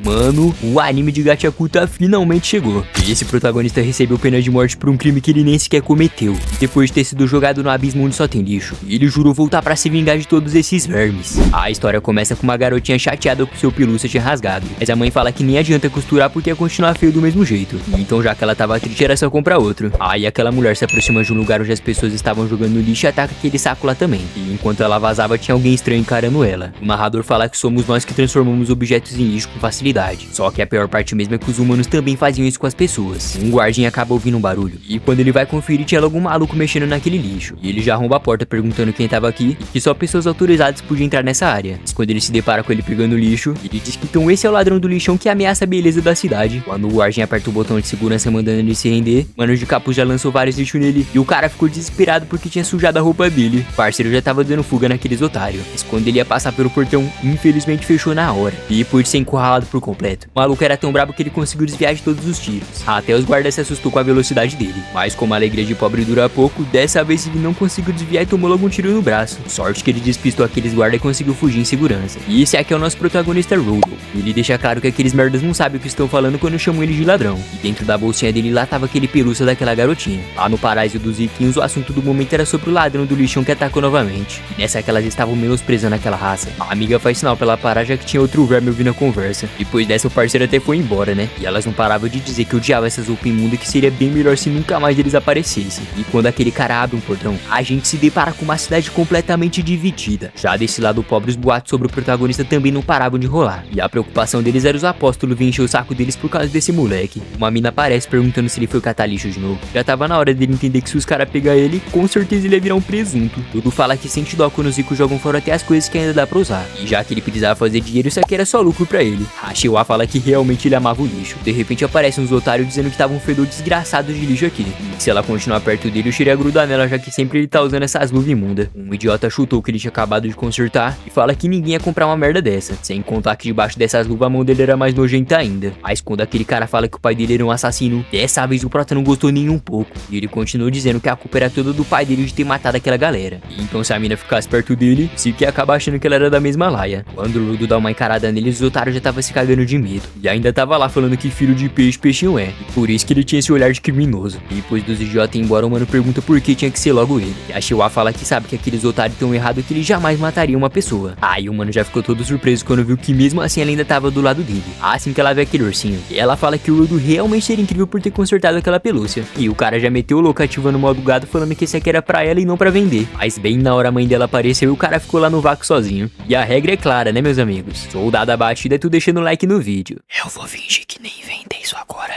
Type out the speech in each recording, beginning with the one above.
Mano, o anime de Gachakuta finalmente chegou. E esse protagonista recebeu pena de morte por um crime que ele nem sequer cometeu. Depois de ter sido jogado no abismo onde só tem lixo, ele jurou voltar pra se vingar de todos esses vermes. A história começa com uma garotinha chateada com seu pelúcia tinha rasgado, mas a mãe fala que nem adianta costurar porque ia continuar feio do mesmo jeito. Então já que ela tava triste era só comprar outro. Aí aquela mulher se aproxima de um lugar onde as pessoas estavam jogando no lixo e ataca aquele saco lá também. E enquanto ela vazava tinha alguém estranho encarando ela. O narrador fala que somos nós que transformamos objetos em lixo com facilidade. Só que a pior parte mesmo é que os humanos também faziam isso com as pessoas. Um guardinha acaba ouvindo um barulho, e quando ele vai conferir tinha logo um maluco mexendo naquele lixo. E ele já arromba a porta perguntando quem tava aqui, e que só pessoas autorizadas podiam entrar nessa área. Mas quando ele se depara com ele pegando lixo, ele diz que então esse é o ladrão do lixão que ameaça a beleza da cidade. Quando o guardinha aperta o botão de segurança mandando ele se render, Mano de Capuz já lançou vários lixos nele, e o cara ficou desesperado porque tinha sujado a roupa dele. O parceiro já tava dando fuga naqueles otários, mas quando ele ia passar pelo portão, infelizmente fechou na hora. E depois de ser encurralado por completo, o maluco era tão brabo que ele conseguiu desviar de todos os tiros. Até os guardas se assustou com a velocidade dele. Mas como a alegria de pobre dura pouco, dessa vez ele não conseguiu desviar e tomou logo um tiro no braço. Sorte que ele despistou aqueles guardas e conseguiu fugir em segurança. E esse aqui é o nosso protagonista Rodo. Ele deixa claro que aqueles merdas não sabem o que estão falando quando chamam ele de ladrão. E dentro da bolsinha dele lá tava aquele pelúcia daquela garotinha. Lá no paraíso dos riquinhos, o assunto do momento era sobre o ladrão do lixão que atacou novamente. E nessa que elas estavam menosprezando aquela raça, a amiga faz sinal pra ela parar já que tinha outro verme ouvindo a conversa. Depois dessa o parceiro até foi embora, né? E elas não paravam de dizer que odiava essas roupas imundas e que seria bem melhor se nunca mais eles aparecessem. E quando aquele cara abre um portão, a gente se depara com uma cidade completamente dividida. Já desse lado pobre, os boatos sobre o protagonista também não paravam de rolar. E a preocupação deles era os apóstolos vir encher o saco deles por causa desse moleque. Uma mina aparece perguntando se ele foi catar lixo de novo. Já tava na hora dele entender que se os caras pegar ele, com certeza ele ia virar um presunto. Tudo fala que sente dó quando os ricos jogam fora até as coisas que ainda dá pra usar. E já que ele precisava fazer dinheiro, isso aqui era só lucro pra ele. A Shiwa fala que realmente ele amava o lixo. De repente aparecem uns otários dizendo que tava um fedor desgraçado de lixo aqui. E que se ela continuar perto dele, o cheiro ia grudar nela, já que sempre ele tá usando essas luvas imundas. Um idiota chutou que ele tinha acabado de consertar e fala que ninguém ia comprar uma merda dessa. Sem contar que debaixo dessas luvas a mão dele era mais nojenta ainda. Mas quando aquele cara fala que o pai dele era um assassino, dessa vez o prota não gostou nem um pouco. E ele continuou dizendo que a culpa era toda do pai dele de ter matado aquela galera. E então se a mina ficasse perto dele, se que ia acabar achando que ela era da mesma laia. Quando o Ludo dá uma encarada nele, os otários já tava se cagando de medo. E ainda tava lá falando que filho de peixe, peixinho é. E por isso que ele tinha esse olhar de criminoso. E depois dos idiotas ir embora, o mano pergunta por que tinha que ser logo ele. E a Shiwa fala que sabe que aqueles otários tão errados que ele jamais mataria uma pessoa. Aí o mano já ficou todo surpreso quando viu que mesmo assim ela ainda tava do lado dele. Assim que ela vê aquele ursinho. E ela fala que o Ludo realmente seria incrível por ter consertado aquela pelúcia. E o cara já meteu o louco ativando o modo gado falando que esse aqui era pra ela e não pra vender. Mas bem na hora a mãe dela apareceu e o cara ficou lá no vácuo sozinho. E a regra é clara, né meus amigos? Soldado abatida é tu deixando o like no vídeo. Eu vou fingir que nem inventei isso agora.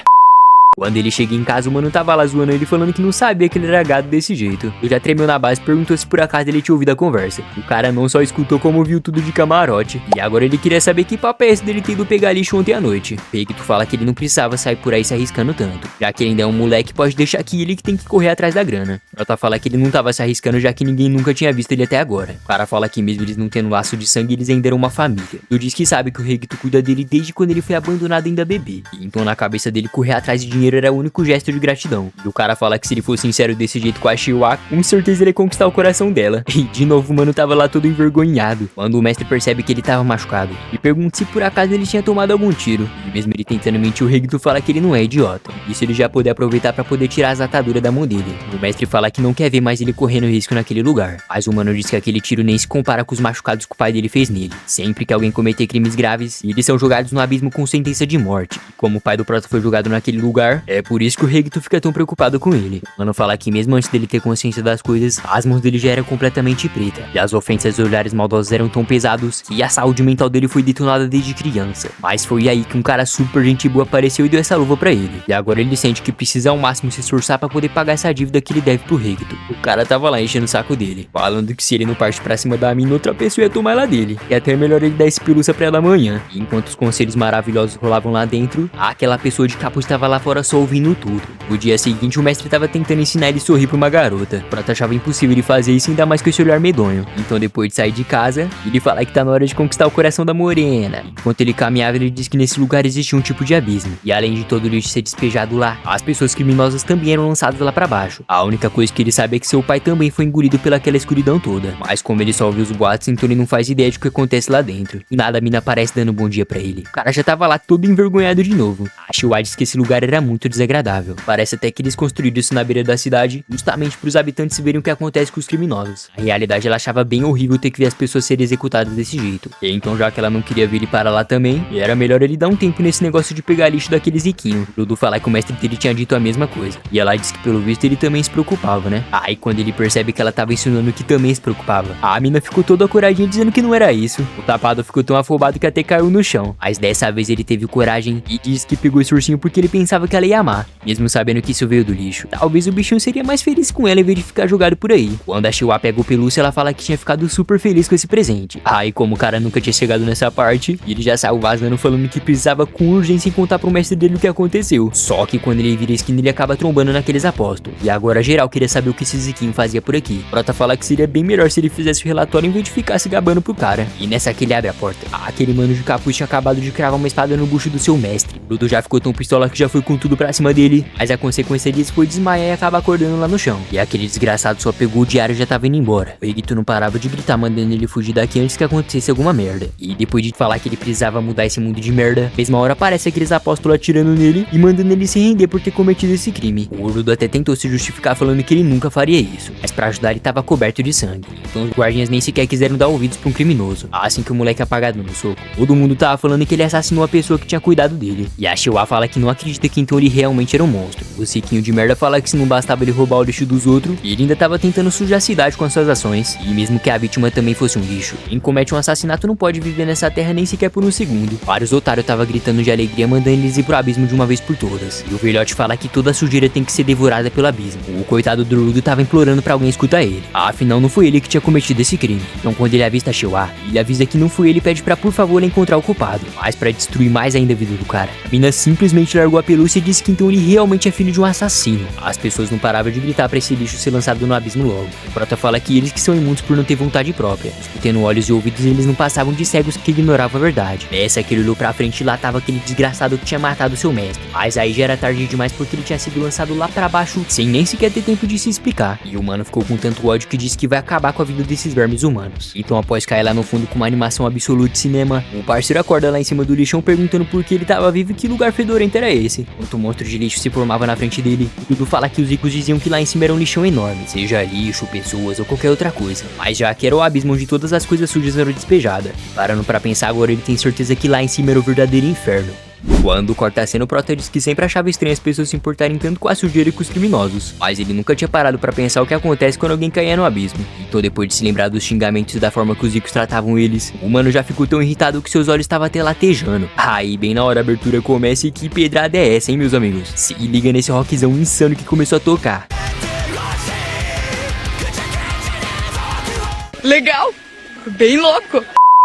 Quando ele chega em casa, o mano tava lá zoando ele falando que não sabia que ele era gado desse jeito. Eu já tremeu na base e perguntou se por acaso ele tinha ouvido a conversa. O cara não só escutou como viu tudo de camarote. E agora ele queria saber que papo é esse dele ter ido pegar lixo ontem à noite. Peito fala que ele não precisava sair por aí se arriscando tanto, já que ele ainda é um moleque, pode deixar que ele que tem que correr atrás da grana. Prota fala que ele não tava se arriscando já que ninguém nunca tinha visto ele até agora. O cara fala que mesmo eles não tendo laço de sangue, eles ainda eram uma família. Tu diz que sabe que o Regito cuida dele desde quando ele foi abandonado ainda bebê. E então na cabeça dele correr atrás de dinheiro era o único gesto de gratidão. E o cara fala que se ele fosse sincero desse jeito com a Shiwa, com certeza ele ia conquistar o coração dela. E de novo o mano tava lá todo envergonhado, quando o mestre percebe que ele tava machucado e pergunta se por acaso ele tinha tomado algum tiro. E mesmo ele tentando mentir, o Regito fala que ele não é idiota. Isso ele já poder aproveitar pra poder tirar as ataduras da mão dele. O mestre fala que não quer ver mais ele correndo risco naquele lugar. Mas o mano diz que aquele tiro nem se compara com os machucados que o pai dele fez nele. Sempre que alguém cometer crimes graves, eles são jogados no abismo com sentença de morte. E como o pai do prota foi jogado naquele lugar, é por isso que o Regito fica tão preocupado com ele. O mano fala que mesmo antes dele ter consciência das coisas, as mãos dele já eram completamente pretas. E as ofensas e olhares maldosos eram tão pesados que a saúde mental dele foi detonada desde criança. Mas foi aí que um cara super gente boa apareceu e deu essa luva pra ele. E agora ele sente que precisa ao máximo se esforçar pra poder pagar essa dívida que ele deve pro Regito. O cara tava lá enchendo o saco dele, falando que se ele não parte pra cima da mina, outra pessoa ia tomar ela dele. E até é melhor ele dar esse pelúcia pra ela amanhã. E enquanto os conselhos maravilhosos rolavam lá dentro, aquela pessoa de capuz estava lá fora tava só ouvindo tudo. No dia seguinte, o mestre tava tentando ensinar ele a sorrir pra uma garota. O Prota achava impossível ele fazer isso, ainda mais com esse olhar medonho. Então, depois de sair de casa, ele fala que tá na hora de conquistar o coração da morena. Enquanto ele caminhava, ele disse que nesse lugar existia um tipo de abismo. E além de todo o lixo ser despejado lá, as pessoas criminosas também eram lançadas lá pra baixo. A única coisa que ele sabe é que seu pai também foi engolido pelaquela escuridão toda. Mas como ele só ouviu os boatos, então ele não faz ideia de o que acontece lá dentro. Do nada, a mina aparece dando um bom dia pra ele. O cara já tava lá todo envergonhado de novo. A Shiwa disse que esse lugar era muito desagradável. Parece até que eles construíram isso na beira da cidade, justamente pros habitantes verem o que acontece com os criminosos. Na realidade, ela achava bem horrível ter que ver as pessoas serem executadas desse jeito. E então, já que ela não queria ver ele para lá também, era melhor ele dar um tempo nesse negócio de pegar lixo daqueles riquinhos. Ludo fala que o mestre dele tinha dito a mesma coisa. E ela disse que pelo visto ele também se preocupava, né? Aí quando ele percebe que ela tava ensinando que também se preocupava, a mina ficou toda coradinha dizendo que não era isso. O tapado ficou tão afobado que até caiu no chão. Mas dessa vez ele teve coragem e disse que pegou esse ursinho porque ele pensava que ela ia amar, mesmo sabendo que isso veio do lixo. Talvez o bichinho seria mais feliz com ela em vez de ficar jogado por aí. Quando a Shiwa pega o pelúcia, ela fala que tinha ficado super feliz com esse presente. Aí como o cara nunca tinha chegado nessa parte, ele já saiu vazando falando que precisava com urgência contar pro mestre dele o que aconteceu. Só que quando ele vira a esquina, ele acaba trombando naqueles apóstolos. E agora geral queria saber o que esse Ziquinho fazia por aqui. Prota fala que seria bem melhor se ele fizesse o relatório em vez de ficar se gabando pro cara. E nessa que ele abre a porta, aquele mano de capuz tinha acabado de cravar uma espada no bucho do seu mestre. Ludo já ficou tão pistola que já foi com tudo pra cima dele, mas a consequência disso foi desmaiar e acabar acordando lá no chão. E aquele desgraçado só pegou o diário e já tava indo embora. O Egito não parava de gritar mandando ele fugir daqui antes que acontecesse alguma merda. E depois de falar que ele precisava mudar esse mundo de merda, mesma hora aparece aqueles apóstolos atirando nele e mandando ele se render por ter cometido esse crime. O Ludo até tentou se justificar falando que ele nunca faria isso, mas pra ajudar ele tava coberto de sangue. Então os guardiões nem sequer quiseram dar ouvidos pra um criminoso. Assim que o moleque apagado no soco, todo mundo tava falando que ele assassinou a pessoa que tinha cuidado dele. E a Shiwa fala que não acredita que então ele realmente era um monstro. O Ziquinho de merda fala que se não bastava ele roubar o lixo dos outros, ele ainda tava tentando sujar a cidade com as suas ações. E mesmo que a vítima também fosse um lixo, quem comete um assassinato não pode viver nessa terra nem sequer por um segundo. Vários otários tava gritando de alegria, mandando eles ir pro abismo de uma vez por todas. E o velhote fala que toda a sujeira tem que ser devorada pelo abismo. O coitado do Ludo tava implorando pra alguém escutar ele. Afinal, não foi ele que tinha cometido esse crime. Então quando ele avista a Shiwa, ele avisa que não foi ele e pede pra por favor encontrar o culpado. Mas pra destruir mais ainda a vida do cara, a mina simplesmente largou a pelúcia e disse que então ele realmente é filho de um assassino. As pessoas não paravam de gritar pra esse lixo ser lançado no abismo logo. O Prota fala que eles que são imundos por não ter vontade própria. Tendo olhos e ouvidos, eles não passavam de cegos que ignoravam a verdade. Nessa que ele olhou pra frente e lá tava aquele desgraçado que tinha matado seu mestre. Mas aí já era tarde demais porque ele tinha sido lançado lá pra baixo sem nem sequer ter tempo de se explicar. E o mano ficou com tanto ódio que disse que vai acabar com a vida desses vermes humanos. Então após cair lá no fundo com uma animação absoluta de cinema, o parceiro acorda lá em cima do lixão perguntando por que ele tava vivo e que lugar fedorento era esse. Enquanto o monstro de lixo se formava na frente dele, tudo fala que os ricos diziam que lá em cima era um lixão enorme, seja lixo, pessoas ou qualquer outra coisa. Mas já que era o abismo onde todas as coisas sujas eram despejadas. Parando pra pensar agora, ele tem certeza que lá em cima era o verdadeiro inferno. Quando corta a cena, o Prota diz que sempre achava estranho as pessoas se importarem tanto com a sujeira e com os criminosos, mas ele nunca tinha parado pra pensar o que acontece quando alguém caía no abismo. Então depois de se lembrar dos xingamentos e da forma que os ricos tratavam eles, o mano já ficou tão irritado que seus olhos estavam até latejando. Aí bem na hora a abertura começa e que pedrada é essa, hein meus amigos? Se liga nesse rockzão insano que começou a tocar. Legal! Bem louco!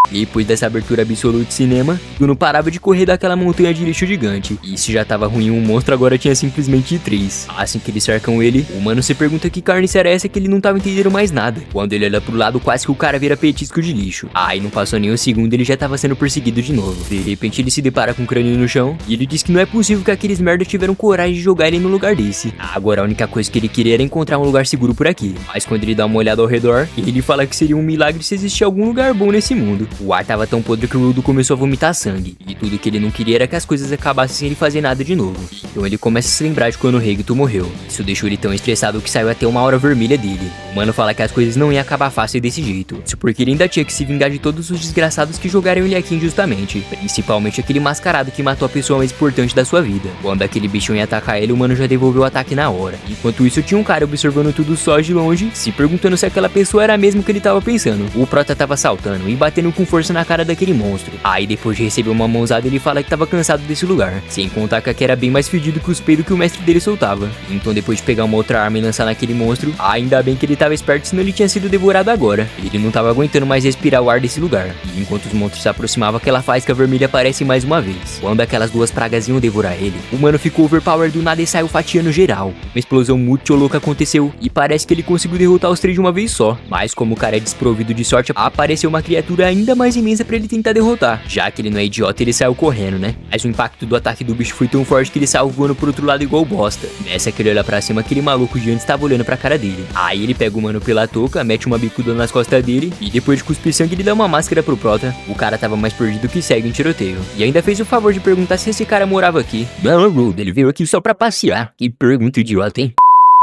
Depois dessa abertura absoluta de cinema, tu não parava de correr daquela montanha de lixo gigante. E se já tava ruim um monstro, agora tinha simplesmente 3. Assim que eles cercam ele, o mano se pergunta que carne era essa que ele não tava entendendo mais nada. Quando ele olha pro lado, quase que o cara vira petisco de lixo. Aí não passou nem um segundo, ele já tava sendo perseguido de novo. De repente ele se depara com o crânio no chão, e ele diz que não é possível que aqueles merda tiveram coragem de jogar ele no lugar desse. Agora a única coisa que ele queria era encontrar um lugar seguro por aqui. Mas quando ele dá uma olhada ao redor, ele fala que seria um milagre se existisse algum lugar bom nesse mundo. O ar tava tão podre que o Ludo começou a vomitar sangue. E tudo que ele não queria era que as coisas acabassem sem ele fazer nada de novo. Então ele começa a se lembrar de quando o Regito morreu. Isso deixou ele tão estressado que saiu até uma aura vermelha dele. O mano fala que as coisas não iam acabar fácil desse jeito. Isso porque ele ainda tinha que se vingar de todos os desgraçados que jogaram ele aqui injustamente. Principalmente aquele mascarado que matou a pessoa mais importante da sua vida. Quando aquele bichão ia atacar ele, o mano já devolveu o ataque na hora. Enquanto isso, tinha um cara observando tudo só de longe, se perguntando se aquela pessoa era mesmo que ele tava pensando. O Prota tava saltando e batendo com força na cara daquele monstro. Aí depois de receber uma mãozada ele fala que tava cansado desse lugar, sem contar que aqui era bem mais fedido que os peidos que o mestre dele soltava. Então depois de pegar uma outra arma e lançar naquele monstro, ainda bem que ele tava esperto, senão ele tinha sido devorado agora. Ele não tava aguentando mais respirar o ar desse lugar. E enquanto os monstros se aproximavam, aquela faísca vermelha aparece mais uma vez. Quando aquelas duas pragas iam devorar ele, o mano ficou overpower do nada e saiu fatiando geral. Uma explosão muito louca aconteceu e parece que ele conseguiu derrotar os três de uma vez só. Mas como o cara é desprovido de sorte, apareceu uma criatura ainda mais imensa pra ele tentar derrotar. Já que ele não é idiota, ele saiu correndo, né? Mas o impacto do ataque do bicho foi tão forte que ele saiu voando pro outro lado igual bosta. Nessa que ele olha pra cima, aquele maluco de antes tava olhando pra cara dele. Aí ele pega o mano pela touca, mete uma bicuda nas costas dele e depois de cuspir sangue ele dá uma máscara pro prota. O cara tava mais perdido que segue em tiroteio. E ainda fez o favor de perguntar se esse cara morava aqui. Não, Rude, ele veio aqui só pra passear. Que pergunta idiota, hein?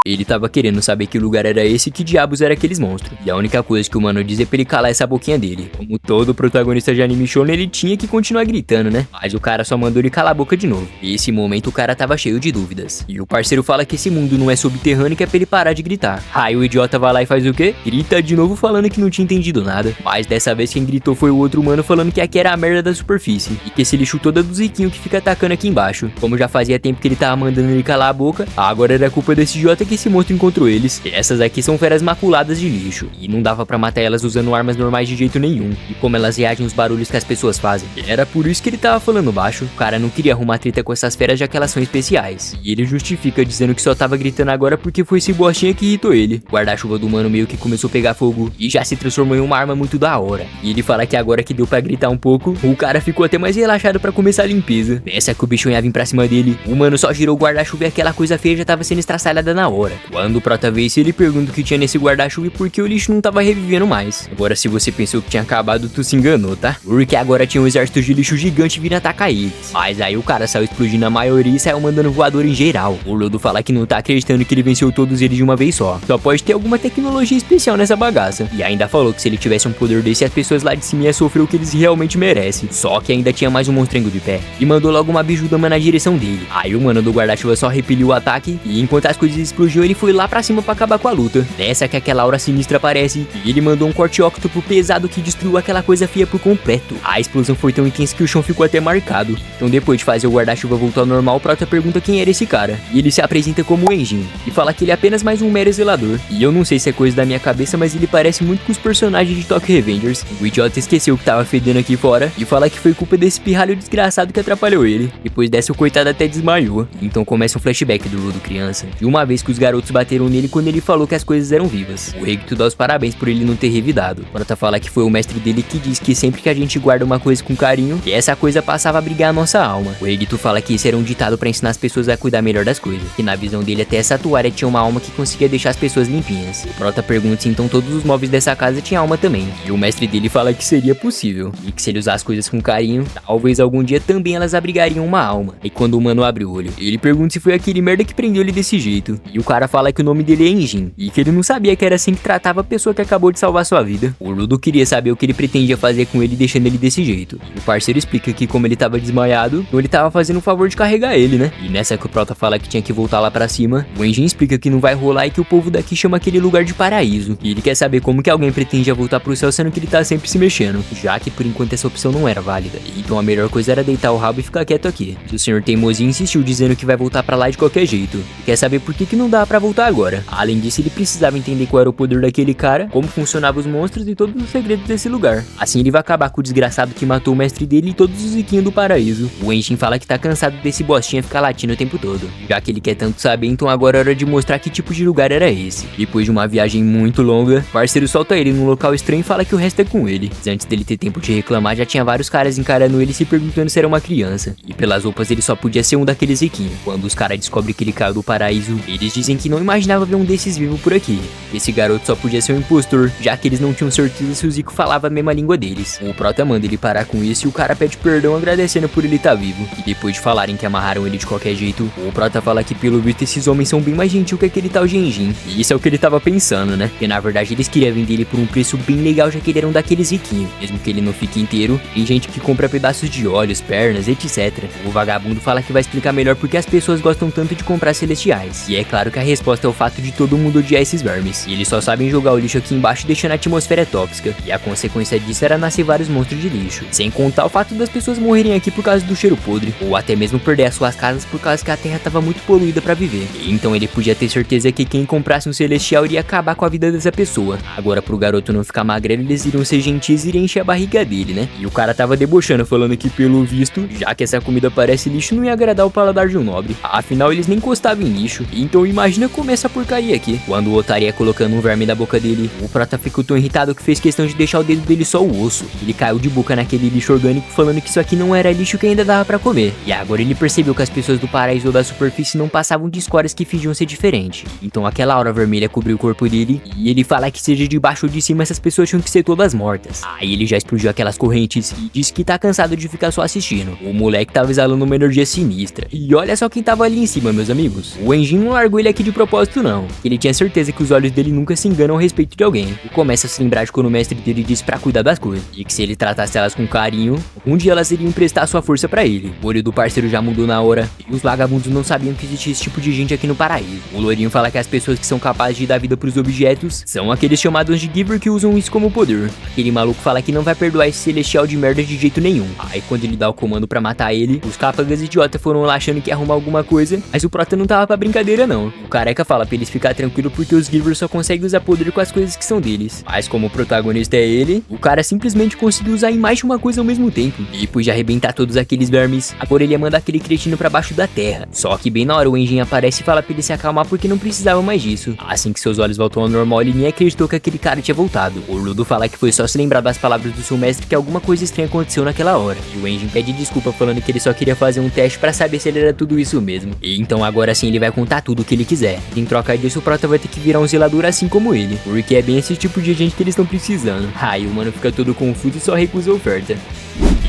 Ele tava querendo saber que lugar era esse e que diabos era aqueles monstros. E a única coisa que o mano diz é pra ele calar essa boquinha dele. Como todo protagonista de anime shonen, ele tinha que continuar gritando, né? Mas o cara só mandou ele calar a boca de novo. E esse momento o cara tava cheio de dúvidas. E o parceiro fala que esse mundo não é subterrâneo e que é pra ele parar de gritar. Aí o idiota vai lá e faz o quê? Grita de novo falando que não tinha entendido nada. Mas dessa vez quem gritou foi o outro mano falando que aqui era a merda da superfície. E que esse lixo todo é do Ziquinho que fica atacando aqui embaixo. Como já fazia tempo que ele tava mandando ele calar a boca, agora era culpa desse idiota que esse monstro encontrou eles. Essas aqui são feras maculadas de lixo. E não dava pra matar elas usando armas normais de jeito nenhum. E como elas reagem aos barulhos que as pessoas fazem. Era por isso que ele tava falando baixo. O cara não queria arrumar treta com essas feras já que elas são especiais. E ele justifica dizendo que só tava gritando agora porque foi esse bostinha que irritou ele. O guarda-chuva do mano meio que começou a pegar fogo e já se transformou em uma arma muito da hora. E ele fala que agora que deu pra gritar um pouco, o cara ficou até mais relaxado pra começar a limpeza. Nessa que o bicho ia vir pra cima dele, o mano só girou o guarda-chuva e aquela coisa feia já tava sendo estraçalhada na hora. Quando o prota vê isso, ele pergunta o que tinha nesse guarda-chuva e por que o lixo não tava revivendo mais. Agora se você pensou que tinha acabado, tu se enganou, tá? Porque agora tinha um exército de lixo gigante vindo atacar eles. Mas aí o cara saiu explodindo a maioria e saiu mandando voador em geral. O Lodo fala que não tá acreditando que ele venceu todos eles de uma vez só. Só pode ter alguma tecnologia especial nessa bagaça. E ainda falou que se ele tivesse um poder desse, as pessoas lá de cima iam sofrer o que eles realmente merecem. Só que ainda tinha mais um monstrengo de pé. E mandou logo uma bijudama na direção dele. Aí o mano do guarda-chuva só repeliu o ataque. E enquanto as coisas explodiam, ele foi lá pra cima pra acabar com a luta. Nessa que aquela aura sinistra aparece. E ele mandou um corte octopus pesado que destruiu aquela coisa feia por completo. A explosão foi tão intensa que o chão ficou até marcado. Então depois de fazer o guarda-chuva voltar ao normal, o prota pergunta quem era esse cara. E ele se apresenta como Enjin. E fala que ele é apenas mais um mero zelador. E eu não sei se é coisa da minha cabeça, mas ele parece muito com os personagens de Tokyo Revengers. O idiota esqueceu que tava fedendo aqui fora. E fala que foi culpa desse pirralho desgraçado que atrapalhou ele. Depois dessa o coitado até desmaiou. Então começa um flashback do Lodo criança. De uma vez que os garotos bateram nele quando ele falou que as coisas eram vivas. O Regito dá os parabéns por ele não ter revidado. O prota fala que foi o mestre dele que diz que sempre que a gente guarda uma coisa com carinho, que essa coisa passava a brigar a nossa alma. O Regito fala que isso era um ditado pra ensinar as pessoas a cuidar melhor das coisas. Que na visão dele até essa toalha tinha uma alma que conseguia deixar as pessoas limpinhas. O prota pergunta se então todos os móveis dessa casa tinham alma também. E o mestre dele fala que seria possível. E que se ele usar as coisas com carinho, talvez algum dia também elas abrigariam uma alma. E quando o mano abre o olho, ele pergunta se foi aquele merda que prendeu ele desse jeito. E o cara fala que o nome dele é Enjin. E que ele não sabia que era assim que tratava a pessoa que acabou de salvar sua vida. O Ludo queria saber o que ele pretendia fazer com ele deixando ele desse jeito. E o parceiro explica que como ele tava desmaiado, então ele tava fazendo um favor de carregar ele, né? E nessa que o prota fala que tinha que voltar lá pra cima, o Enjin explica que não vai rolar e que o povo daqui chama aquele lugar de paraíso. E ele quer saber como que alguém pretendia voltar pro céu sendo que ele tá sempre se mexendo, já que por enquanto essa opção não era válida. Então a melhor coisa era deitar o rabo e ficar quieto aqui. O senhor teimosinho insistiu dizendo que vai voltar pra lá de qualquer jeito. E quer saber por que não dá pra voltar agora. Além disso, ele precisava entender qual era o poder daquele cara, como funcionavam os monstros e todos os segredos desse lugar. Assim ele vai acabar com o desgraçado que matou o mestre dele e todos os ziquinhos do paraíso. O Enjin fala que tá cansado desse bostinha ficar latindo o tempo todo. Já que ele quer tanto saber, então agora é hora de mostrar que tipo de lugar era esse. Depois de uma viagem muito longa, o parceiro solta ele num local estranho e fala que o resto é com ele. Mas antes dele ter tempo de reclamar, já tinha vários caras encarando ele se perguntando se era uma criança. E pelas roupas ele só podia ser um daqueles ziquinhos. Quando os caras descobrem que ele caiu do paraíso, eles dizem que não imaginava ver um desses vivos por aqui. Esse garoto só podia ser um impostor, já que eles não tinham certeza se o Zico falava a mesma língua deles. O prota manda ele parar com isso e o cara pede perdão agradecendo por ele estar vivo. E depois de falarem que amarraram ele de qualquer jeito, o prota fala que pelo visto esses homens são bem mais gentil que aquele tal Genjin. E isso é o que ele tava pensando, né? Porque na verdade eles queriam vender ele por um preço bem legal, já que ele era um daqueles riquinhos. Mesmo que ele não fique inteiro, tem gente que compra pedaços de olhos, pernas, etc. O vagabundo fala que vai explicar melhor porque as pessoas gostam tanto de comprar celestiais. E é claro que a resposta é o fato de todo mundo odiar esses vermes. E eles só sabem jogar o lixo aqui embaixo deixando a atmosfera tóxica. E a consequência disso era nascer vários monstros de lixo. Sem contar o fato das pessoas morrerem aqui por causa do cheiro podre. Ou até mesmo perder as suas casas por causa que a terra estava muito poluída para viver. E então ele podia ter certeza que quem comprasse um celestial iria acabar com a vida dessa pessoa. Agora pro garoto não ficar magrelo, eles iriam ser gentis e iriam encher a barriga dele, né? E o cara tava debochando, falando que pelo visto, já que essa comida parece lixo, não ia agradar o paladar de um nobre. Afinal, eles nem encostavam em lixo. Então imagina como essa porcaria aqui. Quando o otário ia colocando um verme na boca dele, o prota ficou tão irritado que fez questão de deixar o dedo dele só o osso. Ele caiu de boca naquele lixo orgânico, falando que isso aqui não era lixo que ainda dava pra comer. E agora ele percebeu que as pessoas do paraíso ou da superfície não passavam de escórias que fingiam ser diferentes. Então aquela aura vermelha cobriu o corpo dele, e ele fala que seja de baixo ou de cima, essas pessoas tinham que ser todas mortas. Aí ele já explodiu aquelas correntes e disse que tá cansado de ficar só assistindo. O moleque tava exalando uma energia sinistra. E olha só quem tava ali em cima, meus amigos. O Enjin não largou ele aqui de propósito não. Ele tinha certeza que os olhos dele nunca se enganam a respeito de alguém. E começa a se lembrar de quando o mestre dele disse pra cuidar das coisas. E que se ele tratasse elas com carinho, um dia elas iriam emprestar sua força pra ele. O olho do parceiro já mudou na hora. E os vagabundos não sabiam que existia esse tipo de gente aqui no paraíso. O loirinho fala que as pessoas que são capazes de dar vida pros objetos são aqueles chamados de Giver que usam isso como poder. Aquele maluco fala que não vai perdoar esse celestial de merda de jeito nenhum. Aí quando ele dá o comando pra matar ele, os cápagas idiotas foram lá achando que ia arrumar alguma coisa, mas o prota não tava pra brincadeira não. O careca fala pra eles ficar tranquilo porque os Givers só conseguem usar poder com as coisas que são deles. Mas como o protagonista é ele, o cara simplesmente conseguiu usar em mais de uma coisa ao mesmo tempo. E depois de arrebentar todos aqueles vermes, agora ele ia mandar aquele cretino pra baixo da terra. Só que bem na hora o Enjin aparece e fala pra ele se acalmar porque não precisava mais disso. Assim que seus olhos voltam ao normal, ele nem acreditou que aquele cara tinha voltado. O Ludo fala que foi só se lembrar das palavras do seu mestre que alguma coisa estranha aconteceu naquela hora. E o Enjin pede desculpa falando que ele só queria fazer um teste pra saber se ele era tudo isso mesmo. E então agora sim ele vai contar tudo o que ele quiser. Em troca disso o prota vai ter que virar um zelador assim como ele, porque é bem esse tipo de gente que eles estão precisando. Aí o mano fica todo confuso e só recusa a oferta.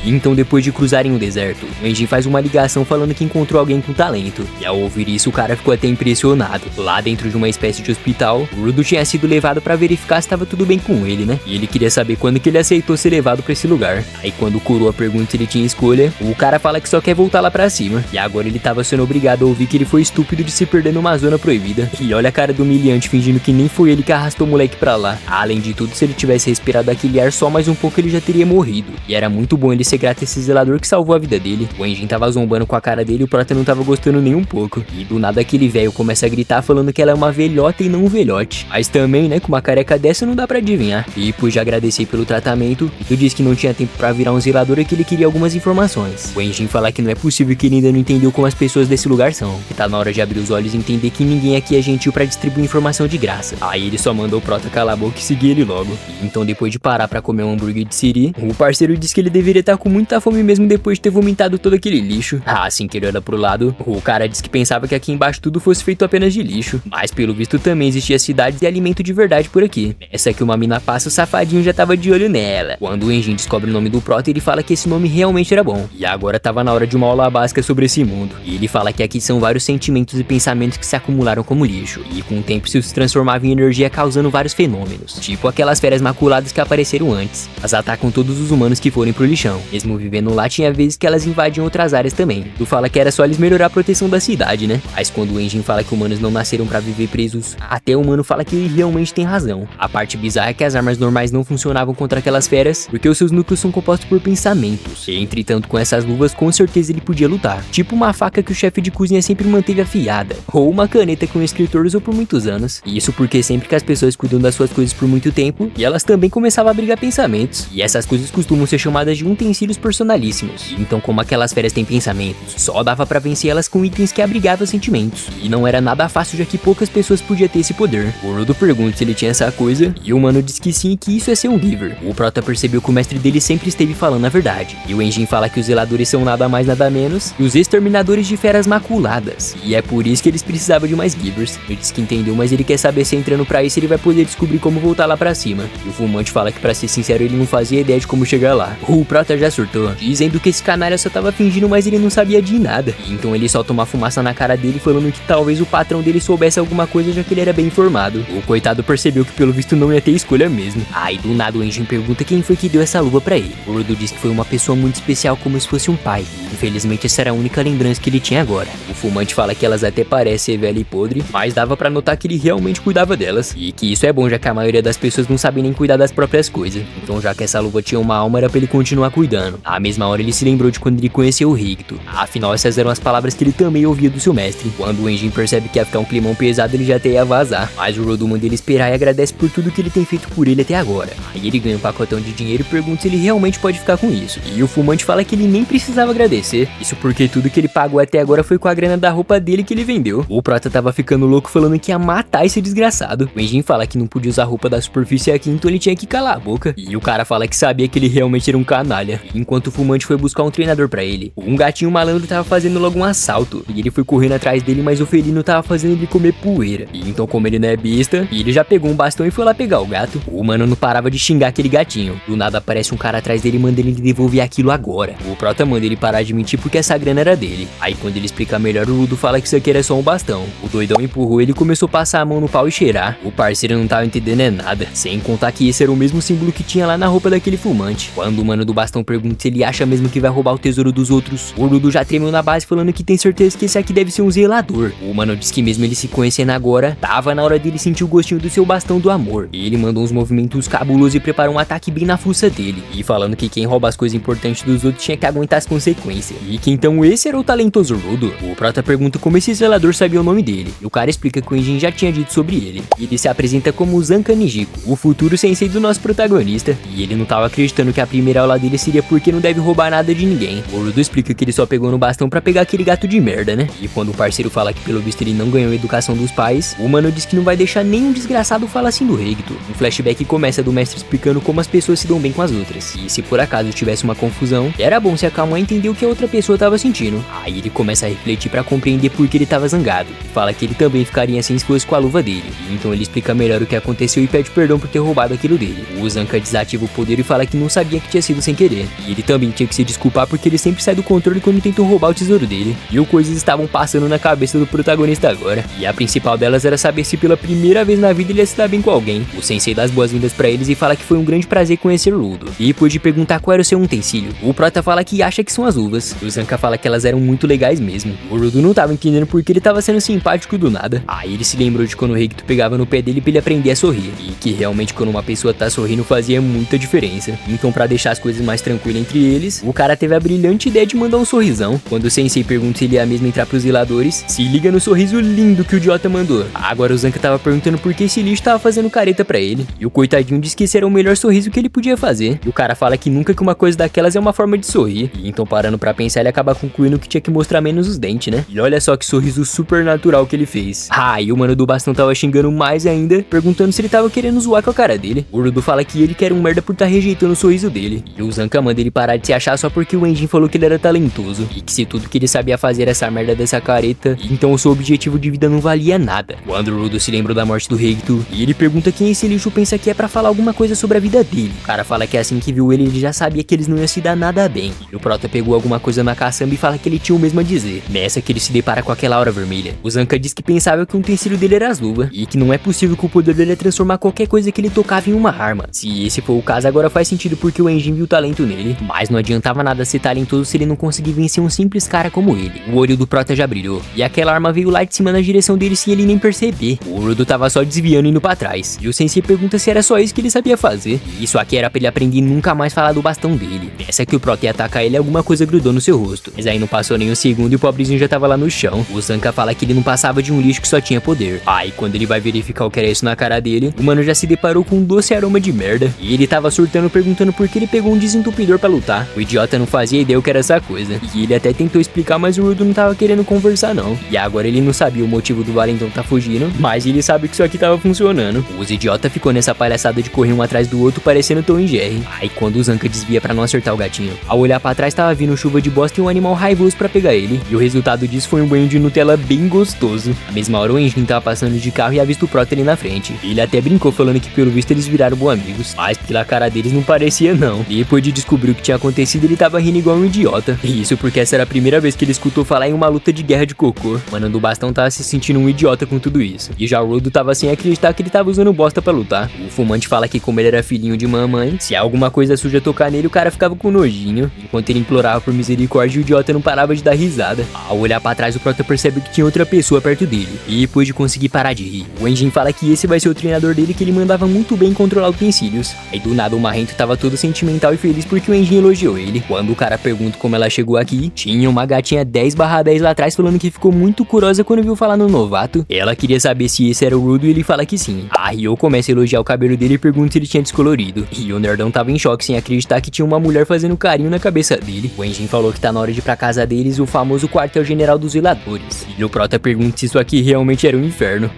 Então depois de cruzarem o deserto, o Enjin faz uma ligação falando que encontrou alguém com talento. E ao ouvir isso o cara ficou até impressionado. Lá dentro de uma espécie de hospital, o Rudo tinha sido levado pra verificar se estava tudo bem com ele, né? E ele queria saber quando que ele aceitou ser levado pra esse lugar. Aí quando o coroa pergunta se ele tinha escolha, o cara fala que só quer voltar lá pra cima. E agora ele tava sendo obrigado a ouvir que ele foi estúpido de se perder numa zona proibida. E olha a cara do humilhante fingindo que nem foi ele que arrastou o moleque pra lá. Além de tudo, se ele tivesse respirado aquele ar só mais um pouco ele já teria morrido. E era muito bom ele ser grato a esse zelador que salvou a vida dele. O Enjin tava zombando com a cara dele e o prota não tava gostando nem um pouco. E do nada aquele velho começa a gritar falando que ela é uma velhota e não um velhote. Mas também, né, com uma careca dessa não dá pra adivinhar. E depois de agradecer pelo tratamento, tu disse que não tinha tempo pra virar um zelador e que ele queria algumas informações. O Enjin fala que não é possível que ele ainda não entendeu como as pessoas desse lugar são. Que tá na hora de abrir os olhos e entender que ninguém aqui é gentil pra distribuir informação de graça. Aí ele só mandou o prota calar a boca e seguir ele logo. E então depois de parar pra comer um hambúrguer de siri, o parceiro disse que ele deveria estar com muita fome mesmo depois de ter vomitado todo aquele lixo. Assim que ele olha pro lado, o cara disse que pensava que aqui embaixo tudo fosse feito apenas de lixo. Mas pelo visto também existia cidades e alimento de verdade por aqui. Essa que uma mina passa, o safadinho já tava de olho nela. Quando o Enjin descobre o nome do prota, ele fala que esse nome realmente era bom. E agora tava na hora de uma aula básica sobre esse mundo. E ele fala que aqui são vários sentimentos e pensamentos que se acumularam como lixo. E com o tempo isso se transformava em energia causando vários fenômenos. Tipo aquelas feras maculadas que apareceram antes. Elas atacam todos os humanos que forem pro lixão. Mesmo vivendo lá, tinha vezes que elas invadiam outras áreas também. Tu fala que era só eles melhorar a proteção da cidade, né? Mas quando o Enjin fala que humanos não nasceram pra viver presos, até o humano fala que ele realmente tem razão. A parte bizarra é que as armas normais não funcionavam contra aquelas feras, porque os seus núcleos são compostos por pensamentos. E entretanto, com essas luvas, com certeza ele podia lutar. Tipo uma faca que o chefe de cozinha sempre manteve afiada. Ou uma caneta que um escritor usou por muitos anos. E isso porque sempre que as pessoas cuidam das suas coisas por muito tempo, e elas também começavam a abrigar pensamentos. E essas coisas costumam ser chamadas de utensílios personalíssimos. Então, como aquelas feras têm pensamentos, só dava pra vencer elas com itens que abrigavam sentimentos. E não era nada fácil, já que poucas pessoas podiam ter esse poder. O Rudo pergunta se ele tinha essa coisa, e o mano diz que sim e que isso é ser um Giver. O prota percebeu que o mestre dele sempre esteve falando a verdade. E o Enjin fala que os zeladores são nada mais nada menos que os exterminadores de feras maculadas. E é por isso que eles precisavam de mais Givers. Ele diz que entendeu, mas ele quer saber se entrando pra isso ele vai poder descobrir como voltar lá pra cima. E o fumante fala que pra ser sincero ele não fazia ideia de como chegar lá. O prota já surtou, dizendo que esse canalha só tava fingindo, mas ele não sabia de nada. E então ele solta uma fumaça na cara dele falando que talvez o patrão dele soubesse alguma coisa, já que ele era bem informado. O coitado percebeu que pelo visto não ia ter escolha mesmo. Aí do nada o Enjin pergunta quem foi que deu essa luva pra ele. O Rudo diz que foi uma pessoa muito especial, como se fosse um pai. Infelizmente essa era a única lembrança que ele tinha agora. O fumante fala que elas até parecem, velho, velha e podre, mas dava pra notar que ele realmente cuidava delas. E que isso é bom, já que a maioria das pessoas não sabem nem cuidar das próprias coisas. Então já que essa luva tinha uma alma, era pra ele continuar cuidando. À mesma hora ele se lembrou de quando ele conheceu o Richter. Afinal, essas eram as palavras que ele também ouvia do seu mestre. Quando o Enjin percebe que ia ficar um climão pesado, ele já até ia vazar. Mas o Rodo manda ele esperar e agradece por tudo que ele tem feito por ele até agora. Aí ele ganha um pacotão de dinheiro e pergunta se ele realmente pode ficar com isso. E o fumante fala que ele nem precisava agradecer. Isso porque tudo que ele pagou até agora foi com a grana da roupa dele que ele vendeu. O Prota tava ficando louco falando que ia matar esse desgraçado. O Enjin fala que não podia usar roupa da superfície aqui, então ele tinha que calar a boca. E o cara fala que sabia que ele realmente era um canalha. Enquanto o fumante foi buscar um treinador pra ele, um gatinho malandro tava fazendo logo um assalto. E ele foi correndo atrás dele, mas o felino tava fazendo ele comer poeira. E então, como ele não é besta, ele já pegou um bastão e foi lá pegar o gato. O mano não parava de xingar aquele gatinho. Do nada aparece um cara atrás dele e manda ele devolver aquilo agora. O Prota manda ele parar de mentir porque essa grana era dele. Aí quando ele explica melhor, o Rudo fala que isso aqui era só um bastão. O doidão empurrou ele e começou a passar a mão no pau e cheirar. O parceiro não tava entendendo nada, sem contar que esse era o mesmo símbolo que tinha lá na roupa daquele fumante. Quando o mano do bastão pergunta se ele acha mesmo que vai roubar o tesouro dos outros, o Rudo já tremeu na base falando que tem certeza que esse aqui deve ser um zelador. O mano diz que mesmo ele se conhecendo agora, tava na hora dele sentir o gostinho do seu bastão do amor. Ele mandou uns movimentos cabulosos e preparou um ataque bem na fuça dele. E falando que quem rouba as coisas importantes dos outros tinha que aguentar as consequências. E que então esse era o talentoso Rudo. O Prota pergunta como esse zelador sabia o nome dele. E o cara explica que o Enjin já tinha dito sobre ele. Ele se apresenta como Zanka Nijiko, o futuro sensei do nosso protagonista. E ele não tava acreditando que a primeira aula dele seria porque não deve roubar nada de ninguém. O Rudo explica que ele só pegou no bastão pra pegar aquele gato de merda, né? E quando o parceiro fala que pelo visto ele não ganhou a educação dos pais, o mano diz que não vai deixar nenhum desgraçado falar assim do Richter. Um flashback começa do mestre explicando como as pessoas se dão bem com as outras. E se por acaso tivesse uma confusão, era bom se acalmar e entender o que a outra pessoa tava sentindo. Aí ele começa a refletir pra compreender por que ele tava zangado. E fala que ele também ficaria assim se fosse com a luva dele. E então ele explica melhor o que aconteceu e pede perdão por ter roubado aquilo dele. O Zanka desativa o poder e fala que não sabia que tinha sido sem querer. E ele também tinha que se desculpar porque ele sempre sai do controle quando tentou roubar o tesouro dele. E coisas estavam passando na cabeça do protagonista agora. E a principal delas era saber se pela primeira vez na vida ele ia se dar bem com alguém. O sensei dá as boas-vindas pra eles e fala que foi um grande prazer conhecer o Rudo. E depois de perguntar qual era o seu utensílio, o Prota fala que acha que são as luvas. O Zanka fala que elas eram muito legais mesmo. O Rudo não tava entendendo porque ele tava sendo simpático do nada. Aí ele se lembrou de quando o Richter pegava no pé dele pra ele aprender a sorrir. E que realmente quando uma pessoa tá sorrindo fazia muita diferença. Então pra deixar as coisas mais tranquilas entre eles, o cara teve a brilhante ideia de mandar um sorrisão. Quando o sensei pergunta se ele ia mesmo entrar pros zeladores, se liga no sorriso lindo que o idiota mandou. Agora o Zanka tava perguntando por que esse lixo tava fazendo careta pra ele. E o coitadinho disse que esse era o melhor sorriso que ele podia fazer. E o cara fala que nunca que uma coisa daquelas é uma forma de sorrir. E então parando pra pensar, ele acaba concluindo que tinha que mostrar menos os dentes, né? E olha só que sorriso super natural que ele fez. Ah, e o mano do bastão tava xingando mais ainda, perguntando se ele tava querendo zoar com a cara dele. O Rudo fala que ele quer um merda por tá rejeitando o sorriso dele. E o Zanka manda ele parar de se achar só porque o Enjin falou que ele era talentoso. E que se tudo que ele sabia fazer era essa merda dessa careta, então o seu objetivo de vida não valia nada. Quando o Rudo se lembrou da morte do Richter, e ele pergunta quem esse lixo pensa que é pra falar alguma coisa sobre a vida dele. O cara fala que assim que viu ele já sabia que eles não iam se dar nada bem. E o Prota pegou alguma coisa na caçamba e fala que ele tinha o mesmo a dizer. Nessa que ele se depara com aquela aura vermelha. O Zanka diz que pensava que o utensílio dele era as luvas, e que não é possível que o poder dele é transformar qualquer coisa que ele tocava em uma arma. Se esse for o caso, agora faz sentido porque o Enjin viu talento nele. Mas não adiantava nada ser talentoso se ele não conseguir vencer um simples cara como ele. O olho do Prota já brilhou, e aquela arma veio lá de cima na direção dele sem ele nem perceber. O Rudo tava só desviando e indo pra trás. E o sensei pergunta se era só isso que ele sabia fazer. E isso aqui era pra ele aprender e nunca mais falar do bastão dele. Nessa que o Prota ia atacar ele, alguma coisa grudou no seu rosto. Mas aí não passou nem um segundo e o pobrezinho já tava lá no chão. O Zanka fala que ele não passava de um lixo que só tinha poder. Aí quando ele vai verificar o que era isso na cara dele, o mano já se deparou com um doce aroma de merda. E ele tava surtando perguntando por que ele pegou um desentupidor pra lutar. O idiota não fazia ideia o que era essa coisa. E ele até tentou explicar, mas o Rudo não tava querendo conversar não. E agora ele não sabia o motivo do valentão tá fugindo, mas ele sabe que isso aqui tava funcionando. Os idiota ficou nessa palhaçada de correr um atrás do outro parecendo Tom e Jerry. Aí quando o Zanka desvia pra não acertar o gatinho, ao olhar pra trás tava vindo chuva de bosta e um animal raivoso pra pegar ele. E o resultado disso foi um banho de Nutella bem gostoso. Na mesma hora o Enjin tava passando de carro e avista o Prota ali na frente. Ele até brincou falando que pelo visto eles viraram bons amigos, mas pela cara deles não parecia não. Depois de descobrir o que tinha acontecido, ele tava rindo igual um idiota. E isso porque essa era a primeira vez que ele escutou falar em uma luta de guerra de cocô. O mano do bastão tava se sentindo um idiota com tudo isso. E já o Rudo tava sem acreditar que ele tava usando bosta pra lutar. O fumante fala que como ele era filhinho de mamãe, se alguma coisa suja tocar nele, o cara ficava com nojinho. Enquanto ele implorava por misericórdia, o idiota não parava de dar risada. Ao olhar pra trás, o Prota percebe que tinha outra pessoa pessoa perto dele. E depois de conseguir parar de rir, o Enjin fala que esse vai ser o treinador dele, que ele mandava muito bem controlar utensílios. Aí do nada o Marrento tava todo sentimental e feliz porque o Enjin elogiou ele. Quando o cara pergunta como ela chegou aqui, tinha uma gatinha 10/10 lá atrás falando que ficou muito curiosa quando viu falar no novato. Ela queria saber se esse era o Rudo e ele fala que sim. A Ryo começa a elogiar o cabelo dele e pergunta se ele tinha descolorido. E o nerdão tava em choque sem acreditar que tinha uma mulher fazendo carinho na cabeça dele. O Enjin falou que tá na hora de ir pra casa deles, o famoso quartel-general dos zeladores. E o Prota pergunta se isso aqui realmente era um inferno.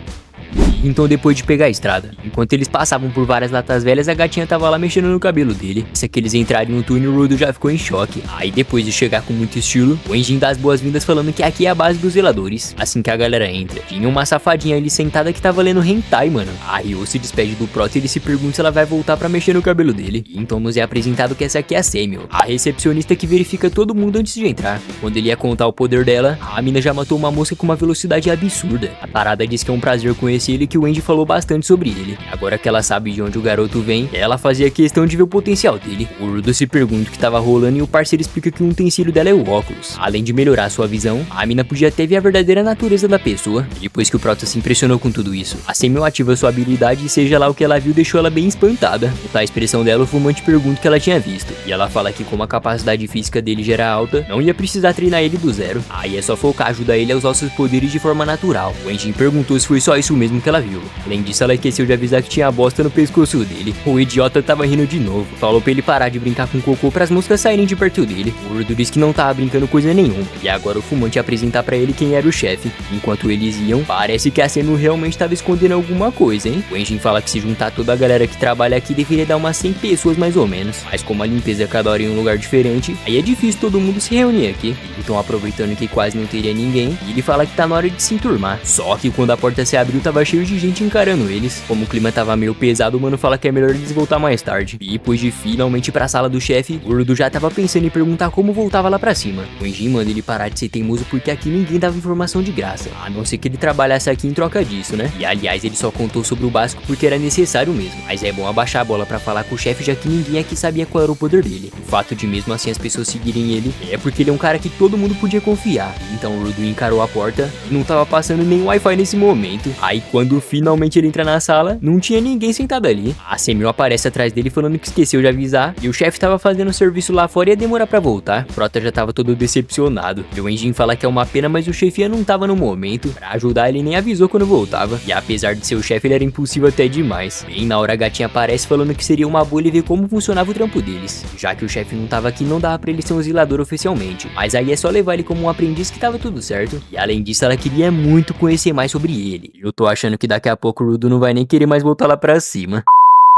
Então depois de pegar a estrada, enquanto eles passavam por várias latas velhas, a gatinha tava lá mexendo no cabelo dele. Se que eles entraram no túnel, o Rudo já ficou em choque. Aí depois de chegar com muito estilo, o Enjin dá as boas-vindas falando que aqui é a base dos zeladores. Assim que a galera entra, tinha uma safadinha ali sentada que tava lendo hentai, mano. A Ryo se despede do Prota e ele se pergunta se ela vai voltar pra mexer no cabelo dele. E então nos é apresentado que essa aqui é a Samuel, a recepcionista que verifica todo mundo antes de entrar. Quando ele ia contar o poder dela, a mina já matou uma mosca com uma velocidade absurda. A parada diz que é um prazer conhecer ele, que o Enjin falou bastante sobre ele. Agora que ela sabe de onde o garoto vem, ela fazia questão de ver o potencial dele. O Rudo se pergunta o que tava rolando e o parceiro explica que um utensílio dela é o óculos. Além de melhorar sua visão, a mina podia até ver a verdadeira natureza da pessoa. Depois que o Prota se impressionou com tudo isso, a Samuel ativa sua habilidade e seja lá o que ela viu deixou ela bem espantada. Notar a expressão dela, o fumante pergunta o que ela tinha visto. E ela fala que como a capacidade física dele já era alta, não ia precisar treinar ele do zero. Aí é só focar, ajudar ele a usar os seus poderes de forma natural. O Enjin perguntou se foi só isso mesmo que ela viu. Além disso, ela esqueceu de avisar que tinha bosta no pescoço dele. O idiota tava rindo de novo. Falou pra ele parar de brincar com cocô pras moscas saírem de perto dele. O Rudo disse que não tava brincando coisa nenhuma. E agora o fumante ia apresentar pra ele quem era o chefe. Enquanto eles iam, parece que a Samuel realmente tava escondendo alguma coisa, hein? O Enjin fala que se juntar toda a galera que trabalha aqui deveria dar umas 100 pessoas mais ou menos. Mas como a limpeza é cada hora em um lugar diferente, aí é difícil todo mundo se reunir aqui. Então aproveitando que quase não teria ninguém, ele fala que tá na hora de se enturmar. Só que quando a porta se abriu, tava cheio de gente encarando eles. Como o clima tava meio pesado, o mano fala que é melhor eles voltar mais tarde. E depois de finalmente ir pra sala do chefe, o Rudo já tava pensando em perguntar como voltava lá pra cima. O Enjin manda ele parar de ser teimoso porque aqui ninguém dava informação de graça, a não ser que ele trabalhasse aqui em troca disso, né? E aliás, ele só contou sobre o básico porque era necessário mesmo. Mas é bom abaixar a bola pra falar com o chefe, já que ninguém aqui sabia qual era o poder dele. O fato de mesmo assim as pessoas seguirem ele é porque ele é um cara que todo mundo podia confiar. Então o Rudo encarou a porta e não tava passando nem Wi-Fi nesse momento. Aí quando finalmente ele entra na sala, não tinha ninguém sentado ali. A Samuel aparece atrás dele falando que esqueceu de avisar e o chefe tava fazendo serviço lá fora e ia demorar pra voltar. O Prota já tava todo decepcionado. E o Enjin fala que é uma pena, mas o chefia não tava no momento. Pra ajudar, ele nem avisou quando voltava. E apesar de ser o chefe, ele era impulsivo até demais. Bem na hora a gatinha aparece falando que seria uma boa ele ver como funcionava o trampo deles. Já que o chefe não tava aqui, não dava pra ele ser um zelador oficialmente. Mas aí é só levar ele como um aprendiz que tava tudo certo. E além disso, ela queria muito conhecer mais sobre ele. Eu tô achando que daqui a pouco o Rudo não vai nem querer mais voltar lá pra cima.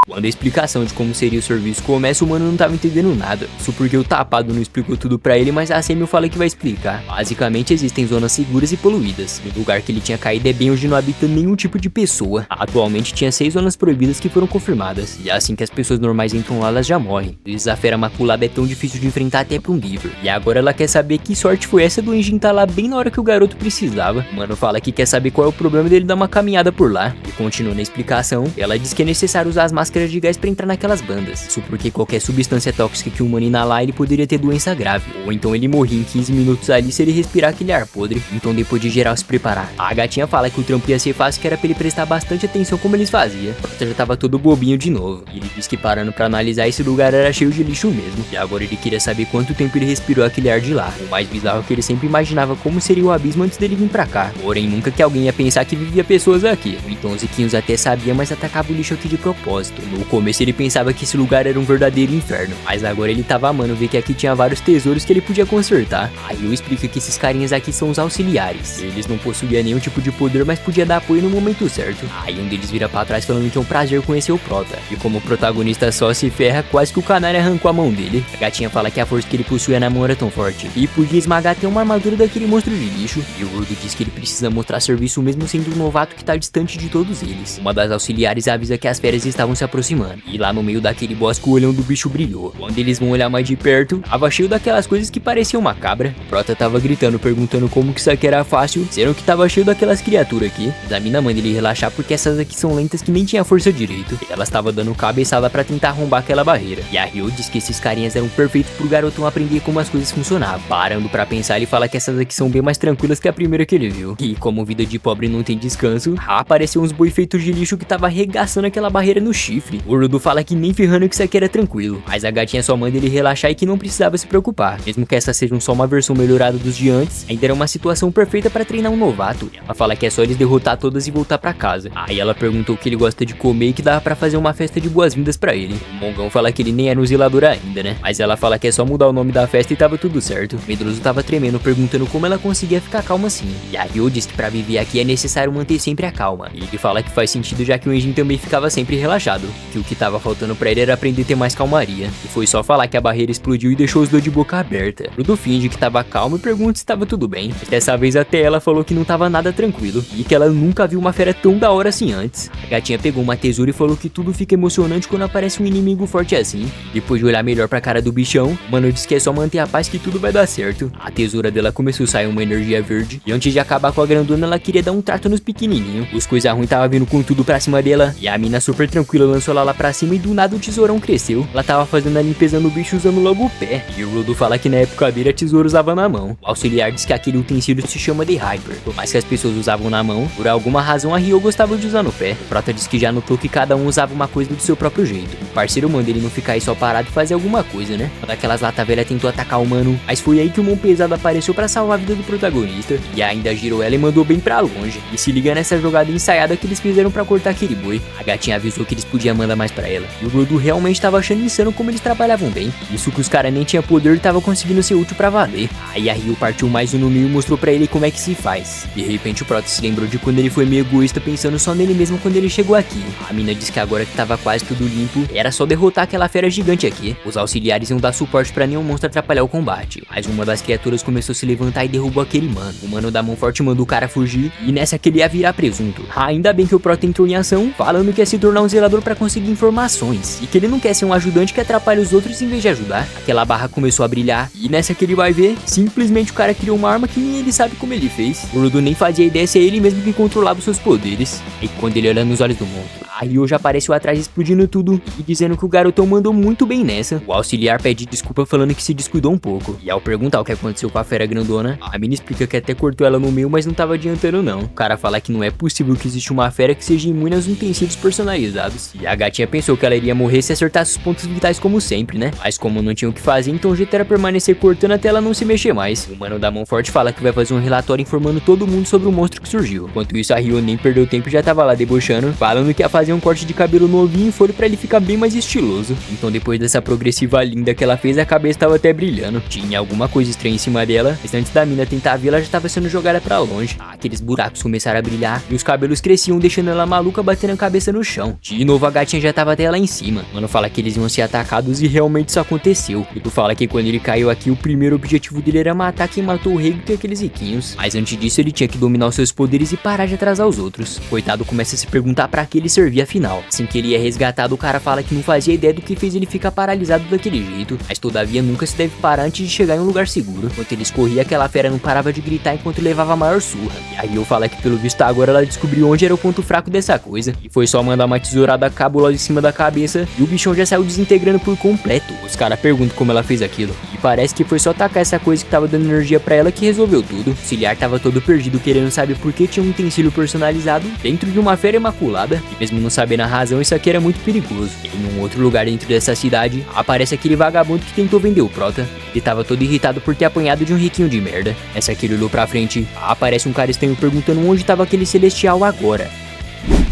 Quando a explicação de como seria o serviço começa, o mano não tava entendendo nada. Isso porque o tapado não explicou tudo pra ele, mas a Samuel fala que vai explicar. Basicamente existem zonas seguras e poluídas. O lugar que ele tinha caído é bem onde não habita nenhum tipo de pessoa. Atualmente tinha 6 zonas proibidas que foram confirmadas. E assim que as pessoas normais entram lá, elas já morrem. O desafio maculada é tão difícil de enfrentar até pra um giver. E agora ela quer saber que sorte foi essa do Enjin tá lá bem na hora que o garoto precisava. O mano fala que quer saber qual é o problema dele dar uma caminhada por lá. E continua na explicação, ela diz que é necessário usar as máscaras de gás pra entrar naquelas bandas. Isso porque qualquer substância tóxica que o humano inalar, ele poderia ter doença grave. Ou então ele morria em 15 minutos ali se ele respirar aquele ar podre. Então depois de geral se preparar, a gatinha fala que o trampo ia ser fácil, que era pra ele prestar bastante atenção como eles faziam. O Prota já tava todo bobinho de novo. E ele diz que parando pra analisar, esse lugar era cheio de lixo mesmo. E agora ele queria saber quanto tempo ele respirou aquele ar de lá. O mais bizarro é que ele sempre imaginava como seria o abismo antes dele vir pra cá. Porém nunca que alguém ia pensar que vivia pessoas aqui. Então os Ziquinhos até sabia, mas atacava o lixo aqui de propósito. No começo ele pensava que esse lugar era um verdadeiro inferno, mas agora ele tava amando ver que aqui tinha vários tesouros que ele podia consertar. Aí eu explico que esses carinhas aqui são os auxiliares. Eles não possuíam nenhum tipo de poder, mas podia dar apoio no momento certo. Aí um deles vira pra trás falando que é um prazer conhecer o Prota. E como o protagonista só se ferra, quase que o canário arrancou a mão dele. A gatinha fala que a força que ele possuía na mão era tão forte e podia esmagar até uma armadura daquele monstro de lixo. E o Rudo diz que ele precisa mostrar serviço mesmo sendo um novato que tá distante de todos eles. Uma das auxiliares avisa que as férias estavam se aproximando. E lá no meio daquele bosque o olhão do bicho brilhou. Quando eles vão olhar mais de perto, tava cheio daquelas coisas que pareciam uma cabra. O Prota tava gritando, perguntando como que isso aqui era fácil, sendo que tava cheio daquelas criaturas aqui. A mina manda ele relaxar porque essas aqui são lentas que nem tinha força direito. E elas tava dando cabeçada pra tentar arrombar aquela barreira. E a Ryo diz que esses carinhas eram perfeitos pro garotão aprender como as coisas funcionavam. Parando pra pensar, ele fala que essas aqui são bem mais tranquilas que a primeira que ele viu. E como vida de pobre não tem descanso, apareceu uns boi feitos de lixo que tava arregaçando aquela barreira no chifre. O Rudo fala que nem ferrando que isso aqui era tranquilo, mas a gatinha só manda ele relaxar e que não precisava se preocupar. Mesmo que essas sejam só uma versão melhorada dos de antes, ainda era uma situação perfeita pra treinar um novato. Ela fala que é só eles derrotar todas e voltar pra casa. Aí ela perguntou o que ele gosta de comer e que dava pra fazer uma festa de boas-vindas pra ele. O Mongão fala que ele nem era um zelador ainda, né? Mas ela fala que é só mudar o nome da festa e tava tudo certo. O medroso tava tremendo, perguntando como ela conseguia ficar calma assim. E a Ryo diz que pra viver aqui é necessário manter sempre a calma. E ele fala que faz sentido já que o Enjin também ficava sempre relaxado. Que o que tava faltando pra ele era aprender a ter mais calmaria. E foi só falar que a barreira explodiu e deixou os dois de boca aberta. Rudo finge que tava calmo e pergunta se tava tudo bem. Mas dessa vez até ela falou que não tava nada tranquilo. E que ela nunca viu uma fera tão da hora assim antes. A gatinha pegou uma tesoura e falou que tudo fica emocionante quando aparece um inimigo forte assim. Depois de olhar melhor pra cara do bichão, o mano disse que é só manter a paz que tudo vai dar certo. A tesoura dela começou a sair uma energia verde. E antes de acabar com a grandona, ela queria dar um trato nos pequenininhos. Os coisa ruim tava vindo com tudo pra cima dela. E a mina super tranquila lançou ela lá pra cima e do nada o tesourão cresceu. Ela tava fazendo a limpeza no bicho usando logo o pé. E o Rudo fala que na época dele a tesoura usava na mão. O auxiliar diz que aquele utensílio se chama de Hyper. Por mais que as pessoas usavam na mão, por alguma razão a Ryo gostava de usar no pé. O Prota diz que já notou que cada um usava uma coisa do seu próprio jeito. O parceiro manda ele não ficar aí só parado e fazer alguma coisa, né? Uma daquelas lata velha tentou atacar o mano, mas foi aí que o mão pesado apareceu pra salvar a vida do protagonista. E ainda girou ela e mandou bem pra longe. E se liga nessa jogada ensaiada que eles fizeram pra cortar aquele boi. A gatinha avisou que eles podiam mandar mais pra ela. E o Rudo realmente tava achando insano como eles trabalhavam bem. Isso que os caras nem tinham poder e tava conseguindo ser útil pra valer. Aí a Ryo partiu mais um no meio e mostrou pra ele como é que se faz. De repente o Prota se lembrou de quando ele foi meio egoísta pensando só nele mesmo quando ele chegou aqui. A mina disse que agora que tava quase tudo limpo, era só derrotar aquela fera gigante aqui. Os auxiliares iam dar suporte pra nenhum monstro atrapalhar o combate. Mas uma das criaturas começou a se levantar e derrubou aquele mano. O mano da mão forte mandou o cara fugir e nessa que ele ia virar presunto. Ainda bem que o Prota entrou em ação, falando que ia se tornar um zelador pra conseguir informações. E que ele não quer ser um ajudante que atrapalha os outros em vez de ajudar. Aquela barra começou a brilhar e nessa que ele vai ver, simplesmente o cara criou uma arma que nem ele sabe como ele fez. O Rudo nem fazia ideia se é ele mesmo que controlava os seus poderes. E quando ele olha nos olhos do monstro, a Ryo já apareceu atrás explodindo tudo e dizendo que o garotão mandou muito bem nessa. O auxiliar pede desculpa falando que se descuidou um pouco. E ao perguntar o que aconteceu com a fera grandona, a mina explica que até cortou ela no meio, mas não tava adiantando não. O cara fala que não é possível que existe uma fera que seja imune aos utensílios personalizados. E a gatinha pensou que ela iria morrer se acertasse os pontos vitais como sempre, né? Mas como não tinha o que fazer, então o jeito era permanecer cortando até ela não se mexer mais. O mano da mão forte fala que vai fazer um relatório informando todo mundo sobre o monstro que surgiu. Enquanto isso, a Ryo nem perdeu tempo e já tava lá debochando, falando que ia fazer um corte de cabelo novinho e folha pra ele ficar bem mais estiloso. Então depois dessa progressiva linda que ela fez, a cabeça tava até brilhando. Tinha alguma coisa estranha em cima dela, mas antes da mina tentar ver, ela já tava sendo jogada pra longe. Aqueles buracos começaram a brilhar e os cabelos cresciam, deixando ela maluca batendo a cabeça no chão. De novo a gatinha já tava até lá em cima. Mano fala que eles iam ser atacados e realmente isso aconteceu. E tu fala que quando ele caiu aqui, o primeiro objetivo dele era matar quem matou o rei e aqueles riquinhos. Mas antes disso ele tinha que dominar os seus poderes e parar de atrasar os outros. Coitado começa a se perguntar pra que ele servia afinal. Assim que ele é resgatado, o cara fala que não fazia ideia do que fez ele ficar paralisado daquele jeito. Mas todavia nunca se deve parar antes de chegar em um lugar seguro. Enquanto eles corriam, aquela fera não parava de gritar enquanto levava a maior surra. E aí eu falo que pelo visto agora ela descobriu onde era o ponto fraco dessa coisa. E foi só mandar uma tesourada cabulosa em cima da cabeça e o bichão já saiu desintegrando por completo. Os caras perguntam como ela fez aquilo. E parece que foi só tacar essa coisa que tava dando energia pra ela que resolveu tudo. O auxiliar tava todo perdido querendo saber por que tinha um utensílio personalizado dentro de uma fera imaculada. E mesmo não sabendo a razão, isso aqui era muito perigoso. Em um outro lugar dentro dessa cidade, aparece aquele vagabundo que tentou vender o Prota. Ele tava todo irritado por ter apanhado de um riquinho de merda. Essa que ele olhou pra frente, aparece um cara estranho perguntando onde tava aquele celestial agora.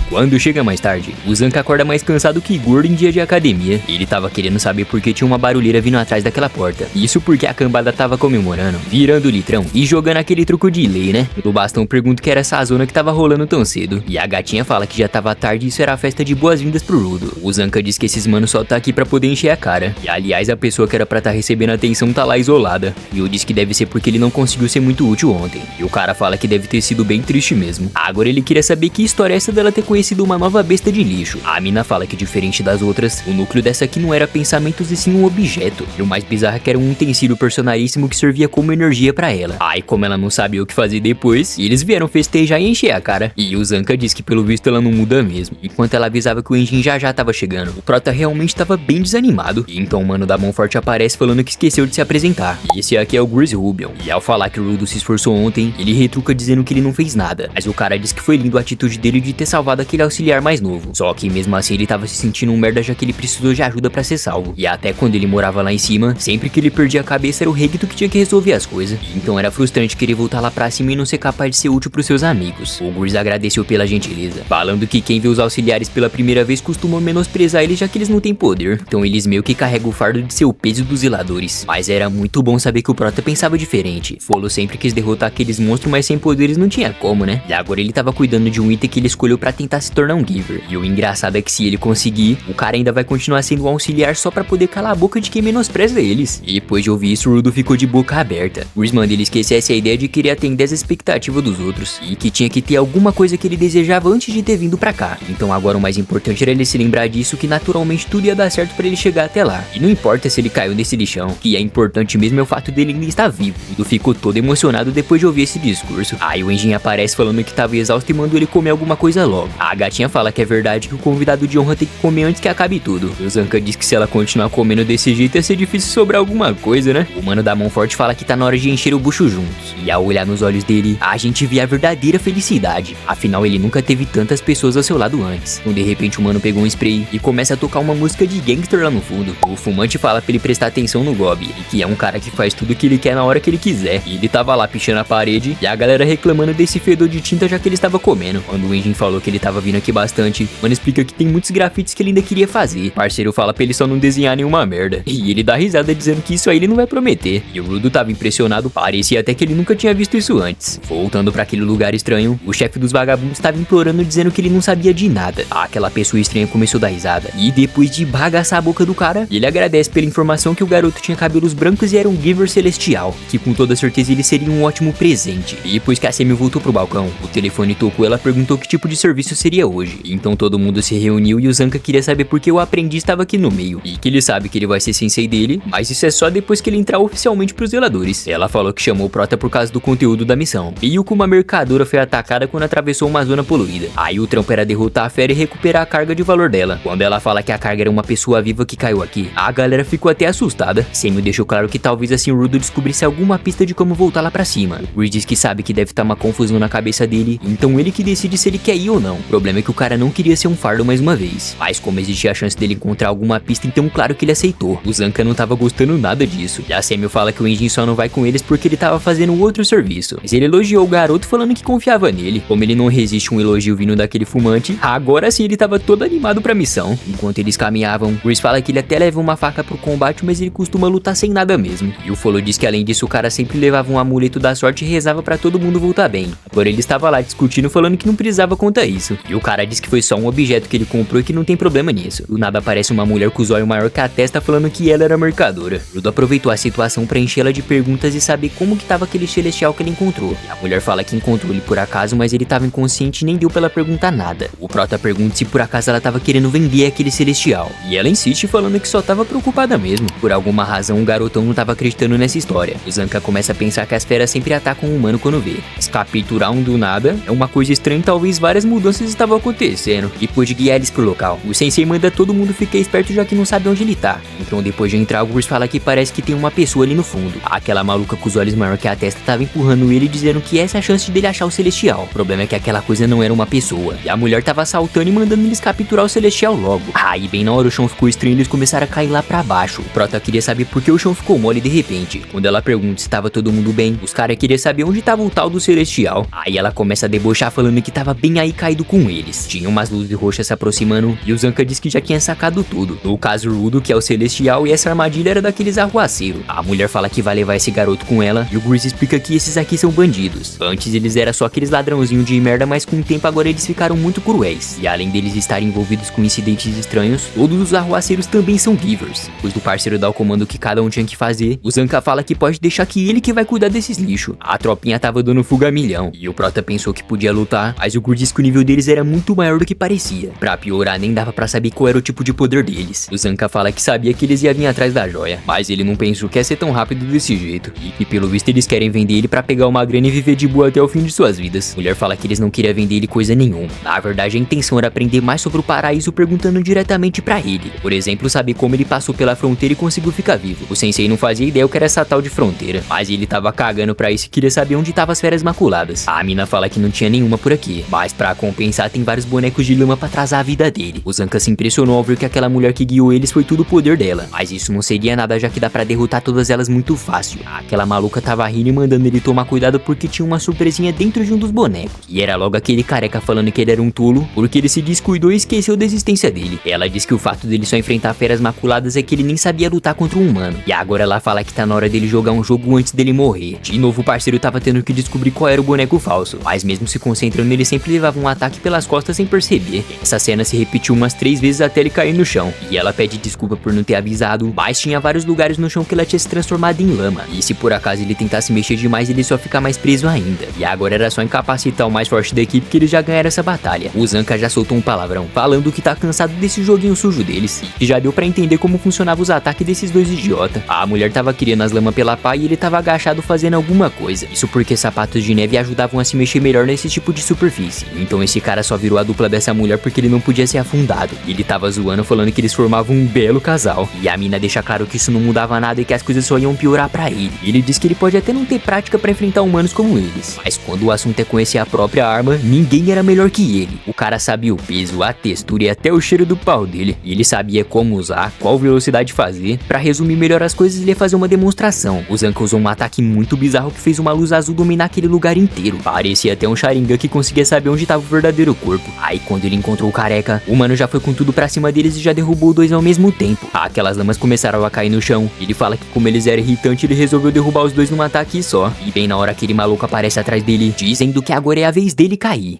Quando chega mais tarde, o Zanka acorda mais cansado que gordo em dia de academia. Ele tava querendo saber por que tinha uma barulheira vindo atrás daquela porta. Isso porque a cambada tava comemorando, virando o litrão e jogando aquele truco de lei, né? O bastão pergunta que era essa zona que tava rolando tão cedo. E a gatinha fala que já tava tarde e isso era a festa de boas-vindas pro Rudo. O Zanka diz que esses manos só tá aqui pra poder encher a cara. E aliás, a pessoa que era pra tá recebendo atenção tá lá isolada. E eu disse que deve ser porque ele não conseguiu ser muito útil ontem. E o cara fala que deve ter sido bem triste mesmo. Agora ele queria saber que história é essa dela ter conhecido conhecido uma nova besta de lixo. A mina fala que diferente das outras, o núcleo dessa aqui não era pensamentos e sim um objeto. E o mais bizarro é que era um utensílio personalíssimo que servia como energia pra ela. Aí como ela não sabia o que fazer depois, eles vieram festejar e encher a cara. E o Zanka diz que pelo visto ela não muda mesmo. Enquanto ela avisava que o Enjin já tava chegando, o Prota realmente tava bem desanimado. E então o mano da mão forte aparece falando que esqueceu de se apresentar. E esse aqui é o Grease Rubion. E ao falar que o Rudo se esforçou ontem, ele retruca dizendo que ele não fez nada. Mas o cara diz que foi lindo a atitude dele de ter salvado aquele auxiliar mais novo. Só que mesmo assim ele tava se sentindo um merda já que ele precisou de ajuda pra ser salvo. E até quando ele morava lá em cima, sempre que ele perdia a cabeça era o Regito que tinha que resolver as coisas. Então era frustrante querer voltar lá pra cima e não ser capaz de ser útil pros seus amigos. O Grease agradeceu pela gentileza, falando que quem vê os auxiliares pela primeira vez costuma menosprezar eles já que eles não têm poder. Então eles meio que carregam o fardo de ser o peso dos zeladores. Mas era muito bom saber que o Prota pensava diferente. Folo sempre quis derrotar aqueles monstros, mas sem poderes não tinha como, né? E agora ele tava cuidando de um item que ele escolheu pra tentar se tornar um Giver. E o engraçado é que se ele conseguir, o cara ainda vai continuar sendo um auxiliar só pra poder calar a boca de quem menospreza eles. E depois de ouvir isso, o Rudo ficou de boca aberta. O Grease manda ele esquecesse a ideia de querer atender as expectativas dos outros. E que tinha que ter alguma coisa que ele desejava antes de ter vindo pra cá. Então agora o mais importante era ele se lembrar disso, que naturalmente tudo ia dar certo pra ele chegar até lá. E não importa se ele caiu nesse lixão, que é importante mesmo é o fato dele ainda estar vivo. O Rudo ficou todo emocionado depois de ouvir esse discurso. Aí o Enjin aparece falando que tava exausto e mandou ele comer alguma coisa logo. A gatinha fala que é verdade que o convidado de honra tem que comer antes que acabe tudo. O Zanka diz que se ela continuar comendo desse jeito ia ser difícil sobrar alguma coisa, né? O mano da mão forte fala que tá na hora de encher o bucho juntos. E ao olhar nos olhos dele, a gente vê a verdadeira felicidade. Afinal, ele nunca teve tantas pessoas ao seu lado antes. Então de repente o mano pegou um spray e começa a tocar uma música de gangster lá no fundo. O fumante fala pra ele prestar atenção no Gob, e que é um cara que faz tudo que ele quer na hora que ele quiser. E ele tava lá pichando a parede e a galera reclamando desse fedor de tinta já que ele estava comendo. Quando o Enjin falou que ele tava vindo aqui bastante, o mano explica que tem muitos grafites que ele ainda queria fazer. O parceiro fala pra ele só não desenhar nenhuma merda. E ele dá risada dizendo que isso aí ele não vai prometer. E o Rudo tava impressionado, parecia até que ele nunca tinha visto isso antes. Voltando pra aquele lugar estranho, o chefe dos vagabundos tava implorando dizendo que ele não sabia de nada. Aquela pessoa estranha começou a dar risada. E depois de bagaçar a boca do cara, ele agradece pela informação que o garoto tinha cabelos brancos e era um Giver celestial, que com toda certeza ele seria um ótimo presente. E depois que a Semi voltou pro balcão, o telefone tocou e ela perguntou que tipo de serviço seria hoje. Então todo mundo se reuniu e o Zanka queria saber por que o aprendiz estava aqui no meio. E que ele sabe que ele vai ser sensei dele, mas isso é só depois que ele entrar oficialmente pros zeladores. Ela falou que chamou o Prota por causa do conteúdo da missão. Meio que uma mercadora foi atacada quando atravessou uma zona poluída. Aí o trampo era derrotar a fera e recuperar a carga de valor dela. Quando ela fala que a carga era uma pessoa viva que caiu aqui, a galera ficou até assustada. Semi deixou claro que talvez assim o Rudo descobrisse alguma pista de como voltar lá pra cima. O Grease diz que sabe que deve estar uma confusão na cabeça dele, então ele que decide se ele quer ir ou não. O problema é que o cara não queria ser um fardo mais uma vez. Mas como existia a chance dele encontrar alguma pista, então claro que ele aceitou. O Zanka não tava gostando nada disso. E a Semi fala que o Enjin só não vai com eles porque ele tava fazendo outro serviço. Mas ele elogiou o garoto falando que confiava nele. Como ele não resiste um elogio vindo daquele fumante, agora sim ele tava todo animado pra missão. Enquanto eles caminhavam, Grease fala que ele até leva uma faca pro combate, mas ele costuma lutar sem nada mesmo. E o Folo diz que além disso o cara sempre levava um amuleto da sorte e rezava pra todo mundo voltar bem. Agora ele estava lá discutindo falando que não precisava contar isso. E o cara diz que foi só um objeto que ele comprou e que não tem problema nisso. Do nada aparece uma mulher com os olhos maior que a testa falando que ela era mercadora. Rudo aproveitou a situação pra enchê-la de perguntas e saber como que tava aquele celestial que ele encontrou. E a mulher fala que encontrou ele por acaso, mas ele tava inconsciente e nem deu pra ela perguntar nada. O Prota pergunta se por acaso ela tava querendo vender aquele celestial. E ela insiste falando que só tava preocupada mesmo. Por alguma razão o garotão não tava acreditando nessa história. O Zanka começa a pensar que as feras sempre atacam o humano quando vê. Mas capturar um do nada é uma coisa estranha e talvez várias mudanças estavam acontecendo. Depois de guiar eles pro local, o sensei manda todo mundo ficar esperto já que não sabe onde ele tá. Então depois de entrar, o Grease fala que parece que tem uma pessoa ali no fundo. Aquela maluca com os olhos maior que a testa tava empurrando ele dizendo que essa é a chance dele achar o celestial. O problema é que aquela coisa não era uma pessoa. E a mulher tava assaltando e mandando eles capturar o celestial logo. Aí bem na hora o chão ficou estranho e eles começaram a cair lá pra baixo. O Prota queria saber por que o chão ficou mole de repente. Quando ela pergunta se tava todo mundo bem, os caras queriam saber onde tava o tal do celestial. Aí ela começa a debochar falando que tava bem aí caído com eles. Tinha umas luzes roxas se aproximando e o Zanka diz que já tinha sacado tudo. No caso o Rudo, que é o celestial, e essa armadilha era daqueles arruaceiros. A mulher fala que vai levar esse garoto com ela e o Grease explica que esses aqui são bandidos. Antes eles eram só aqueles ladrãozinhos de merda, mas com o tempo agora eles ficaram muito cruéis. E além deles estarem envolvidos com incidentes estranhos, todos os arruaceiros também são Givers. Depois do parceiro dar o comando que cada um tinha que fazer, o Zanka fala que pode deixar que ele que vai cuidar desses lixos. A tropinha tava dando fuga a milhão. E o Prota pensou que podia lutar, mas o Gur disse que o nível deles era muito maior do que parecia. Pra piorar, nem dava pra saber qual era o tipo de poder deles. O Zanka fala que sabia que eles iam vir atrás da joia, mas ele não pensou que ia ser tão rápido desse jeito. E que pelo visto eles querem vender ele pra pegar uma grana e viver de boa até o fim de suas vidas. Mulher fala que eles não queriam vender ele coisa nenhuma. Na verdade, a intenção era aprender mais sobre o paraíso perguntando diretamente pra ele. Por exemplo, saber como ele passou pela fronteira e conseguiu ficar vivo. O sensei não fazia ideia o que era essa tal de fronteira, mas ele tava cagando pra isso e queria saber onde tava as feras maculadas. A mina fala que não tinha nenhuma por aqui, mas pra compensar tem vários bonecos de lama pra atrasar a vida dele. O Zanka se impressionou ao ver que aquela mulher que guiou eles foi tudo o poder dela, mas isso não seria nada já que dá pra derrotar todas elas muito fácil. Aquela maluca tava rindo e mandando ele tomar cuidado porque tinha uma surpresinha dentro de um dos bonecos. E era logo aquele careca falando que ele era um tolo porque ele se descuidou e esqueceu da existência dele. Ela diz que o fato dele só enfrentar feras maculadas é que ele nem sabia lutar contra um humano. E agora ela fala que tá na hora dele jogar um jogo antes dele morrer. De novo o parceiro tava tendo que descobrir qual era o boneco falso, mas mesmo se concentrando ele sempre levava um ataque pelas costas sem perceber. Essa cena se repetiu umas 3 vezes até ele cair no chão. E ela pede desculpa por não ter avisado, mas tinha vários lugares no chão que ela tinha se transformado em lama. E se por acaso ele tentasse mexer demais ele só fica mais preso ainda. E agora era só incapacitar o mais forte da equipe que eles já ganharam essa batalha. O Zanka já soltou um palavrão, falando que tá cansado desse joguinho sujo deles, e que já deu pra entender como funcionava os ataques desses dois idiotas. A mulher tava criando as lamas pela pá e ele tava agachado fazendo alguma coisa. Isso porque sapatos de neve ajudavam a se mexer melhor nesse tipo de superfície. Então esse cara só virou a dupla dessa mulher porque ele não podia ser afundado. Ele tava zoando falando que eles formavam um belo casal. E a mina deixa claro que isso não mudava nada e que as coisas só iam piorar pra ele. Ele diz que ele pode até não ter prática pra enfrentar humanos como eles, mas quando o assunto é conhecer a própria arma, ninguém era melhor que ele. O cara sabia o peso, a textura e até o cheiro do pau dele. E ele sabia como usar, qual velocidade fazer. Pra resumir melhor as coisas, ele ia fazer uma demonstração. O Zanka usou um ataque muito bizarro que fez uma luz azul dominar aquele lugar inteiro. Parecia até um Sharingan que conseguia saber onde tava o verdadeiro corpo. Aí quando ele encontrou o careca, o mano já foi com tudo pra cima deles e já derrubou dois ao mesmo tempo. Aquelas lamas começaram a cair no chão. Ele fala que como eles eram irritantes, ele resolveu derrubar os dois num ataque só. E bem na hora aquele maluco aparece atrás dele, dizendo que agora é a vez dele cair.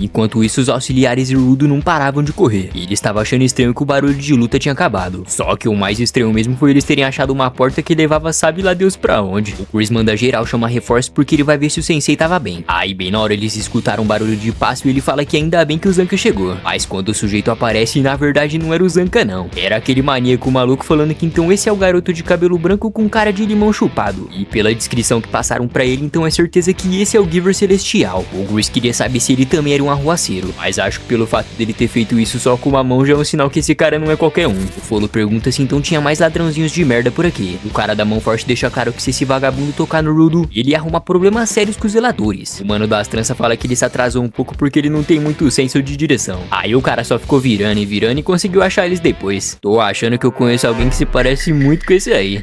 Enquanto isso, os auxiliares e o Rudo não paravam de correr, e ele estava achando estranho que o barulho de luta tinha acabado. Só que o mais estranho mesmo foi eles terem achado uma porta que levava sabe lá Deus pra onde. O Chris manda geral chamar reforço porque ele vai ver se o sensei tava bem. Aí bem na hora eles escutaram um barulho de passo e ele fala que ainda bem que o Zanka chegou. Mas quando o sujeito aparece, na verdade não era o Zanka não. Era aquele maníaco maluco falando que então esse é o garoto de cabelo branco com cara de limão chupado. E pela descrição que passaram pra ele, então é certeza que esse é o Giver Celestial. O Chris queria saber se ele também era um arruaceiro, mas acho que pelo fato dele ter feito isso só com uma mão já é um sinal que esse cara não é qualquer um. O Folo pergunta se então tinha mais ladrãozinhos de merda por aqui. O cara da mão forte deixa claro que se esse vagabundo tocar no Rudo, ele arruma problemas sérios com os zeladores. O mano das tranças fala que ele se atrasou um pouco porque ele não tem muito senso de direção. Aí o cara só ficou virando e conseguiu achar eles depois. Tô achando que eu conheço alguém que se parece muito com esse aí.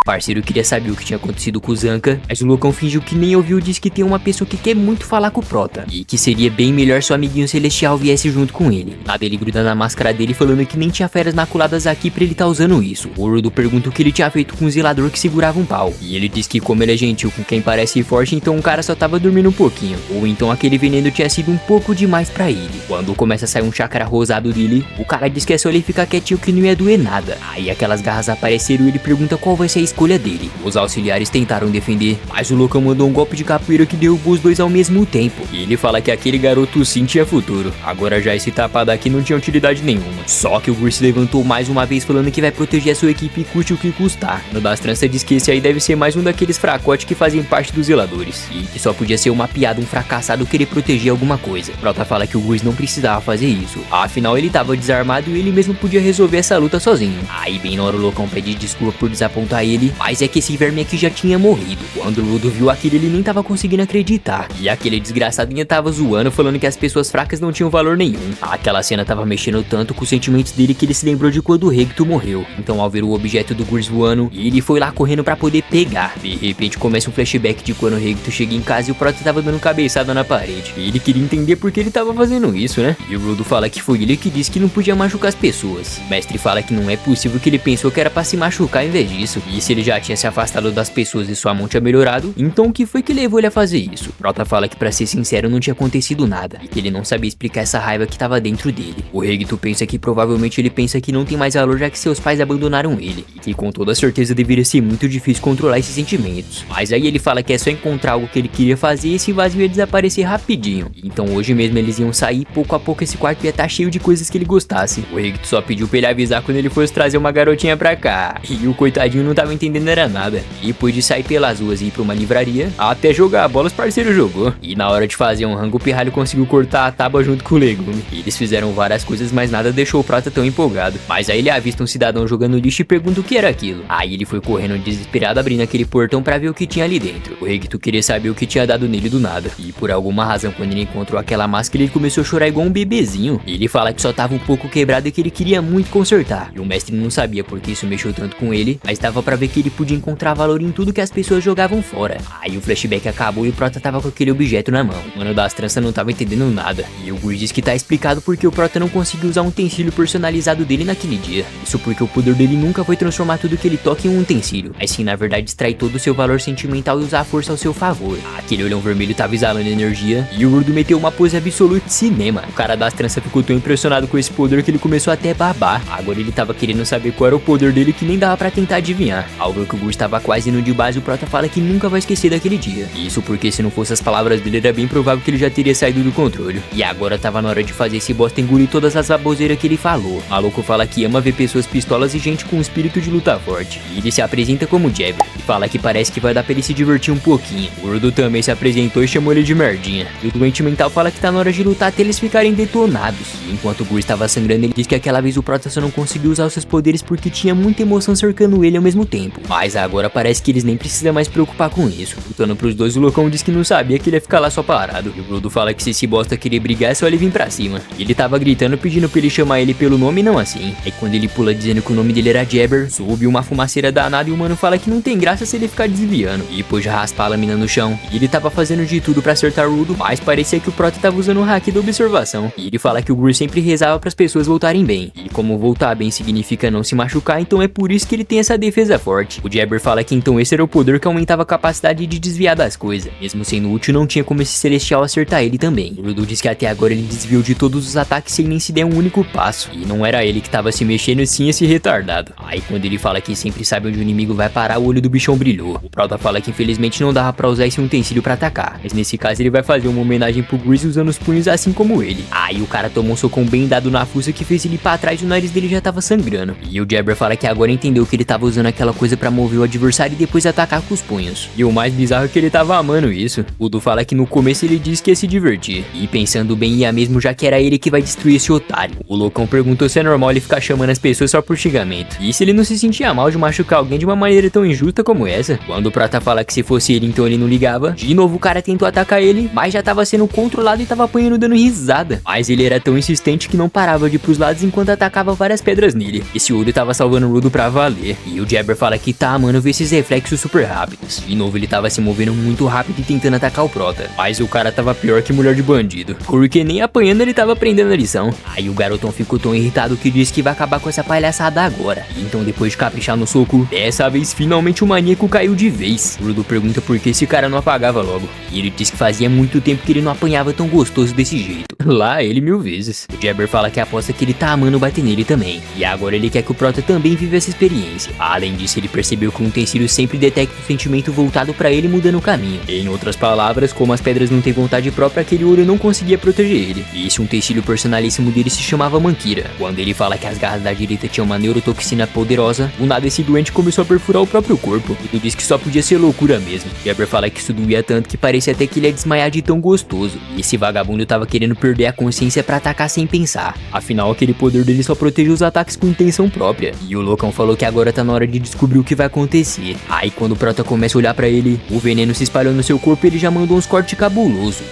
O parceiro queria saber o que tinha acontecido com o Zanka, mas o loucão fingiu que nem ouviu e disse que tem uma pessoa que quer muito falar com o Prota, e que seria bem melhor se o amiguinho celestial viesse junto com ele. Nada ele gruda na máscara dele falando que nem tinha feras maculadas aqui pra ele tá usando isso. O Rudo pergunta o que ele tinha feito com o zelador que segurava um pau, e ele diz que como ele é gentil com quem parece forte, então o cara só tava dormindo um pouquinho, ou então aquele veneno tinha sido um pouco demais pra ele. Quando começa a sair um chakra rosado dele, o cara diz que é só ele ficar quietinho que não ia doer nada. Aí aquelas garras apareceram e ele pergunta qual vai ser a escolha dele. Os auxiliares tentaram defender, mas o loucão mandou um golpe de capoeira que derrubou os dois ao mesmo tempo. E ele fala que aquele garoto sim tinha futuro. Agora já esse tapado aqui não tinha utilidade nenhuma. Só que o Gur se levantou mais uma vez falando que vai proteger a sua equipe custe o que custar. No das tranças diz que esse aí deve ser mais um daqueles fracotes que fazem parte dos zeladores, e que só podia ser uma piada, um fracassado querer proteger alguma coisa. Prota fala que o Gur não precisava fazer isso, afinal ele tava desarmado e ele mesmo podia resolver essa luta sozinho. Aí bem na hora o loucão pede desculpa por desapontar ele, mas é que esse verme aqui já tinha morrido. Quando o Rudo viu aquilo ele nem tava conseguindo acreditar, e aquele desgraçadinho tava zoando falando que as pessoas fracas não tinham valor nenhum. Aquela cena tava mexendo tanto com os sentimentos dele que ele se lembrou de quando o Regto morreu. Então ao ver o objeto do Gurs voando, ele foi lá correndo pra poder pegar. De repente começa um flashback de quando o Regto chega em casa e o Prota tava dando cabeçada na parede. E ele queria entender por que ele tava fazendo isso, né? E o Rudo fala que foi ele que disse que não podia machucar as pessoas. O mestre fala que não é possível, que ele pensou que era pra se machucar em vez disso. E se se ele já tinha se afastado das pessoas e sua mão tinha melhorado, então o que foi que levou ele a fazer isso? Prota fala que, pra ser sincero, não tinha acontecido nada e que ele não sabia explicar essa raiva que tava dentro dele. O Regito pensa que provavelmente ele pensa que não tem mais valor já que seus pais abandonaram ele e que com toda certeza deveria ser muito difícil controlar esses sentimentos. Mas aí ele fala que é só encontrar algo que ele queria fazer e esse vazio ia desaparecer rapidinho. Então hoje mesmo eles iam sair, pouco a pouco esse quarto ia estar cheio de coisas que ele gostasse. O Regito só pediu pra ele avisar quando ele fosse trazer uma garotinha pra cá. E o coitadinho não tava entendendo era nada. E depois de sair pelas ruas e ir pra uma livraria, até jogar a bola os parceiros jogou. E na hora de fazer um rango, o pirralho conseguiu cortar a tábua junto com o legume. E eles fizeram várias coisas, mas nada deixou o Prota tão empolgado. Mas aí ele avista um cidadão jogando lixo e pergunta o que era aquilo. Aí ele foi correndo desesperado abrindo aquele portão pra ver o que tinha ali dentro. O Regito queria saber o que tinha dado nele do nada. E por alguma razão, quando ele encontrou aquela máscara, ele começou a chorar igual um bebezinho. Ele fala que só tava um pouco quebrado e que ele queria muito consertar. E o mestre não sabia porque isso mexeu tanto com ele, mas dava pra ver que ele podia encontrar valor em tudo que as pessoas jogavam fora. Aí o flashback acabou e o Prota tava com aquele objeto na mão. O mano das tranças não tava entendendo nada. E o Gus diz que tá explicado porque o Prota não conseguiu usar um utensílio personalizado dele naquele dia. Isso porque o poder dele nunca foi transformar tudo que ele toca em um utensílio, mas sim na verdade extrair todo o seu valor sentimental e usar a força ao seu favor. Aquele olhão vermelho tava exalando energia e o Rudo meteu uma pose absoluta de cinema. O cara das tranças ficou tão impressionado com esse poder que ele começou até a babar. Agora ele tava querendo saber qual era o poder dele que nem dava pra tentar adivinhar. Ao ver que o Gus tava quase indo de base, o Prota fala que nunca vai esquecer daquele dia. Isso porque se não fosse as palavras dele era bem provável que ele já teria saído do controle. E agora tava na hora de fazer esse bosta engolir todas as baboseiras que ele falou. O maluco fala que ama ver pessoas pistolas e gente com espírito de luta forte. E ele se apresenta como Jabber e fala que parece que vai dar pra ele se divertir um pouquinho. O Rudo também se apresentou e chamou ele de merdinha. E o doente mental fala que tá na hora de lutar até eles ficarem detonados. E enquanto o Gus estava sangrando, ele diz que aquela vez o Prota só não conseguiu usar os seus poderes porque tinha muita emoção cercando ele ao mesmo tempo. Mas agora parece que eles nem precisam mais se preocupar com isso. Lutando pros dois, o loucão diz que não sabia que ele ia ficar lá só parado. E o Rudo fala que se esse bosta querer brigar é só ele vir pra cima. E ele tava gritando pedindo pra ele chamar ele pelo nome e não assim. Aí quando ele pula dizendo que o nome dele era Jabber, sobe uma fumaceira danada e o mano fala que não tem graça se ele ficar desviando. E depois de raspar a lâmina no chão. E ele tava fazendo de tudo pra acertar o Rudo, mas parecia que o Prota tava usando o hack da observação. E ele fala que o Gus sempre rezava pras pessoas voltarem bem. E como voltar bem significa não se machucar, então é por isso que ele tem essa defesa forte. O Jabber fala que então esse era o poder que aumentava a capacidade de desviar das coisas. Mesmo sendo útil, não tinha como esse celestial acertar ele também. O Rudo diz que até agora ele desviou de todos os ataques sem nem se der um único passo. E não era ele que tava se mexendo, sim esse retardado. Aí quando ele fala que sempre sabe onde o inimigo vai parar, o olho do bichão brilhou. O Prota fala que infelizmente não dava pra usar esse utensílio pra atacar, mas nesse caso ele vai fazer uma homenagem pro Gus usando os punhos assim como ele. Aí o cara tomou um socão bem dado na fuça que fez ele ir pra trás e o nariz dele já tava sangrando. E o Jabber fala que agora entendeu que ele tava usando aquela coisa pra mover o adversário e depois atacar com os punhos. E o mais bizarro é que ele tava amando isso. O Du fala que no começo ele disse que ia se divertir. E pensando bem ia mesmo, já que era ele que vai destruir esse otário. O loucão perguntou se é normal ele ficar chamando as pessoas só por xingamento. E se ele não se sentia mal de machucar alguém de uma maneira tão injusta como essa. Quando o Prota fala que se fosse ele então ele não ligava. De novo o cara tentou atacar ele, mas já tava sendo controlado e tava apanhando dando risada. Mas ele era tão insistente que não parava de ir pros lados enquanto atacava várias pedras nele. Esse olho tava salvando o Rudo pra valer. E o Jabber fala que tá amando ver esses reflexos super rápidos. De novo ele tava se movendo muito rápido e tentando atacar o Prota. Mas o cara tava pior que mulher de bandido, porque nem apanhando ele tava aprendendo a lição. Aí o garotão ficou tão irritado que disse que vai acabar com essa palhaçada agora. E então depois de caprichar no soco, dessa vez finalmente o maníaco caiu de vez. O Rudo pergunta por que esse cara não apagava logo. E ele diz que fazia muito tempo que ele não apanhava tão gostoso desse jeito. Lá ele 1000 vezes. O Jabber fala que aposta que ele tá amando bater nele também. E agora ele quer que o Prota também viva essa experiência. Além disso, ele percebeu que o utensílio sempre detecta o sentimento voltado pra ele mudando o caminho. Em outras palavras, como as pedras não têm vontade própria, aquele olho não conseguia proteger ele. E esse utensílio personalíssimo dele se chamava Mankira. Quando ele fala que as garras da direita tinham uma neurotoxina poderosa, do nada esse doente começou a perfurar o próprio corpo. E tu diz que só podia ser loucura mesmo. Jabber fala que isso doía tanto que parecia até que ele ia desmaiar de tão gostoso. E esse vagabundo tava querendo perder a consciência pra atacar sem pensar. Afinal, aquele poder dele só protege os ataques com intenção própria. E o loucão falou que agora tá na hora de descobrir o que vai acontecer. Aí quando o Prota começa a olhar pra ele, o veneno se espalhou no seu corpo e ele já mandou uns cortes cabulosos.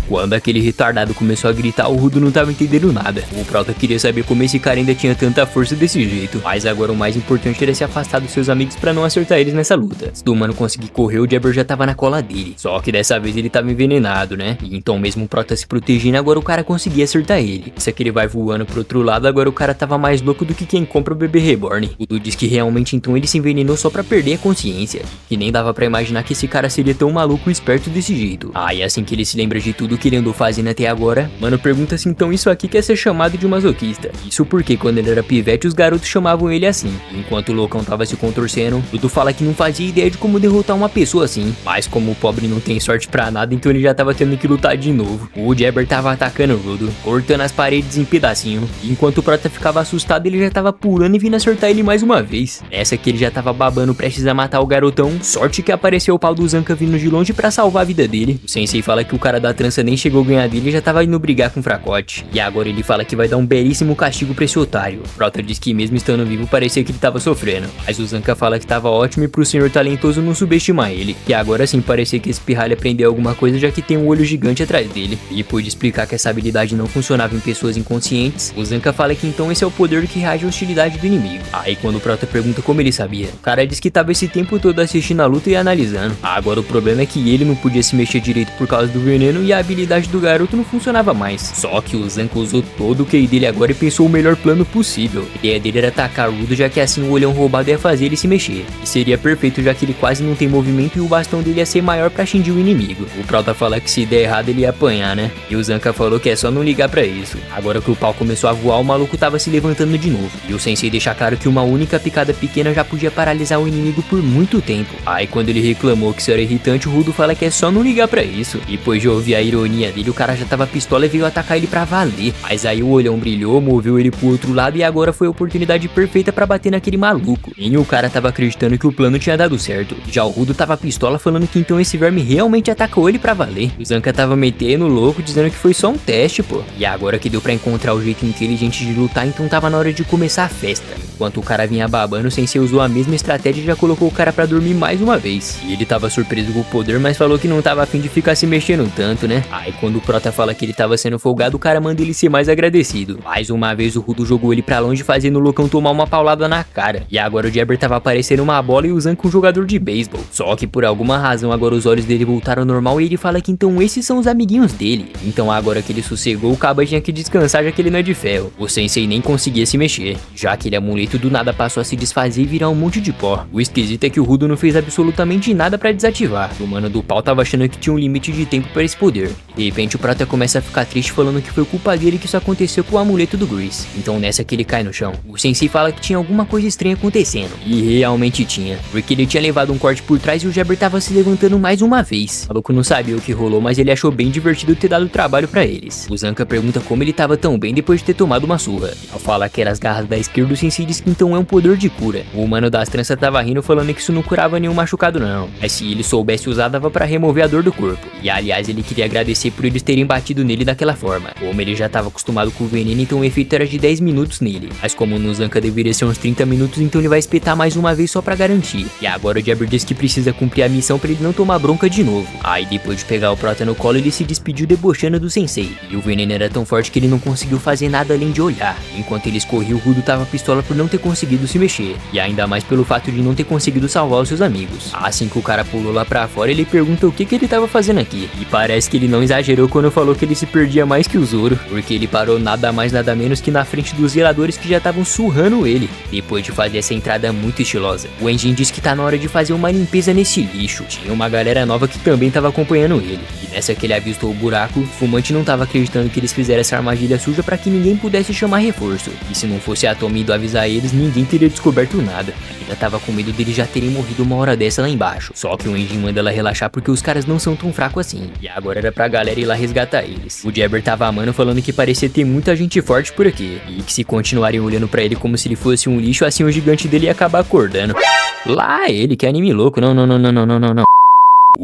Quando aquele retardado começou a gritar, o Rudo não tava entendendo nada. O Prota queria saber como esse cara ainda tinha tanta força desse jeito. Mas agora o mais importante era se afastar dos seus amigos pra não acertar eles nessa luta. Se o mano conseguir correr, o Jabber já tava na cola dele. Só que dessa vez ele tava envenenado, né? E então mesmo o Prota se protegendo, agora o cara conseguia acertar ele. Só que ele vai voando pro outro lado, agora o cara tava mais louco do que quem compra o bebê reborn. O Dudu diz que realmente então ele se envenenou só pra perder a consciência. Que nem dava pra imaginar que esse cara seria tão maluco e esperto desse jeito. E assim que ele se lembra de tudo que ele andou fazendo até agora, mano pergunta se então isso aqui quer ser chamado de masoquista. Isso porque quando ele era pivete os garotos chamavam ele assim. Enquanto o loucão tava se contorcendo, Dudu fala que não fazia ideia de como derrotar uma pessoa assim. Mas como o pobre não tem sorte pra nada, então ele já tava tendo que lutar de novo. O Jabber tava atacando o Rudo, cortando as paredes em pedacinho. Enquanto o Prota ficava assustado, ele já tava pulando e vindo acertar ele mais uma vez. Essa que ele já tava babando prestes a matar o garotão. Sorte que apareceu o pau do Zanca vindo de longe pra salvar a vida dele. O sensei fala que o cara da trança nem chegou a ganhar dele e já tava indo brigar com o fracote. E agora ele fala que vai dar um belíssimo castigo pra esse otário. O Prota diz que mesmo estando vivo parecia que ele tava sofrendo. Mas o Zanca fala que tava ótimo e pro senhor talentoso não subestimar ele. E agora sim parecia que esse pirralho aprendeu alguma coisa já que tem um olho gigante atrás dele. E depois de explicar que essa habilidade não funcionava em pessoas inconscientes, o Zanca fala que então esse é o poder que reage à hostilidade do inimigo. Aí quando o Prota pergunta como ele sabia, o cara diz que tava esse tempo todo assistindo a luta e analisando. Agora o problema é que ele não podia se mexer direito por causa do veneno e a habilidade do garoto não funcionava mais. Só que o Zanca usou todo o QI dele agora e pensou o melhor plano possível. A ideia dele era atacar o Rudo, já que assim o olhão roubado ia fazer ele se mexer. E seria perfeito já que ele quase não tem movimento e o bastão dele ia ser maior pra xingir o inimigo. O Prota fala que se der errado ele ia apanhar, né? E o Zanca falou que é só não ligar pra isso. Agora que o pau começou a voar, o maluco tava se levantando de novo. E o sensei deixa claro que uma única picada pequena já podia paralisar o inimigo por muito tempo. Aí quando ele reclamou que isso era irritante, o Rudo fala que é só não ligar pra isso. E depois de ouvir a ironia dele, o cara já tava pistola e veio atacar ele pra valer. Mas aí o olhão brilhou, moveu ele pro outro lado e agora foi a oportunidade perfeita pra bater naquele maluco. Nem o cara tava acreditando que o plano tinha dado certo. Já o Rudo tava pistola falando que então esse verme realmente atacou ele pra valer. O Zanca tava metendo louco, dizendo que foi só um teste, pô. E agora que deu pra encontrar o jeito inteligente de lutar, então tava na hora de começar a festa. Enquanto o cara vinha babando, o sensei usou a mesma estratégia e já colocou o cara pra dormir mais uma vez. E ele tava surpreso com o poder, mas falou que não tava afim de ficar se mexendo tanto, né? Aí quando o Prota fala que ele tava sendo folgado, o cara manda ele ser mais agradecido. Mais uma vez o Rudo jogou ele pra longe, fazendo o loucão tomar uma paulada na cara. E agora o Jabber tava parecendo uma bola e o Zanca um jogador de beisebol. Só que por alguma razão agora os olhos dele voltaram ao normal e ele fala que então esses são os amiguinhos dele. Então agora que ele sossegou, o Caba tinha que descansar já que ele não é de ferro. O sensei nem conseguia se mexer, já aquele amuleto do nada passou a se desfazer e virar um monte de pó. O esquisito é que o Rudo não fez absolutamente nada pra desativar. O mano do pau tava achando que tinha um limite de tempo pra esse poder. De repente o Prota começa a ficar triste falando que foi culpa dele que isso aconteceu com o amuleto do Grease. Então nessa que ele cai no chão, o sensei fala que tinha alguma coisa estranha acontecendo. E realmente tinha, porque ele tinha levado um corte por trás e o Jabber tava se levantando mais uma vez. O maluco não sabia o que rolou, mas ele achou bem divertido ter dado trabalho pra eles. O Zanca pergunta como ele tava tão bem depois de ter tomado uma surra. Ao falar que era as garras da esquerda, o sensei diz que então é um poder de cura. O mano das tranças tava rindo falando que isso não curava nenhum machucado não, mas se ele soubesse usar dava pra remover a dor do corpo. E aliás ele queria agradecer por eles terem batido nele daquela forma. Como ele já tava acostumado com o veneno, então o efeito era de 10 minutos nele. Mas como no Zanca deveria ser uns 30 minutos, então ele vai espetar mais uma vez só pra garantir. E agora o Jabber diz que precisa cumprir a missão pra ele não tomar bronca de novo. Aí depois de pegar o Prota no colo, ele se despediu debochando do sensei. E o veneno era tão forte que ele não conseguiu fazer nada além de olhar. Enquanto eles corriam, o Rudo tava pistola por não ter conseguido se mexer. E ainda mais pelo fato de não ter conseguido salvar os seus amigos. Assim que o cara pulou lá pra fora, ele pergunta o que ele tava fazendo aqui. E parece que ele não exagerou quando falou que ele se perdia mais que o Zoro, porque ele parou nada mais nada menos que na frente dos zeladores que já estavam surrando ele. Depois de fazer essa entrada muito estilosa, o Enjin diz que tá na hora de fazer uma limpeza nesse lixo. Tinha uma galera nova que também tava acompanhando ele. E nessa que ele avistou o buraco, o Fumante não tava acreditando que eles fizeram essa armadilha suja pra que ninguém pudesse chamar reforço. E se não fosse a Tomi indo avisar eles, ninguém teria descoberto nada. Ainda tava com medo deles já terem morrido uma hora dessa lá embaixo. Só que o Enjin manda ela relaxar porque os caras não são tão fracos assim. E agora era pra galera ir lá resgatar eles. O Jabber tava amando falando que parecia ter muita gente forte por aqui. E que se continuarem olhando pra ele como se ele fosse um lixo, assim o gigante dele ia acabar acordando. Lá ele, que anime louco, não.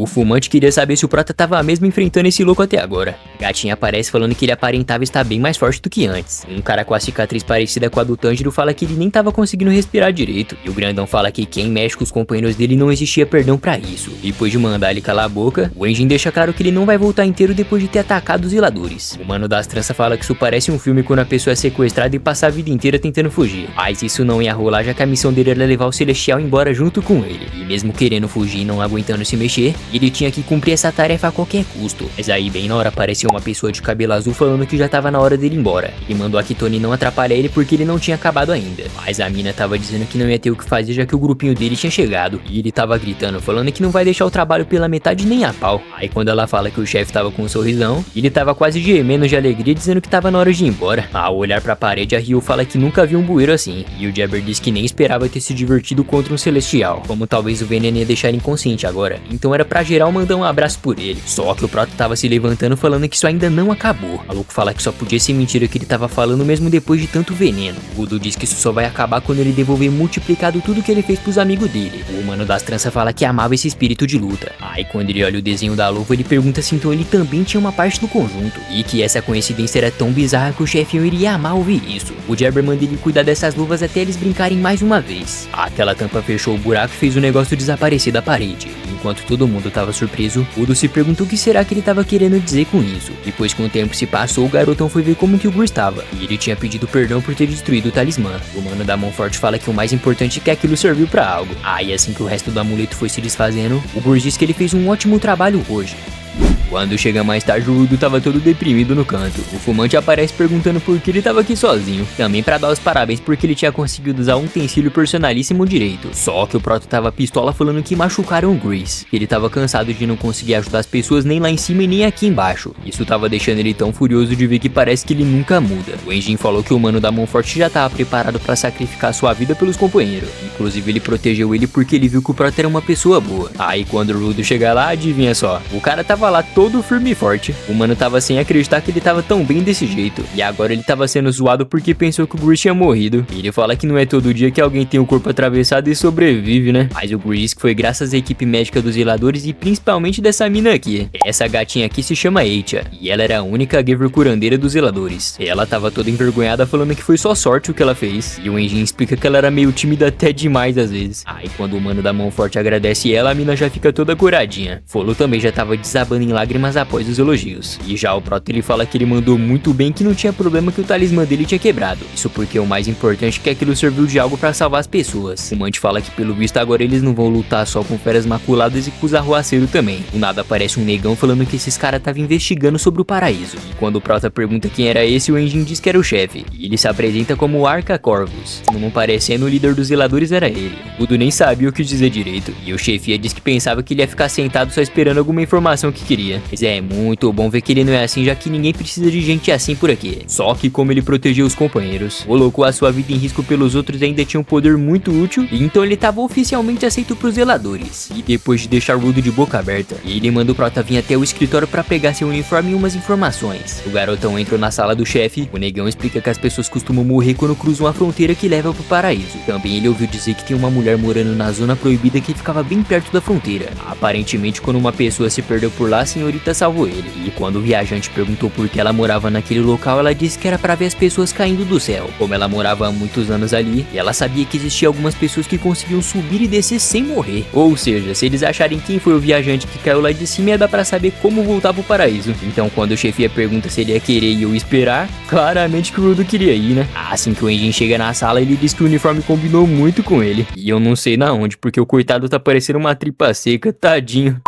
O fumante queria saber se o Prota tava mesmo enfrentando esse louco até agora. A gatinha aparece falando que ele aparentava estar bem mais forte do que antes. Um cara com a cicatriz parecida com a do Tanjiro fala que ele nem tava conseguindo respirar direito. E o grandão fala que quem mexe com os companheiros dele não existia perdão pra isso. Depois de mandar ele calar a boca, o Enjin deixa claro que ele não vai voltar inteiro depois de ter atacado os zeladores. O mano das tranças fala que isso parece um filme quando a pessoa é sequestrada e passa a vida inteira tentando fugir. Mas isso não ia rolar, já que a missão dele era levar o Celestial embora junto com ele. E mesmo querendo fugir e não aguentando se mexer, ele tinha que cumprir essa tarefa a qualquer custo. Mas aí bem na hora apareceu uma pessoa de cabelo azul falando que já tava na hora dele ir embora. Ele mandou a Kitone não atrapalhar ele porque ele não tinha acabado ainda. Mas a mina tava dizendo que não ia ter o que fazer já que o grupinho dele tinha chegado. E ele tava gritando, falando que não vai deixar o trabalho pela metade nem a pau. Aí quando ela fala que o chefe tava com um sorrisão, ele tava quase gemendo de alegria dizendo que tava na hora de ir embora. Ao olhar pra parede, a Ryu fala que nunca viu um bueiro assim. E o Jabber diz que nem esperava ter se divertido contra um Celestial. Como talvez o veneno ia deixar ele inconsciente agora. Então era pra geral mandar um abraço por ele. Só que o Prota tava se levantando falando que isso ainda não acabou. O maluco fala que só podia ser mentira que ele tava falando mesmo depois de tanto veneno. O Gudo diz que isso só vai acabar quando ele devolver multiplicado tudo que ele fez pros amigos dele. O mano das tranças fala que amava esse espírito de luta. Aí quando ele olha o desenho da luva, ele pergunta se então ele também tinha uma parte do conjunto. E que essa coincidência era tão bizarra que o chefinho iria amar ouvir isso. O Jabber manda ele cuidar dessas luvas até eles brincarem mais uma vez. Aquela tampa fechou o buraco e fez o negócio desaparecer da parede. Enquanto todo mundo tava surpreso, Udo se perguntou o que será que ele tava querendo dizer com isso. Depois que o tempo se passou, o garotão foi ver como que o Gur estava. E ele tinha pedido perdão por ter destruído o talismã. O mano da mão forte fala que o mais importante é que aquilo serviu pra algo. Aí assim que o resto do amuleto foi se desfazendo, o Gur diz que ele fez um ótimo trabalho hoje. Quando chega mais tarde, o Udo tava todo deprimido no canto. O fumante aparece perguntando por que ele tava aqui sozinho. Também pra dar os parabéns porque ele tinha conseguido usar um utensílio personalíssimo direito. Só que o Proto tava pistola falando que machucaram o Grease. Ele tava cansado de não conseguir ajudar as pessoas nem lá em cima e nem aqui embaixo. Isso tava deixando ele tão furioso de ver que parece que ele nunca muda. O Enjin falou que o mano da mão forte já tava preparado pra sacrificar sua vida pelos companheiros. Inclusive ele protegeu ele porque ele viu que o Proto era uma pessoa boa. Aí quando o Rudo chega lá, adivinha só, o cara tava lá todo firme e forte. O mano tava sem acreditar que ele tava tão bem desse jeito. E agora ele tava sendo zoado porque pensou que o Grease tinha morrido. E ele fala que não é todo dia que alguém tem o corpo atravessado e sobrevive, né? Mas o Grease foi graças à equipe médica dos zeladores e principalmente dessa mina aqui. Essa gatinha aqui se chama Eicha. E ela era a única Giver curandeira dos zeladores. Ela tava toda envergonhada falando que foi só sorte o que ela fez. E o Enjin explica que ela era meio tímida até demais às vezes. Aí quando o mano da mão forte agradece ela, a mina já fica toda curadinha. Folo também já tava desabando em lágrimas após os elogios. E já o Proto ele fala que ele mandou muito bem, que não tinha problema que o talismã dele tinha quebrado. Isso porque o mais importante é que aquilo serviu de algo pra salvar as pessoas. O Mante fala que pelo visto agora eles não vão lutar só com feras maculadas e com os arruaceiros também. Do nada aparece um negão falando que esses caras estavam investigando sobre o paraíso. E quando o Prota pergunta quem era esse, o Enjin diz que era o chefe. E ele se apresenta como Arca Corvus. Não parecendo, o líder dos zeladores era ele. O Udo nem sabia o que dizer direito. E o chefia disse que pensava que ele ia ficar sentado só esperando alguma informação que queria. Mas é muito bom ver que ele não é assim, já que ninguém precisa de gente assim por aqui. Só que como ele protegeu os companheiros, colocou a sua vida em risco pelos outros e ainda tinha um poder muito útil, então ele estava oficialmente aceito pros zeladores. E depois de deixar o Rudo de boca aberta, ele manda o Prota vir até o escritório para pegar seu uniforme e umas informações. O garotão entrou na sala do chefe, o negão explica que as pessoas costumam morrer quando cruzam a fronteira que leva pro paraíso. Também ele ouviu dizer que tem uma mulher morando na zona proibida que ficava bem perto da fronteira. Aparentemente quando uma pessoa se perdeu por lá, a senhorita salvou ele. E quando o viajante perguntou por que ela morava naquele local, ela disse que era para ver as pessoas caindo do céu. Como ela morava há muitos anos ali, e ela sabia que existia algumas pessoas que conseguiam subir e descer sem morrer. Ou seja, se eles acharem quem foi o viajante que caiu lá de cima, ia dar pra saber como voltar pro paraíso. Então quando o chefia pergunta se ele ia querer ir ou esperar, claramente que o Rudo queria ir, né? Assim que o Enjin chega na sala, ele diz que o uniforme combinou muito com ele. E eu não sei na onde, porque o coitado tá parecendo uma tripa seca, tadinho.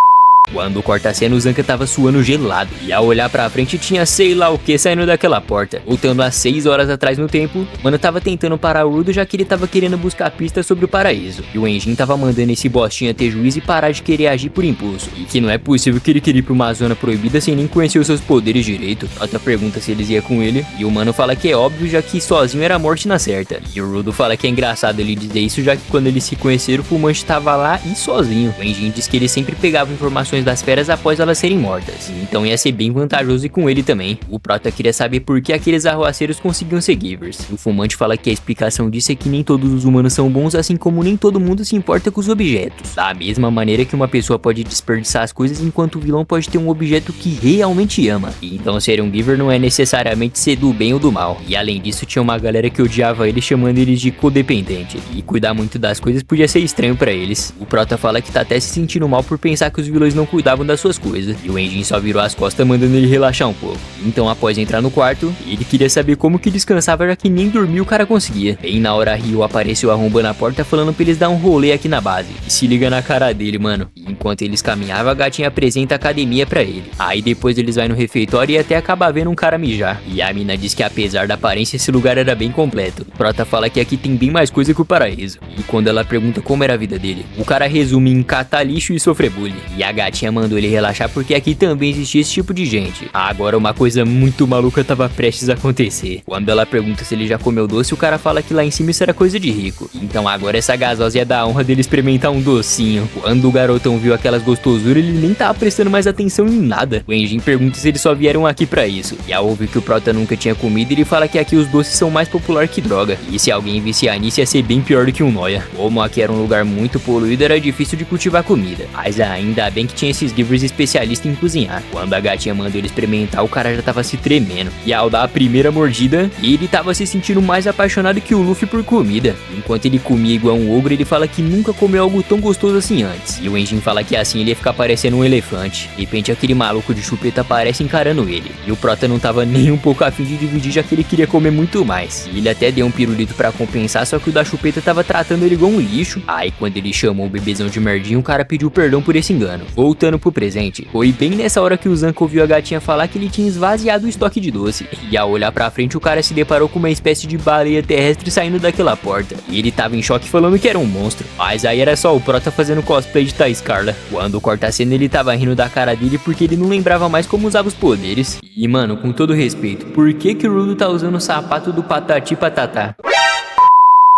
Quando corta a cena, o Zanka tava suando gelado, e ao olhar pra frente tinha sei lá o que saindo daquela porta. Voltando a 6 horas atrás no tempo, o mano tava tentando parar o Rudo, já que ele tava querendo buscar pistas sobre o paraíso. E o Enjin tava mandando esse bostinha ter juízo e parar de querer agir por impulso. E que não é possível que ele queria ir pra uma zona proibida sem nem conhecer os seus poderes direito. Outra pergunta se eles iam com ele, e o mano fala que é óbvio, já que sozinho era a morte na certa. E o Rudo fala que é engraçado ele dizer isso, já que quando eles se conheceram, o fumante tava lá e sozinho. O Enjin diz que ele sempre pegava informações informações das feras após elas serem mortas. Então ia ser bem vantajoso ir com ele também. O Prota queria saber por que aqueles arruaceiros conseguiam ser Givers. O Fumante fala que a explicação disso é que nem todos os humanos são bons, assim como nem todo mundo se importa com os objetos. Da mesma maneira que uma pessoa pode desperdiçar as coisas, enquanto o vilão pode ter um objeto que realmente ama. E então ser um Giver não é necessariamente ser do bem ou do mal. E além disso, tinha uma galera que odiava ele, chamando eles de codependente. E cuidar muito das coisas podia ser estranho pra eles. O Prota fala que tá até se sentindo mal por pensar que os vilões não cuidavam das suas coisas. E o Enjin só virou as costas, mandando ele relaxar um pouco. Então, após entrar no quarto, ele queria saber como que descansava, já que nem dormir o cara conseguia. Bem na hora, Ryo apareceu arrombando a porta, falando pra eles dar um rolê aqui na base. E se liga na cara dele, mano. E enquanto eles caminhavam, a gatinha apresenta a academia pra ele. Aí depois eles vão no refeitório e até acaba vendo um cara mijar. E a mina diz que apesar da aparência, esse lugar era bem completo. O Prota fala que aqui tem bem mais coisa que o paraíso. E quando ela pergunta como era a vida dele, o cara resume em catar lixo e sofrer bullying. E a gatinha mandou ele relaxar porque aqui também existia esse tipo de gente. Agora uma coisa muito maluca tava prestes a acontecer. Quando ela pergunta se ele já comeu doce, o cara fala que lá em cima isso era coisa de rico. Então agora essa gasosa ia dar a honra dele experimentar um docinho. Quando o garotão viu aquelas gostosuras, ele nem tava prestando mais atenção em nada. O Enjin pergunta se eles só vieram aqui pra isso. E ao ouvir que o Prota nunca tinha comido, ele fala que aqui os doces são mais popular que droga. E se alguém viciar nisso ia ser bem pior do que um noia. Como aqui era um lugar muito poluído, era difícil de cultivar comida. Mas ainda bem que tinha esses Givers especialistas em cozinhar. Quando a gatinha mandou ele experimentar, o cara já tava se tremendo. E ao dar a primeira mordida, ele tava se sentindo mais apaixonado que o Luffy por comida. Enquanto ele comia igual um ogro, ele fala que nunca comeu algo tão gostoso assim antes. E o Enjin fala que assim ele ia ficar parecendo um elefante. De repente aquele maluco de chupeta aparece encarando ele. E o Prota não tava nem um pouco afim de dividir, já que ele queria comer muito mais. E ele até deu um pirulito pra compensar, só que o da chupeta tava tratando ele igual um lixo. Aí quando ele chamou o bebezão de merdinho, o cara pediu perdão por esse engano. Voltando pro presente, foi bem nessa hora que o Zanka ouviu a gatinha falar que ele tinha esvaziado o estoque de doce. E ao olhar pra frente, o cara se deparou com uma espécie de baleia terrestre saindo daquela porta. E ele tava em choque falando que era um monstro. Mas aí era só o Prota fazendo cosplay de Thais Carla. Quando corta a cena, ele tava rindo da cara dele porque ele não lembrava mais como usava os poderes. E mano, com todo respeito, por que que o Rudo tá usando o sapato do Patati Patatá?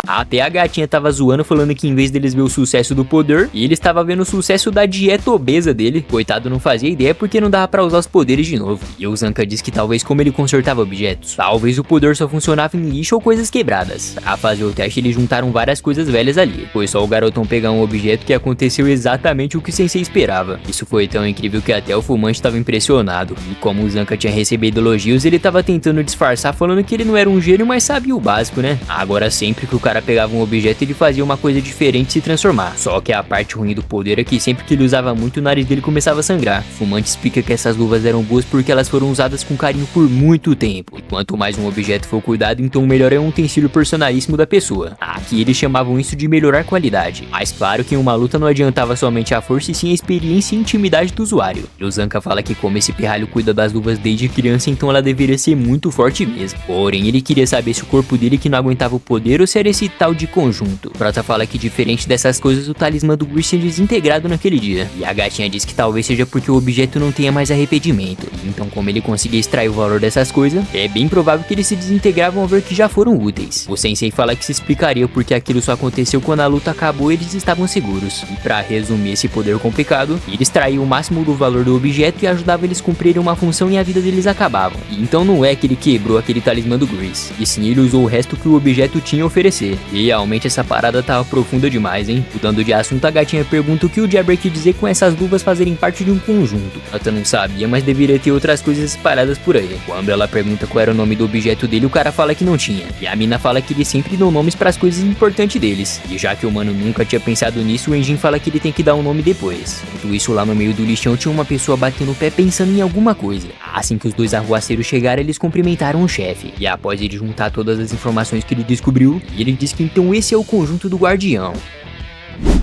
Até a gatinha tava zoando, falando que em vez deles ver o sucesso do poder, ele estava vendo o sucesso da dieta obesa dele. Coitado, não fazia ideia porque não dava pra usar os poderes de novo. E o Zanka diz que talvez como ele consertava objetos, talvez o poder só funcionava em lixo ou coisas quebradas. Pra fazer o teste, eles juntaram várias coisas velhas ali. Foi só o garotão pegar um objeto que aconteceu exatamente o que o Sensei esperava. Isso foi tão incrível que até o Fumante estava impressionado. E como o Zanka tinha recebido elogios, ele tava tentando disfarçar, falando que ele não era um gênio, mas sabia o básico, né? Agora sempre que o cara pegava um objeto, ele fazia uma coisa diferente se transformar. Só que a parte ruim do poder é que sempre que ele usava muito, o nariz dele começava a sangrar. Fumante explica que essas luvas eram boas porque elas foram usadas com carinho por muito tempo. E quanto mais um objeto for cuidado, então o melhor é um utensílio personalíssimo da pessoa. Aqui eles chamavam isso de melhorar qualidade. Mas claro que em uma luta não adiantava somente a força e sim a experiência e intimidade do usuário. E o Zanka fala que como esse pirralho cuida das luvas desde criança, então ela deveria ser muito forte mesmo. Porém, ele queria saber se o corpo dele que não aguentava o poder ou se era esse tal de conjunto. Prota fala que diferente dessas coisas, o talismã do Gear tinha desintegrado naquele dia. E a gatinha diz que talvez seja porque o objeto não tenha mais arrependimento. Então como ele conseguia extrair o valor dessas coisas, é bem provável que eles se desintegravam ao ver que já foram úteis. O Sensei fala que se explicaria porque aquilo só aconteceu quando a luta acabou e eles estavam seguros. E pra resumir esse poder complicado, ele extraía o máximo do valor do objeto e ajudava eles a cumprirem uma função e a vida deles acabava. E então não é que ele quebrou aquele talismã do Grease, e sim ele usou o resto que o objeto tinha a oferecer. E realmente essa parada tava profunda demais, hein? Mudando de assunto, a gatinha pergunta o que o Jabber quer dizer com essas luvas fazerem parte de um conjunto. Ela não sabia, mas deveria ter outras coisas espalhadas por aí. Quando ela pergunta qual era o nome do objeto dele, o cara fala que não tinha. E a mina fala que eles sempre dão nomes para as coisas importantes deles. E já que o mano nunca tinha pensado nisso, o Enjin fala que ele tem que dar um nome depois. Enquanto isso, lá no meio do lixão tinha uma pessoa batendo o pé pensando em alguma coisa. Assim que os dois arruaceiros chegaram, eles cumprimentaram o chefe. E após ele juntar todas as informações que ele descobriu, ele disse que então esse é o conjunto do Guardião.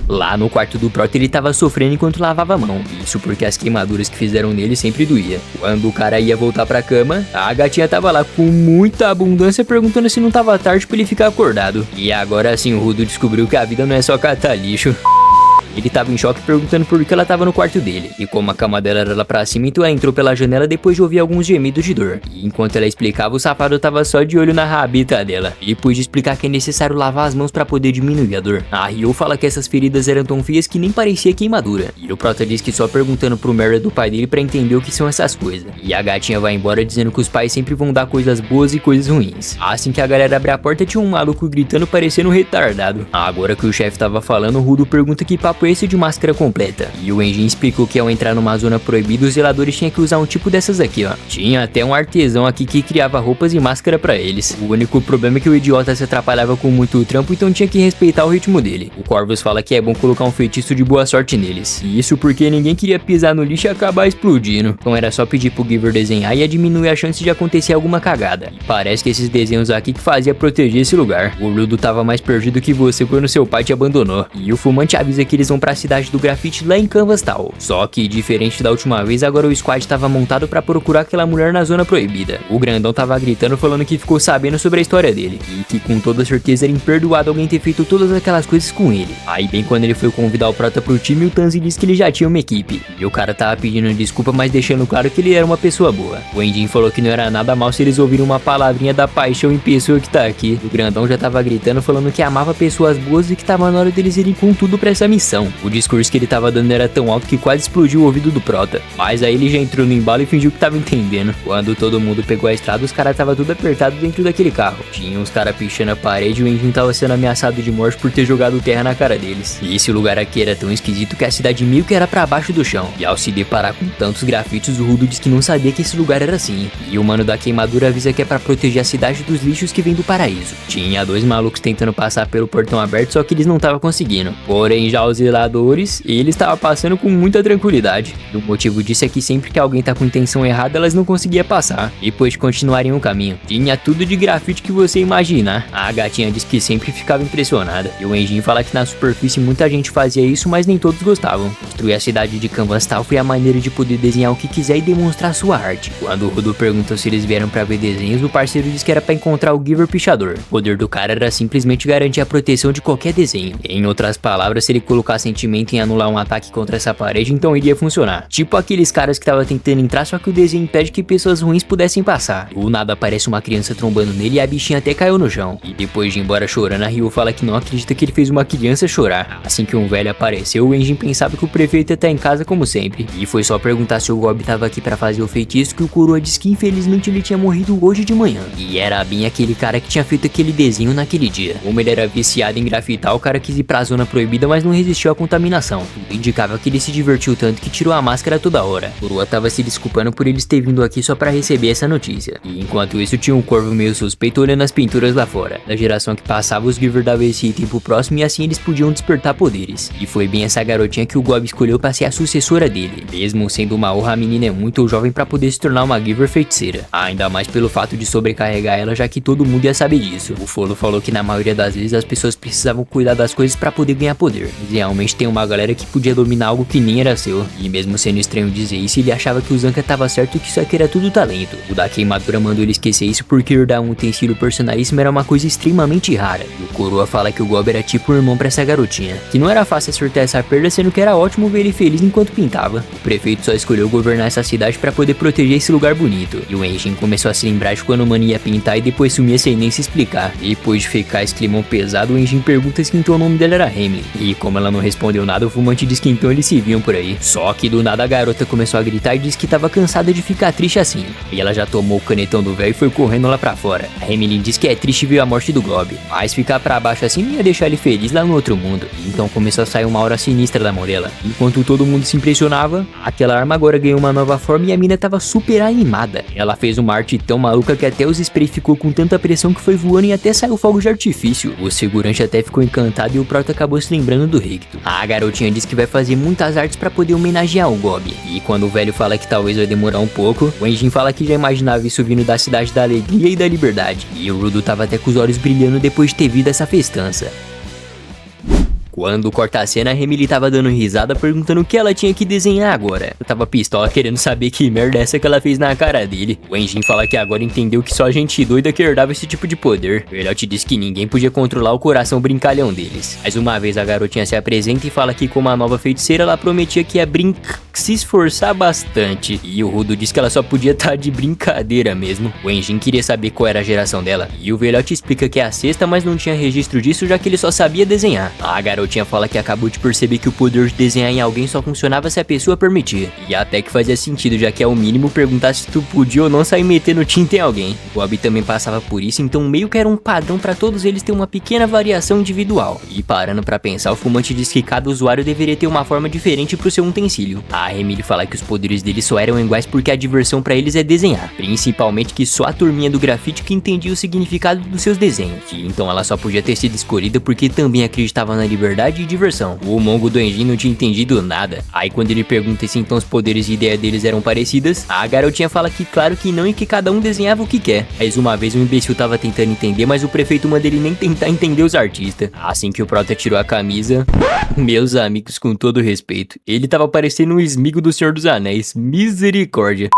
Lá no quarto do Prota ele tava sofrendo enquanto lavava a mão. Isso porque as queimaduras que fizeram nele sempre doía. Quando o cara ia voltar pra cama, a gatinha tava lá com muita abundância perguntando se não tava tarde pra ele ficar acordado. E agora sim o Rudo descobriu que a vida não é só catar lixo. Ele tava em choque perguntando por que ela tava no quarto dele. E como a cama dela era lá pra cima, então ela entrou pela janela depois de ouvir alguns gemidos de dor. E enquanto ela explicava, o safado tava só de olho na rabita dela. E depois de explicar que é necessário lavar as mãos pra poder diminuir a dor. A Ryo fala que essas feridas eram tão feias que nem parecia queimadura. E o prota diz que só perguntando pro Mary do pai dele pra entender o que são essas coisas. E a gatinha vai embora dizendo que os pais sempre vão dar coisas boas e coisas ruins. Assim que a galera abre a porta, tinha um maluco gritando parecendo um retardado. Agora que o chefe tava falando, o Rudo pergunta que papo é esse de máscara completa. E o Enjin explicou que ao entrar numa zona proibida, os zeladores tinham que usar um tipo dessas aqui, ó. Tinha até um artesão aqui que criava roupas e máscara pra eles. O único problema é que o idiota se atrapalhava com muito trampo, então tinha que respeitar o ritmo dele. O Corvus fala que é bom colocar um feitiço de boa sorte neles. E isso porque ninguém queria pisar no lixo e acabar explodindo. Então era só pedir pro Giver desenhar e ia diminuir a chance de acontecer alguma cagada. E parece que esses desenhos aqui que fazia proteger esse lugar. O Rudo tava mais perdido que você quando seu pai te abandonou. E o fumante avisa que eles vão pra cidade do grafite lá em Canvas Town. Só que, diferente da última vez, agora o squad tava montado pra procurar aquela mulher na zona proibida. O grandão tava gritando falando que ficou sabendo sobre a história dele. E que com toda certeza era imperdoado alguém ter feito todas aquelas coisas com ele. Aí bem quando ele foi convidar o prota pro time, o Tanzi disse que ele já tinha uma equipe. E o cara tava pedindo desculpa, mas deixando claro que ele era uma pessoa boa. O Enjin falou que não era nada mal se eles ouviram uma palavrinha da paixão em pessoa que tá aqui. O grandão já tava gritando falando que amava pessoas boas e que tava na hora deles irem com tudo pra essa missão. O discurso que ele tava dando era tão alto que quase explodiu o ouvido do prota. Mas aí ele já entrou no embalo e fingiu que tava entendendo. Quando todo mundo pegou a estrada, os caras tava tudo apertado dentro daquele carro. Tinha uns caras pichando a parede e o Enjin tava sendo ameaçado de morte por ter jogado terra na cara deles. E esse lugar aqui era tão esquisito que a cidade meio que era pra baixo do chão. E ao se deparar com tantos grafites, o Rudo diz que não sabia que esse lugar era assim. E o mano da queimadura avisa que é pra proteger a cidade dos lixos que vem do paraíso. Tinha dois malucos tentando passar pelo portão aberto, só que eles não estavam conseguindo. Porém, já os zeladores, eles estavam passando com muita tranquilidade. E o motivo disso é que sempre que alguém tá com intenção errada, elas não conseguiam passar. Depois de continuarem o caminho. Tinha tudo de grafite que você imaginar. A gatinha diz que sempre ficava impressionada. E o Enjin fala que na superfície muita gente fazia isso, mas nem todos gostavam. Construir a cidade de Canvas Town foi a maneira de poder desenhar o que quiser e demonstrar sua arte. Quando o Rudo perguntou se eles vieram pra ver desenhos, o parceiro disse que era pra encontrar o Giver Pichador. O poder do cara era simplesmente garantir a proteção de qualquer desenho. Em outras palavras, se ele colocar sentimento em anular um ataque contra essa parede, então iria funcionar. Tipo aqueles caras que tava tentando entrar, só que o desenho impede que pessoas ruins pudessem passar. Do nada aparece uma criança trombando nele e a bichinha até caiu no chão. E depois de ir embora chorando, a Ryo fala que não acredita que ele fez uma criança chorar. Assim que um velho apareceu, o Enjin pensava que o prefeito ia estar em casa como sempre. E foi só perguntar se o Gob tava aqui pra fazer o feitiço que o coroa disse que infelizmente ele tinha morrido hoje de manhã. E era bem aquele cara que tinha feito aquele desenho naquele dia. Como ele era viciado em grafitar, o cara quis ir pra zona proibida, mas não resistiu à contaminação. Tudo indicava que ele se divertiu tanto que tirou a máscara toda hora. O coroa tava se desculpando por eles ter vindo aqui só pra receber essa notícia. E enquanto isso tinha um corvo meio suspeito olhando as pinturas lá fora. Da geração que passava, os Giver davam esse item pro próximo e assim eles podiam despertar poderes. E foi bem essa garotinha que o Gob escolheu pra ser a sucessora dele. Mesmo sendo uma honra, a menina é muito jovem pra poder se tornar uma Giver feiticeira. Ainda mais pelo fato de sobrecarregar ela, já que todo mundo ia saber disso. O Folo falou que na maioria das vezes as pessoas precisavam cuidar das coisas pra poder ganhar poder. Mas realmente tem uma galera que podia dominar algo que nem era seu. E mesmo sendo estranho dizer isso, ele achava que o Zanka tava certo e que isso aqui era tudo talento. O da queimadura mandou ele esquecer isso porque herdar um utensílio personalíssimo era uma coisa extremamente rara. E o coroa fala que o Gob era tipo um irmão pra essa garotinha. Que não era fácil acertar essa perda, sendo que era ótimo ver ele feliz enquanto pintava. O prefeito só escolheu governar essa cidade pra poder proteger esse lugar bonito. E o Enjin começou a se lembrar de quando o mano ia pintar e depois sumia sem nem se explicar. Depois de ficar esse climão pesado, o Enjin pergunta se então o nome dela era Hamlin. E como ela não respondeu nada, o fumante diz que então eles se viam por aí. Só que do nada a garota começou a gritar e disse que tava cansada de ficar triste assim. E ela já tomou o canetão do velho e foi correndo lá pra fora. A Hamlin diz que é triste ver a morte do Gob, mas ficar pra baixo assim não ia deixar ele feliz lá no outro mundo. E então começou a sair uma aura sinistra da mão dela. Enquanto todo mundo se impressionava, aquela arma agora ganhou uma nova forma e a mina tava super animada. Ela fez uma arte tão maluca que até os sprays ficou com tanta pressão que foi voando e até saiu fogo de artifício. O segurante até ficou encantado e o prota acabou se lembrando do Ricto. A garotinha disse que vai fazer muitas artes pra poder homenagear o Gob. E quando o velho fala que talvez vai demorar um pouco, o Enjin fala que já imaginava isso vindo da cidade da alegria e da liberdade. E o Rudo tava até com os olhos brilhando depois de ter visto essa festança. Quando corta a cena, a Emily tava dando risada perguntando o que ela tinha que desenhar agora. Eu tava pistola querendo saber que merda é essa que ela fez na cara dele. O Enjin fala que agora entendeu que só gente doida que herdava esse tipo de poder. O Elliot diz que ninguém podia controlar o coração brincalhão deles. Mais uma vez a garotinha se apresenta e fala que como a nova feiticeira ela prometia que ia se esforçar bastante. E o Rudo diz que ela só podia estar de brincadeira mesmo. O Enjin queria saber qual era a geração dela. E o velhote explica que é a sexta, mas não tinha registro disso já que ele só sabia desenhar. A garotinha fala que acabou de perceber que o poder de desenhar em alguém só funcionava se a pessoa permitia. E até que fazia sentido, já que é o mínimo perguntar se tu podia ou não sair metendo tinta em alguém. O Bob também passava por isso, então meio que era um padrão pra todos eles ter uma pequena variação individual. E parando pra pensar, o fumante diz que cada usuário deveria ter uma forma diferente pro seu utensílio. A Emily fala que os poderes deles só eram iguais porque a diversão pra eles é desenhar. Principalmente que só a turminha do grafite que entendia o significado dos seus desenhos. E então ela só podia ter sido escolhida porque também acreditava na liberdade e diversão. O mongo do Enjin não tinha entendido nada. Aí quando ele pergunta se então os poderes e ideia deles eram parecidas, a garotinha fala que claro que não e que cada um desenhava o que quer. Mais uma vez o imbecil tava tentando entender, mas o prefeito manda ele nem tentar entender os artistas. Assim que o Prota tirou a camisa, meus amigos, com todo respeito, ele tava parecendo um esmigo do Senhor dos Anéis. Misericórdia.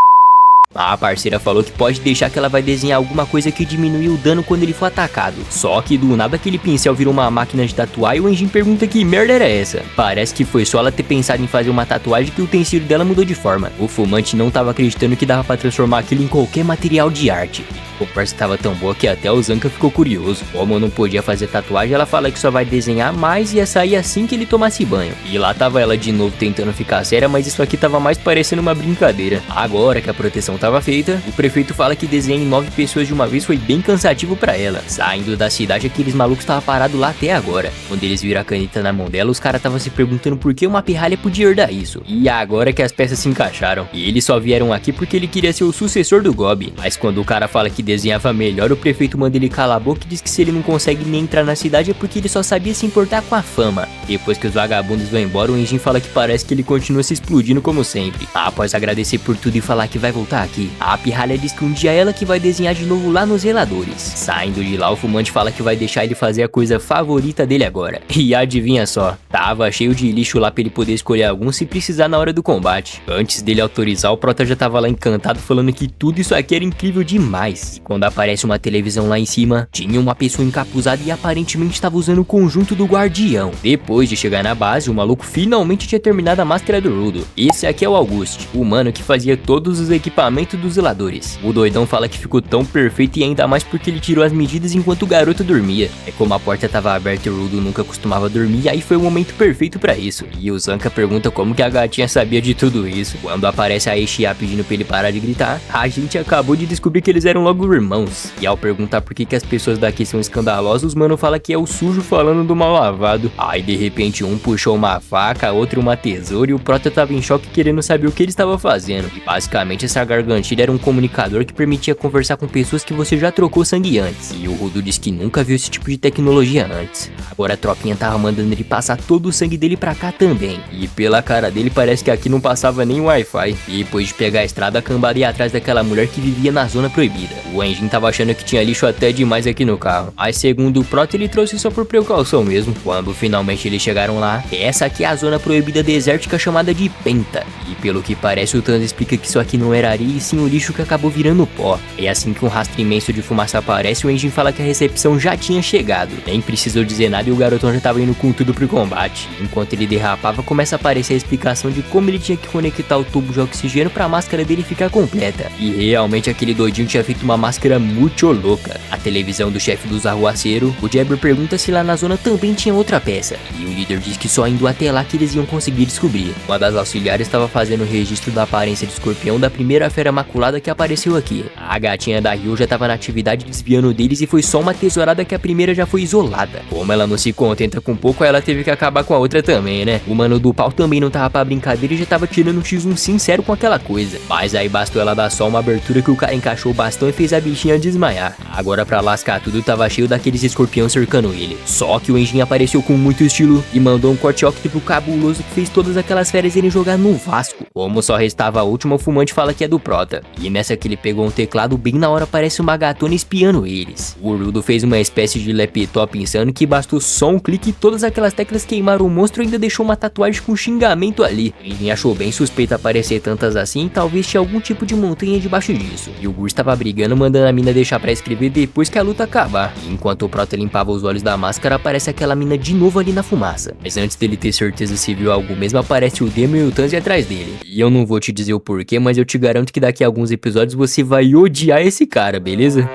A parceira falou que pode deixar que ela vai desenhar alguma coisa que diminui o dano quando ele for atacado. Só que do nada aquele pincel virou uma máquina de tatuar e o Enjin pergunta que merda era essa. Parece que foi só ela ter pensado em fazer uma tatuagem que o utensílio dela mudou de forma. O fumante não tava acreditando que dava pra transformar aquilo em qualquer material de arte. A conversa tava tão boa que até o Zanka ficou curioso. Como não podia fazer tatuagem, ela fala que só vai desenhar mais e ia sair assim que ele tomasse banho. E lá tava ela de novo tentando ficar séria, mas isso aqui tava mais parecendo uma brincadeira. Agora que a proteção tava feita, o prefeito fala que desenhar em 9 pessoas de uma vez foi bem cansativo pra ela. Saindo da cidade, aqueles malucos estavam parados lá até agora. Quando eles viram a caneta na mão dela, os caras estavam se perguntando por que uma pirralha podia herdar isso. E agora que as peças se encaixaram. E eles só vieram aqui porque ele queria ser o sucessor do Gob. Mas quando o cara fala que desenhava melhor, o prefeito manda ele calar a boca e diz que se ele não consegue nem entrar na cidade é porque ele só sabia se importar com a fama. Depois que os vagabundos vão embora, o Enjin fala que parece que ele continua se explodindo como sempre. Após agradecer por tudo e falar que vai voltar aqui, a pirralha diz que um dia é ela que vai desenhar de novo lá nos zeladores. Saindo de lá, o fumante fala que vai deixar ele fazer a coisa favorita dele agora. E adivinha só, tava cheio de lixo lá pra ele poder escolher algum se precisar na hora do combate. Antes dele autorizar, o Prota já tava lá encantado falando que tudo isso aqui era incrível demais. E quando aparece uma televisão lá em cima, tinha uma pessoa encapuzada e aparentemente estava usando o conjunto do Guardião. Depois de chegar na base, o maluco finalmente tinha terminado a máscara do Rudo. Esse aqui é o August, o mano que fazia todos os equipamentos dos zeladores. O doidão fala que ficou tão perfeito e ainda mais porque ele tirou as medidas enquanto o garoto dormia. É como a porta tava aberta e o Rudo nunca costumava dormir, aí foi o momento perfeito pra isso. E o Zanka pergunta como que a gatinha sabia de tudo isso. Quando aparece a Eshia pedindo pra ele parar de gritar, a gente acabou de descobrir que eles eram logo irmãos. E ao perguntar por que as pessoas daqui são escandalosas, o mano fala que é o sujo falando do mal lavado. Aí de repente um puxou uma faca, outro uma tesoura e o Prota tava em choque querendo saber o que ele estava fazendo. E basicamente essa gargantilha era um comunicador que permitia conversar com pessoas que você já trocou sangue antes. E o Rudo diz que nunca viu esse tipo de tecnologia antes. Agora a tropinha tava mandando ele passar todo o sangue dele pra cá também. E pela cara dele parece que aqui não passava nem Wi-Fi. E depois de pegar a estrada, a cambada ia atrás daquela mulher que vivia na zona proibida. O Enjin tava achando que tinha lixo até demais aqui no carro. Mas segundo o Prota, ele trouxe só por precaução mesmo. Quando finalmente eles chegaram lá, essa aqui é a zona proibida desértica chamada de Penta. E pelo que parece, o Thanos explica que isso aqui não era areia e sim o lixo que acabou virando pó. E assim que um rastro imenso de fumaça aparece, o Enjin fala que a recepção já tinha chegado. Nem precisou dizer nada e o garotão já tava indo com tudo pro combate. Enquanto ele derrapava, começa a aparecer a explicação de como ele tinha que conectar o tubo de oxigênio pra máscara dele ficar completa. E realmente aquele doidinho tinha feito uma máscara muito louca. A televisão do chefe dos arruaceiros, o Jabber pergunta se lá na zona também tinha outra peça. E o líder diz que só indo até lá que eles iam conseguir descobrir. Uma das auxiliares estava fazendo o registro da aparência de escorpião da primeira fera maculada que apareceu aqui. A gatinha da Ryo já estava na atividade desviando deles e foi só uma tesourada que a primeira já foi isolada. Como ela não se contenta com pouco, ela teve que acabar com a outra também, né? O mano do pau também não tava pra brincadeira e já tava tirando um X1 sincero com aquela coisa. Mas aí bastou ela dar só uma abertura que o cara encaixou o bastão e fez a bichinha desmaiar. Agora pra lascar tudo tava cheio daqueles escorpião cercando ele. Só que o Enjin apareceu com muito estilo tudo e mandou um corte óctimo cabuloso que fez todas aquelas férias irem jogar no Vasco. Como só restava a última, o fumante fala que é do Prota. E nessa que ele pegou um teclado, bem na hora aparece uma gatona espiando eles. O Urudo fez uma espécie de laptop insano que bastou só um clique e todas aquelas teclas queimaram o monstro e ainda deixou uma tatuagem com xingamento ali. Ninguém achou bem suspeito aparecer tantas assim, talvez tinha algum tipo de montanha debaixo disso. E o Gur estava brigando, mandando a mina deixar pra escrever depois que a luta acabar. E enquanto o Prota limpava os olhos da máscara, aparece aquela mina de novo ali na fumaça. Mas antes dele ter certeza se viu algo mesmo, aparece o Demo e o Tanzi atrás dele. E eu não vou te dizer o porquê, mas eu te garanto que daqui a alguns episódios você vai odiar esse cara, beleza?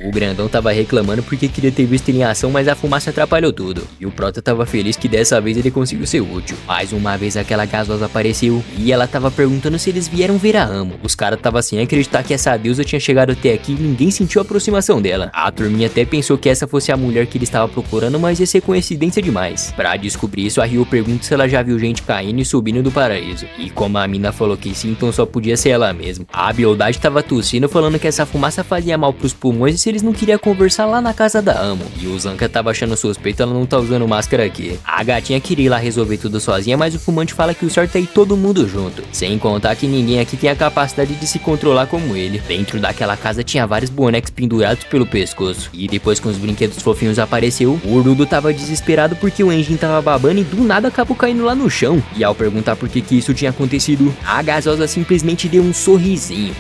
O grandão tava reclamando porque queria ter visto ele em ação, mas a fumaça atrapalhou tudo. E o Prota tava feliz que dessa vez ele conseguiu ser útil. Mais uma vez aquela gasosa apareceu e ela tava perguntando se eles vieram ver a Amo. Os caras tava sem acreditar que essa deusa tinha chegado até aqui e ninguém sentiu a aproximação dela. A turminha até pensou que essa fosse a mulher que ele estava procurando, mas ia ser coincidência demais. Pra descobrir isso, a Ryo pergunta se ela já viu gente caindo e subindo do paraíso. E como a mina falou que sim, então só podia ser ela mesma. A Beldade tava tossindo, falando que essa fumaça fazia mal pros pulmões e se eles não queriam conversar lá na casa da Amo. E o Zanka tava achando suspeito ela não tá usando máscara aqui. A gatinha queria ir lá resolver tudo sozinha, mas o fumante fala que o certo é ir todo mundo junto. Sem contar que ninguém aqui tem a capacidade de se controlar como ele. Dentro daquela casa tinha vários bonecos pendurados pelo pescoço. E depois que os brinquedos fofinhos apareceu, o Urudo tava desesperado porque o Enjin tava babando e do nada acabou caindo lá no chão. E ao perguntar por que isso tinha acontecido, a gasosa simplesmente deu um sorrisinho.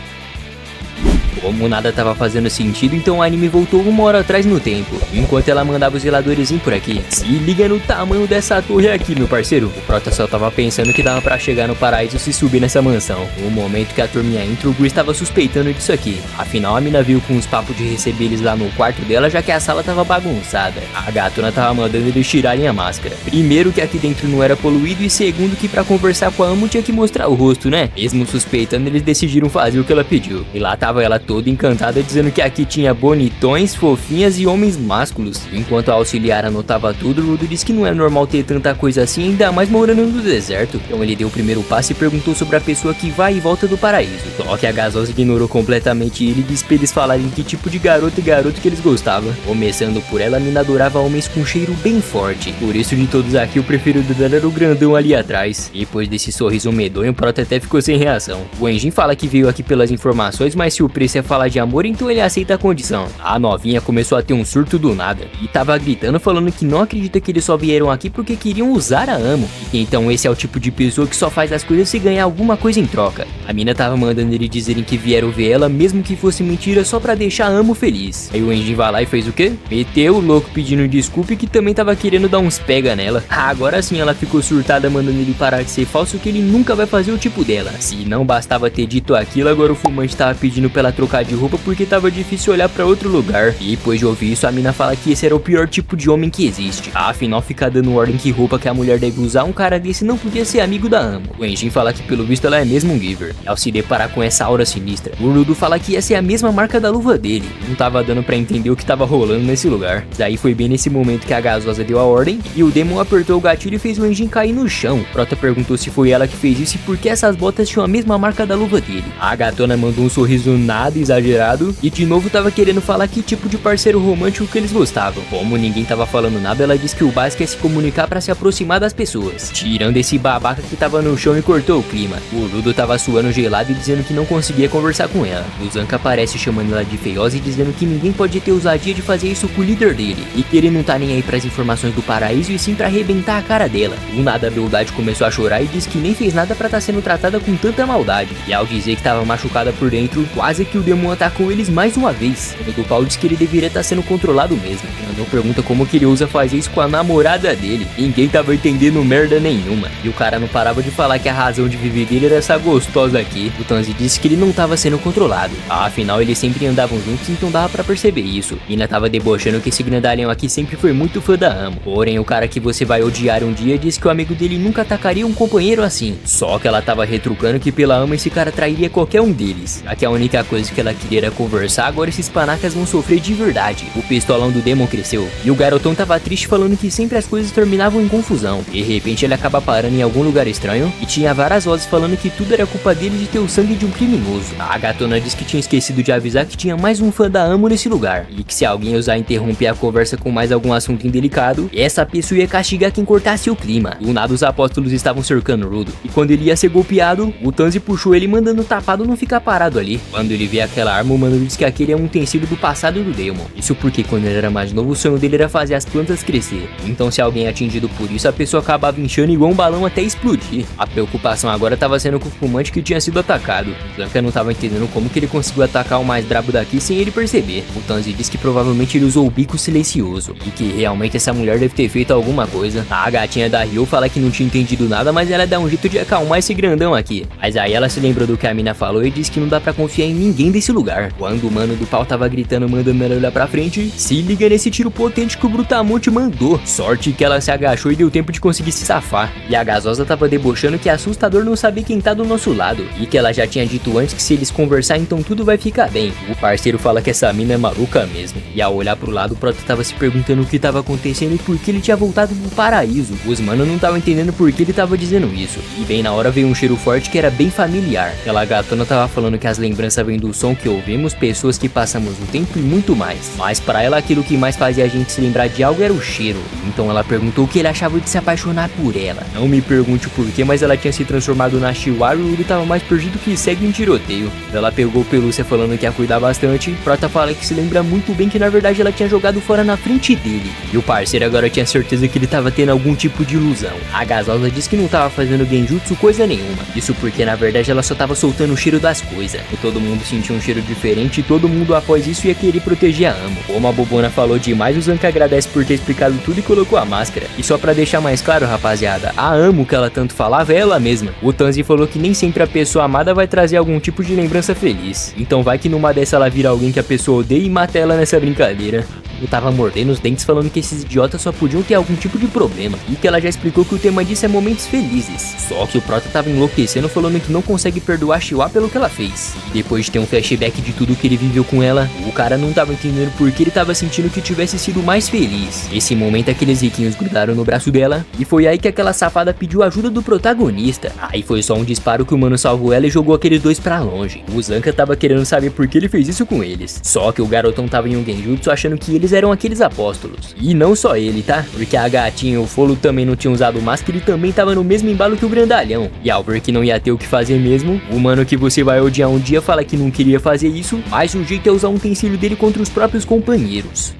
Como nada tava fazendo sentido, então o anime voltou 1 hora atrás no tempo, enquanto ela mandava os zeladores vir por aqui. Se liga no tamanho dessa torre aqui, meu parceiro. O Prota só tava pensando que dava pra chegar no paraíso se subir nessa mansão. No momento que a turminha entra, o Gur estava suspeitando disso aqui. Afinal, a mina viu com uns papos de receber eles lá no quarto dela, já que a sala tava bagunçada. A gatona tava mandando eles tirarem a máscara. Primeiro que aqui dentro não era poluído e segundo que pra conversar com a Amo tinha que mostrar o rosto, né? Mesmo suspeitando, eles decidiram fazer o que ela pediu. E lá tava ela toda encantada dizendo que aqui tinha bonitões, fofinhas e homens másculos. Enquanto a auxiliar anotava tudo, o Rudo disse que não é normal ter tanta coisa assim, ainda mais morando no deserto. Então ele deu o primeiro passo e perguntou sobre a pessoa que vai e volta do paraíso. Só que a gasosa ignorou completamente ele e disse pra eles falarem que tipo de garoto e garoto que eles gostavam. Começando por ela, a mina adorava homens com cheiro bem forte. Por isso de todos aqui, o preferido dela era o grandão ali atrás. Depois desse sorriso medonho, o Prota até ficou sem reação. O Enjin fala que veio aqui pelas informações, mas se o preço é falar de amor, então ele aceita a condição. A novinha começou a ter um surto do nada e tava gritando falando que não acredita que eles só vieram aqui porque queriam usar a Amo. Então esse é o tipo de pessoa que só faz as coisas se ganhar alguma coisa em troca. A mina tava mandando eles dizerem que vieram ver ela, mesmo que fosse mentira, só pra deixar a Amo feliz. Aí o Enjin vai lá e fez o quê? Meteu o louco pedindo desculpa e que também tava querendo dar uns pega nela. Agora sim ela ficou surtada mandando ele parar de ser falso, que ele nunca vai fazer o tipo dela. Se não bastava ter dito aquilo, agora o fumante tava pedindo pra ela trocar de roupa porque tava difícil olhar pra outro lugar. E depois de ouvir isso, a mina fala que esse era o pior tipo de homem que existe. Afinal, ficar dando ordem que roupa que a mulher deve usar, um cara desse não podia ser amigo da Amo. O Enjin fala que pelo visto ela é mesmo um giver. E ao se deparar com essa aura sinistra, o Urudo fala que essa é a mesma marca da luva dele. Não tava dando pra entender o que tava rolando nesse lugar. Daí foi bem nesse momento que a gasosa deu a ordem e o Demon apertou o gatilho e fez o Enjin cair no chão. Prota perguntou se foi ela que fez isso e por que essas botas tinham a mesma marca da luva dele. A gatona mandou um sorriso nada exagerado e de novo tava querendo falar que tipo de parceiro romântico que eles gostavam. Como ninguém tava falando nada, ela disse que o básico é se comunicar pra se aproximar das pessoas. Tirando esse babaca que tava no chão e cortou o clima. O Rudo tava suando gelado e dizendo que não conseguia conversar com ela. O Zanka aparece chamando ela de feiosa e dizendo que ninguém pode ter ousadia de fazer isso com o líder dele. E que ele não tá nem aí pras informações do paraíso e sim pra arrebentar a cara dela. Do nada a Beldade começou a chorar e disse que nem fez nada pra tá sendo tratada com tanta maldade. E ao dizer que tava machucada por dentro, quase que o demônio atacou eles mais uma vez. O Paulo diz que ele deveria estar sendo controlado mesmo. O Grandão pergunta como que ele usa fazer isso com a namorada dele. Ninguém tava entendendo merda nenhuma. E o cara não parava de falar que a razão de viver dele era essa gostosa aqui. O Tanzi disse que ele não tava sendo controlado. Afinal, eles sempre andavam juntos, então dava pra perceber isso. E ainda tava debochando que esse grandalhão aqui sempre foi muito fã da Amo. Porém, o cara que você vai odiar um dia disse que o amigo dele nunca atacaria um companheiro assim. Só que ela tava retrucando que pela Amo esse cara trairia qualquer um deles. Aqui a única coisa que ela queria era conversar, agora esses panacas vão sofrer de verdade. O pistolão do Demon cresceu e o garotão tava triste falando que sempre as coisas terminavam em confusão. De repente ele acaba parando em algum lugar estranho e tinha várias vozes falando que tudo era culpa dele de ter o sangue de um criminoso. A gatona disse que tinha esquecido de avisar que tinha mais um fã da Amo nesse lugar, e que se alguém ousar interromper a conversa com mais algum assunto indelicado, essa pessoa ia castigar quem cortasse o clima. Do nada os apóstolos estavam cercando Rudo, e quando ele ia ser golpeado, o Tanzi puxou ele mandando o tapado não ficar parado ali. Quando ele vê aquela arma, o mano disse que aquele é um utensílio do passado do Daemon. Isso porque quando ele era mais novo, o sonho dele era fazer as plantas crescer. Então se alguém é atingido por isso, a pessoa acabava inchando igual um balão até explodir. A preocupação agora estava sendo com o fumante que tinha sido atacado. Zanka não estava entendendo como que ele conseguiu atacar o mais brabo daqui sem ele perceber. O Tanzi disse que provavelmente ele usou o bico silencioso, e que realmente essa mulher deve ter feito alguma coisa. A gatinha da Ryo fala que não tinha entendido nada, mas ela dá um jeito de acalmar esse grandão aqui. Mas aí ela se lembrou do que a mina falou e disse que não dá pra confiar em ninguém desse lugar. Quando o mano do pau tava gritando mandando ela olhar pra frente, se liga nesse tiro potente que o Brutamonte mandou. Sorte que ela se agachou e deu tempo de conseguir se safar. E a gasosa tava debochando que é assustador não saber quem tá do nosso lado, e que ela já tinha dito antes que se eles conversar então tudo vai ficar bem. O parceiro fala que essa mina é maluca mesmo. E ao olhar pro lado, o Prota tava se perguntando o que tava acontecendo e por que ele tinha voltado pro paraíso. Os manos não estavam entendendo por que ele tava dizendo isso. E bem na hora veio um cheiro forte que era bem familiar. Aquela gatona tava falando que as lembranças vêm do som que ouvimos, pessoas que passamos o tempo e muito mais. Mas pra ela aquilo que mais fazia a gente se lembrar de algo era o cheiro. Então ela perguntou o que ele achava de se apaixonar por ela. Não me pergunte o porquê, mas ela tinha se transformado na Chihuahua e ele tava mais perdido que segue em tiroteio. Ela pegou pelúcia falando que ia cuidar bastante. Prota fala que se lembra muito bem que na verdade ela tinha jogado fora na frente dele. E o parceiro agora tinha certeza que ele tava tendo algum tipo de ilusão. A gasosa disse que não tava fazendo genjutsu coisa nenhuma. Isso porque na verdade ela só tava soltando o cheiro das coisas. E todo mundo sentia um cheiro diferente e todo mundo após isso ia querer proteger a Amo. Como a bobona falou demais, o Zanka agradece por ter explicado tudo e colocou a máscara. E só pra deixar mais claro, rapaziada, a Amo que ela tanto falava é ela mesma. O Tanzi falou que nem sempre a pessoa amada vai trazer algum tipo de lembrança feliz. Então vai que numa dessa ela vira alguém que a pessoa odeia e mata ela nessa brincadeira. Eu tava mordendo os dentes falando que esses idiotas só podiam ter algum tipo de problema, e que ela já explicou que o tema disso é momentos felizes. Só que o Prota tava enlouquecendo falando que não consegue perdoar a Chihuahua pelo que ela fez. E depois de ter um flashback de tudo que ele viveu com ela, o cara não tava entendendo por que ele tava sentindo que tivesse sido mais feliz. Nesse momento aqueles riquinhos grudaram no braço dela, e foi aí que aquela safada pediu ajuda do protagonista. Aí foi só um disparo que o mano salvou ela e jogou aqueles dois pra longe. O Zanka tava querendo saber por que ele fez isso com eles. Só que o garotão tava em um genjutsu achando que eles eram aqueles apóstolos. E não só ele, tá? Porque a gatinha e o Folo também não tinham usado máscara e também tava no mesmo embalo que o grandalhão. E ao ver que não ia ter o que fazer mesmo, o mano que você vai odiar um dia fala que não queria fazer isso, mas o jeito é usar um utensílio dele contra os próprios companheiros.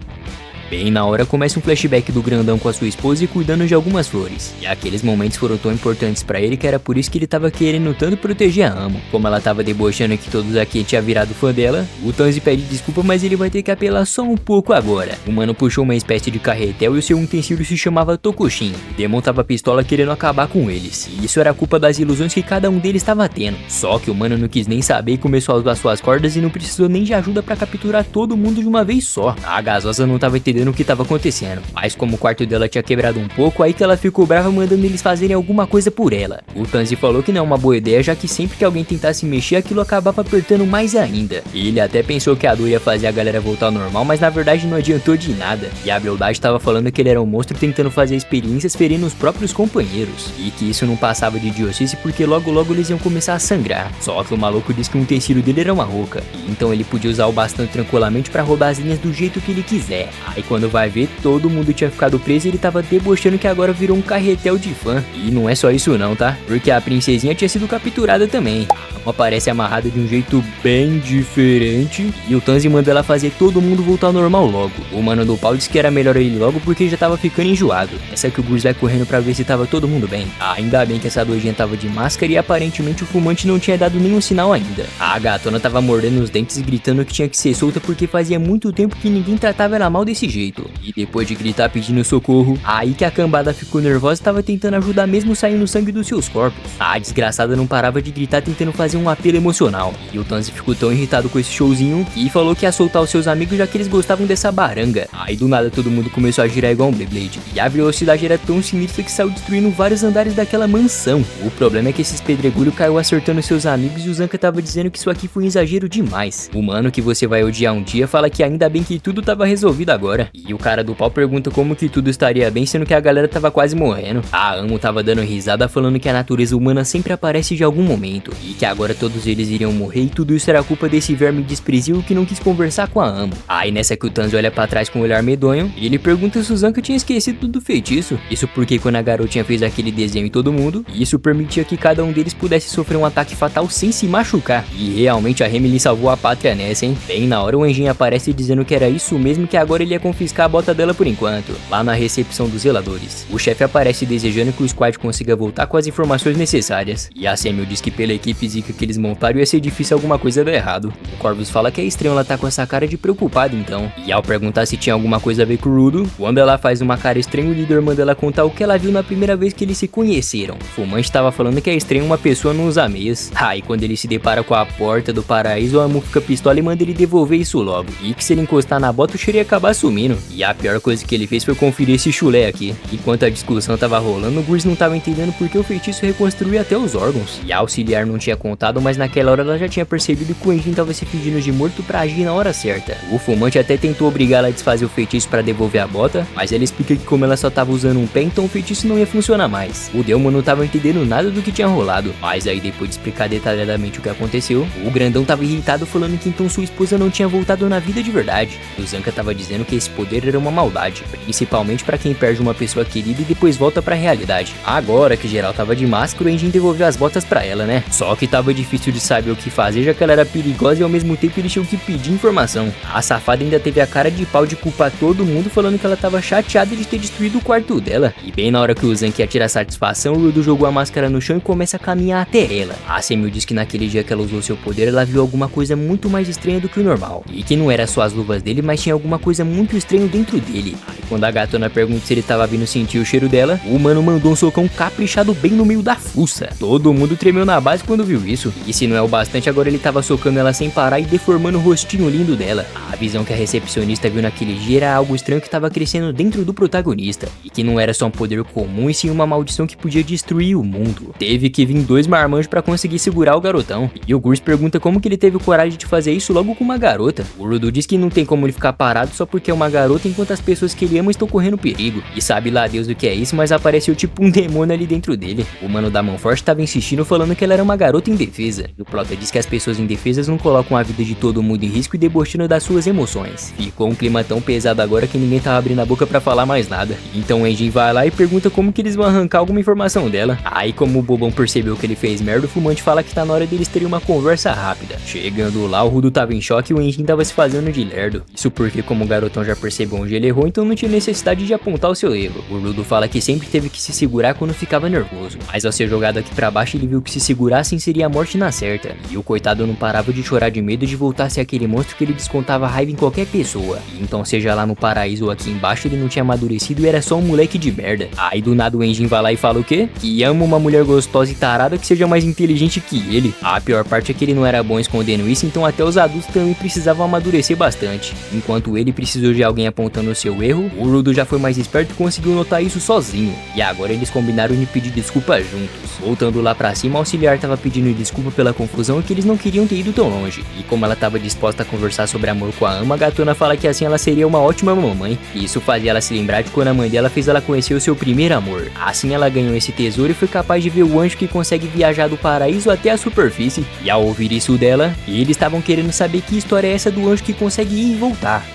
Bem na hora começa um flashback do grandão com a sua esposa e cuidando de algumas flores. E aqueles momentos foram tão importantes pra ele que era por isso que ele tava querendo tanto proteger a Amo. Como ela tava debochando que todos aqui tinham virado fã dela, o Tanzi pede desculpa, mas ele vai ter que apelar só um pouco agora. O mano puxou uma espécie de carretel e o seu utensílio se chamava Tokushin. O Demon tava pistola querendo acabar com eles. E isso era culpa das ilusões que cada um deles tava tendo. Só que o mano não quis nem saber e começou a usar suas cordas e não precisou nem de ajuda pra capturar todo mundo de uma vez só. A gasosa não tava entendendo o que tava acontecendo, mas como o quarto dela tinha quebrado um pouco, aí que ela ficou brava mandando eles fazerem alguma coisa por ela. O Tanzi falou que não é uma boa ideia, já que sempre que alguém tentasse mexer, aquilo acabava apertando mais ainda. Ele até pensou que a dor ia fazer a galera voltar ao normal, mas na verdade não adiantou de nada. E a beldade tava falando que ele era um monstro tentando fazer experiências ferindo os próprios companheiros, e que isso não passava de idiotice porque logo logo eles iam começar a sangrar. Só que o maluco disse que um utensílio dele era uma roca, então ele podia usar o bastão tranquilamente pra roubar as linhas do jeito que ele quiser. Aí quando vai ver, todo mundo tinha ficado preso e ele tava debochando que agora virou um carretel de fã. E não é só isso não, tá? Porque a princesinha tinha sido capturada também. Ela parece amarrada de um jeito bem diferente, e o Tanzi manda ela fazer todo mundo voltar ao normal logo. O mano do pau disse que era melhor ele logo porque já tava ficando enjoado. Essa que o Gus vai correndo pra ver se tava todo mundo bem. Ainda bem que essa doidinha tava de máscara e aparentemente o fumante não tinha dado nenhum sinal ainda. A gatona tava mordendo os dentes e gritando que tinha que ser solta porque fazia muito tempo que ninguém tratava ela mal desse jeito. E depois de gritar pedindo socorro, aí que a cambada ficou nervosa e tava tentando ajudar mesmo saindo sangue dos seus corpos. A desgraçada não parava de gritar tentando fazer um apelo emocional. E o Tanzi ficou tão irritado com esse showzinho e falou que ia soltar os seus amigos já que eles gostavam dessa baranga. Aí do nada todo mundo começou a girar igual um Beyblade. E a velocidade era tão sinistra que saiu destruindo vários andares daquela mansão. O problema é que esses pedregulhos caiu acertando seus amigos e o Zanka tava dizendo que isso aqui foi um exagero demais. O mano que você vai odiar um dia fala que ainda bem que tudo tava resolvido agora. E o cara do pau pergunta como que tudo estaria bem, sendo que a galera tava quase morrendo. A Amo tava dando risada falando que a natureza humana sempre aparece de algum momento, e que agora todos eles iriam morrer e tudo isso era culpa desse verme desprezível que não quis conversar com a Amo. Aí nessa que o Tanzi olha pra trás com um olhar medonho, e ele pergunta se o Zanka tinha esquecido do feitiço. Isso porque quando a garotinha fez aquele desenho em todo mundo, isso permitia que cada um deles pudesse sofrer um ataque fatal sem se machucar. E realmente a Remily salvou a pátria nessa, hein? Bem na hora o anjinho aparece dizendo que era isso mesmo, que agora ele ia confiscar a bota dela por enquanto, lá na recepção dos zeladores. O chefe aparece desejando que o squad consiga voltar com as informações necessárias. E a Samuel diz que pela equipe zica que eles montaram ia ser difícil alguma coisa dar errado. O Corvus fala que é estranho ela tá com essa cara de preocupada então. E ao perguntar se tinha alguma coisa a ver com o Rudo, quando ela faz uma cara estranha, o líder manda ela contar o que ela viu na primeira vez que eles se conheceram. O fumante tava falando que é estranho uma pessoa não usar meias. E quando ele se depara com a porta do paraíso, a Amo fica pistola e manda ele devolver isso logo. E que se ele encostar na bota, o cheiro ia acabar sumindo. E a pior coisa que ele fez foi conferir esse chulé aqui. Enquanto a discussão tava rolando, o Gris não tava entendendo porque o feitiço reconstruía até os órgãos. E a auxiliar não tinha contado, mas naquela hora ela já tinha percebido que o Enjin tava se fingindo de morto pra agir na hora certa. O fumante até tentou obrigar ela a desfazer o feitiço pra devolver a bota, mas ela explica que como ela só tava usando um pé, então o feitiço não ia funcionar mais. O Delmo não tava entendendo nada do que tinha rolado, mas aí depois de explicar detalhadamente o que aconteceu, o grandão tava irritado falando que então sua esposa não tinha voltado na vida de verdade. O Zanka tava dizendo que esse poder era uma maldade, principalmente pra quem perde uma pessoa querida e depois volta pra realidade. Agora que geral tava de máscara, o Enjin devolveu as botas pra ela, né? Só que tava difícil de saber o que fazer, já que ela era perigosa e ao mesmo tempo eles tinham que pedir informação. A safada ainda teve a cara de pau de culpar todo mundo, falando que ela tava chateada de ter destruído o quarto dela. E bem na hora que o Zanka ia tirar satisfação, o Rudo jogou a máscara no chão e começa a caminhar até ela. A Samuel diz que naquele dia que ela usou seu poder, ela viu alguma coisa muito mais estranha do que o normal. E que não era só as luvas dele, mas tinha alguma coisa muito estranha dentro dele. Aí quando a gatona pergunta se ele tava vindo sentir o cheiro dela, o humano mandou um socão caprichado bem no meio da fuça. Todo mundo tremeu na base quando viu isso. E se não é o bastante, agora ele tava socando ela sem parar e deformando o rostinho lindo dela. A visão que a recepcionista viu naquele dia era algo estranho que tava crescendo dentro do protagonista. E que não era só um poder comum, e sim uma maldição que podia destruir o mundo. Teve que vir 2 marmanjos pra conseguir segurar o garotão. E o Gurs pergunta como que ele teve coragem de fazer isso logo com uma garota. O Rudo diz que não tem como ele ficar parado só porque é uma garota enquanto as pessoas que ele ama estão correndo perigo. E sabe lá Deus o que é isso, mas apareceu tipo um demônio ali dentro dele. O mano da mão forte tava insistindo falando que ela era uma garota indefesa. E o Plota diz que as pessoas indefesas não colocam a vida de todo mundo em risco e debochando das suas emoções. Ficou um clima tão pesado agora que ninguém tava abrindo a boca pra falar mais nada. Então o Enjin vai lá e pergunta como que eles vão arrancar alguma informação dela. Aí como o bobão percebeu que ele fez merda, o fumante fala que tá na hora deles terem uma conversa rápida. Chegando lá, o Rudo tava em choque e o Enjin tava se fazendo de lerdo. Isso porque como o garotão já percebeu onde ele errou, então não tinha necessidade de apontar o seu erro. O Rudo fala que sempre teve que se segurar quando ficava nervoso, mas ao ser jogado aqui pra baixo ele viu que se segurassem seria a morte na certa. E o coitado não parava de chorar de medo de voltar a ser aquele monstro que ele descontava raiva em qualquer pessoa. E então seja lá no paraíso ou aqui embaixo ele não tinha amadurecido e era só um moleque de merda. Aí do nada o Enjin vai lá e fala o quê? Que ama uma mulher gostosa e tarada que seja mais inteligente que ele. A pior parte é que ele não era bom escondendo isso, então até os adultos também precisavam amadurecer bastante. Enquanto ele precisou de alguém apontando o seu erro, o Rudo já foi mais esperto e conseguiu notar isso sozinho. E agora eles combinaram de pedir desculpa juntos. Voltando lá pra cima, a auxiliar tava pedindo desculpa pela confusão e que eles não queriam ter ido tão longe. E como ela tava disposta a conversar sobre amor com a Ama, a gatona fala que assim ela seria uma ótima mamãe. E isso fazia ela se lembrar de quando a mãe dela fez ela conhecer o seu primeiro amor. Assim ela ganhou esse tesouro e foi capaz de ver o anjo que consegue viajar do paraíso até a superfície. E ao ouvir isso dela, eles estavam querendo saber que história é essa do anjo que consegue ir e voltar.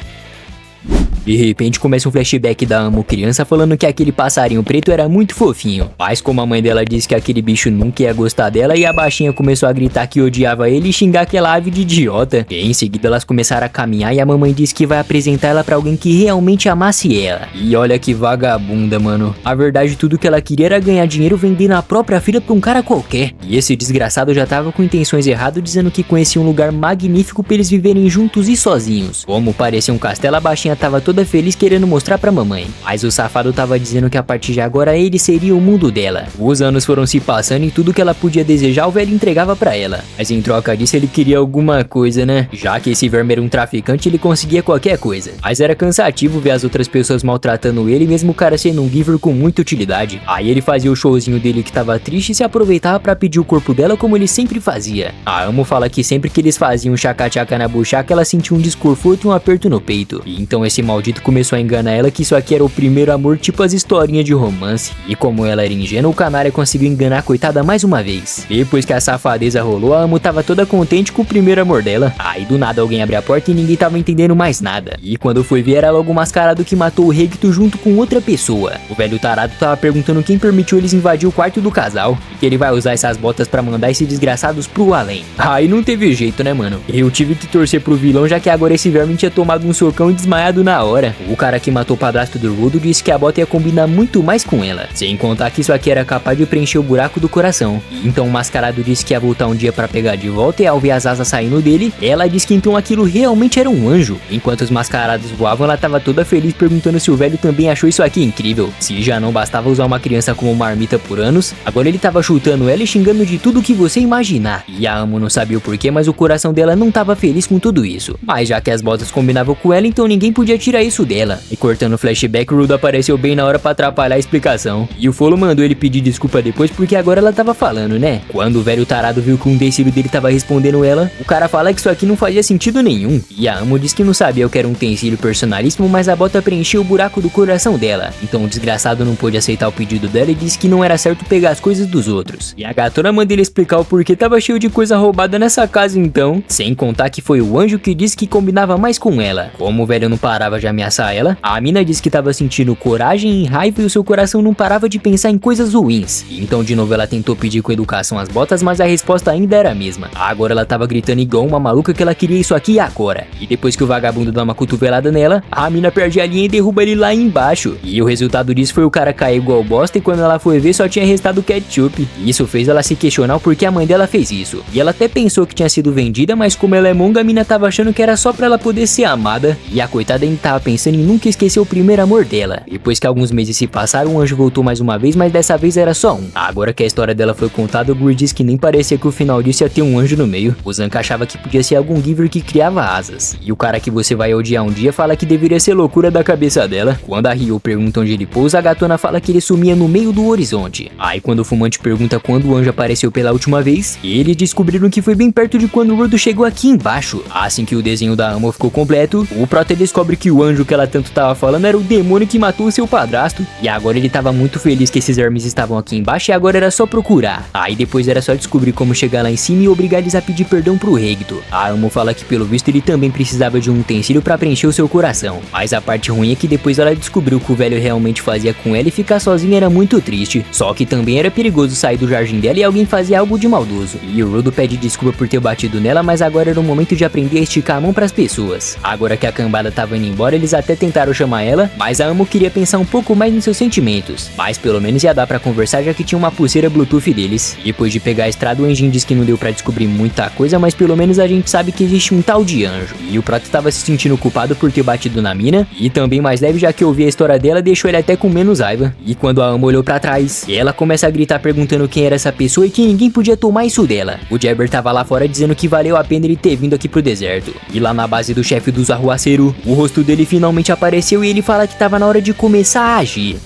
De repente começa um flashback da Amo criança falando que aquele passarinho preto era muito fofinho. Mas como a mãe dela disse que aquele bicho nunca ia gostar dela, e a baixinha começou a gritar que odiava ele e xingar aquela ave de idiota. E em seguida elas começaram a caminhar e a mamãe disse que vai apresentar ela pra alguém que realmente amasse ela. E olha que vagabunda, mano. A verdade, tudo que ela queria era ganhar dinheiro vendendo a própria filha pra um cara qualquer. E esse desgraçado já tava com intenções erradas, dizendo que conhecia um lugar magnífico pra eles viverem juntos e sozinhos. Como parecia um castelo, a baixinha tava toda feliz querendo mostrar pra mamãe. Mas o safado tava dizendo que a partir de agora ele seria o mundo dela. Os anos foram se passando e tudo que ela podia desejar o velho entregava pra ela. Mas em troca disso ele queria alguma coisa, né? Já que esse verme era um traficante, ele conseguia qualquer coisa. Mas era cansativo ver as outras pessoas maltratando ele, mesmo o cara sendo um giver com muita utilidade. Aí ele fazia o showzinho dele que tava triste e se aproveitava pra pedir o corpo dela como ele sempre fazia. A Amo fala que sempre que eles faziam chaca-chaca na buchaca, ela sentia um desconforto e um aperto no peito. E então esse maldito maldito começou a enganar ela que isso aqui era o primeiro amor, tipo as historinhas de romance. E como ela era ingênua, o canalha conseguiu enganar a coitada mais uma vez. Depois que a safadeza rolou, a Amo tava toda contente com o primeiro amor dela. Aí do nada alguém abriu a porta e ninguém tava entendendo mais nada. E quando foi ver, era logo o mascarado que matou o Regito junto com outra pessoa. O velho tarado tava perguntando quem permitiu eles invadir o quarto do casal, e que ele vai usar essas botas pra mandar esses desgraçados pro além. Aí não teve jeito, né, mano? Eu tive que torcer pro vilão, já que agora esse verme tinha tomado um socão e desmaiado na hora. O cara que matou o padrasto do Rudo disse que a bota ia combinar muito mais com ela, sem contar que isso aqui era capaz de preencher o buraco do coração. E então o mascarado disse que ia voltar um dia pra pegar de volta, e ao ver as asas saindo dele, ela disse que então aquilo realmente era um anjo. Enquanto os mascarados voavam, ela tava toda feliz perguntando se o velho também achou isso aqui incrível. Se já não bastava usar uma criança como marmita por anos, agora ele tava chutando ela e xingando de tudo que você imaginar. E a Amo não sabia o porquê, mas o coração dela não tava feliz com tudo isso. Mas já que as botas combinavam com ela, então ninguém podia tirar isso dela. E cortando o flashback, o Rudo apareceu bem na hora pra atrapalhar a explicação. E o Folo mandou ele pedir desculpa depois porque agora ela tava falando, né? Quando o velho tarado viu que um utensílio dele tava respondendo ela, o cara fala que isso aqui não fazia sentido nenhum. E a Amo disse que não sabia o que era um utensílio personalíssimo, mas a bota preencheu o buraco do coração dela. Então o desgraçado não pôde aceitar o pedido dela e disse que não era certo pegar as coisas dos outros. E a gatona manda ele explicar o porquê tava cheio de coisa roubada nessa casa então, sem contar que foi o anjo que disse que combinava mais com ela. Como o velho não parava de ameaçar ela, a mina disse que tava sentindo coragem e raiva e o seu coração não parava de pensar em coisas ruins. E então de novo ela tentou pedir com educação as botas, mas a resposta ainda era a mesma. Agora ela tava gritando igual uma maluca que ela queria isso aqui agora. E depois que o vagabundo dá uma cotovelada nela, a mina perde a linha e derruba ele lá embaixo. E o resultado disso foi o cara cair igual bosta, e quando ela foi ver só tinha restado ketchup. E isso fez ela se questionar o porquê a mãe dela fez isso. E ela até pensou que tinha sido vendida, mas como ela é monga, a mina tava achando que era só pra ela poder ser amada. E a coitada ainda tava pensando em nunca esquecer o primeiro amor dela. Depois que alguns meses se passaram, o anjo voltou mais uma vez, mas dessa vez era só um. Agora que a história dela foi contada, o Guri disse que nem parecia que o final disso ia ter um anjo no meio. O Zanka achava que podia ser algum giver que criava asas. E o cara que você vai odiar um dia fala que deveria ser loucura da cabeça dela. Quando a Ryo pergunta onde ele pousa, a gatona fala que ele sumia no meio do horizonte. Aí quando o fumante pergunta quando o anjo apareceu pela última vez, eles descobriram que foi bem perto de quando o Rudo chegou aqui embaixo. Assim que o desenho da Amo ficou completo, o Prota descobre que o anjo que ela tanto tava falando era o demônio que matou o seu padrasto. E agora ele tava muito feliz que esses vermes estavam aqui embaixo e agora era só procurar. Aí depois era só descobrir como chegar lá em cima e obrigar eles a pedir perdão pro Regito. A Amo fala que pelo visto ele também precisava de um utensílio pra preencher o seu coração. Mas a parte ruim é que depois ela descobriu que o velho realmente fazia com ela e ficar sozinha era muito triste. Só que também era perigoso sair do jardim dela e alguém fazer algo de maldoso. E o Rudo pede desculpa por ter batido nela, mas agora era o momento de aprender a esticar a mão pras pessoas. Agora que a cambada tava indo embora, eles até tentaram chamar ela, mas a Amo queria pensar um pouco mais nos seus sentimentos. Mas pelo menos ia dar pra conversar, já que tinha uma pulseira Bluetooth deles. Depois de pegar a estrada, o Enjin diz que não deu pra descobrir muita coisa, mas pelo menos a gente sabe que existe um tal de anjo. E o Prota tava se sentindo culpado por ter batido na mina, e também mais leve, já que ouvir a história dela deixou ele até com menos raiva. E quando a Amo olhou pra trás, ela começa a gritar perguntando quem era essa pessoa e que ninguém podia tomar isso dela. O Jabber tava lá fora dizendo que valeu a pena ele ter vindo aqui pro deserto. E lá na base do chefe dos arruaceiros, o rosto dele finalmente apareceu e ele fala que tava na hora de começar a agir.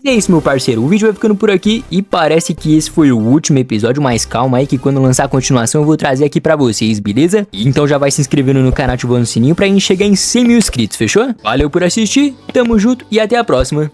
E é isso, meu parceiro, o vídeo vai ficando por aqui e parece que esse foi o último episódio, mas calma aí que quando lançar a continuação eu vou trazer aqui pra vocês, beleza? Então já vai se inscrevendo no canal, ativando o sininho pra gente chegar em 100 mil inscritos, fechou? Valeu por assistir, tamo junto e até a próxima.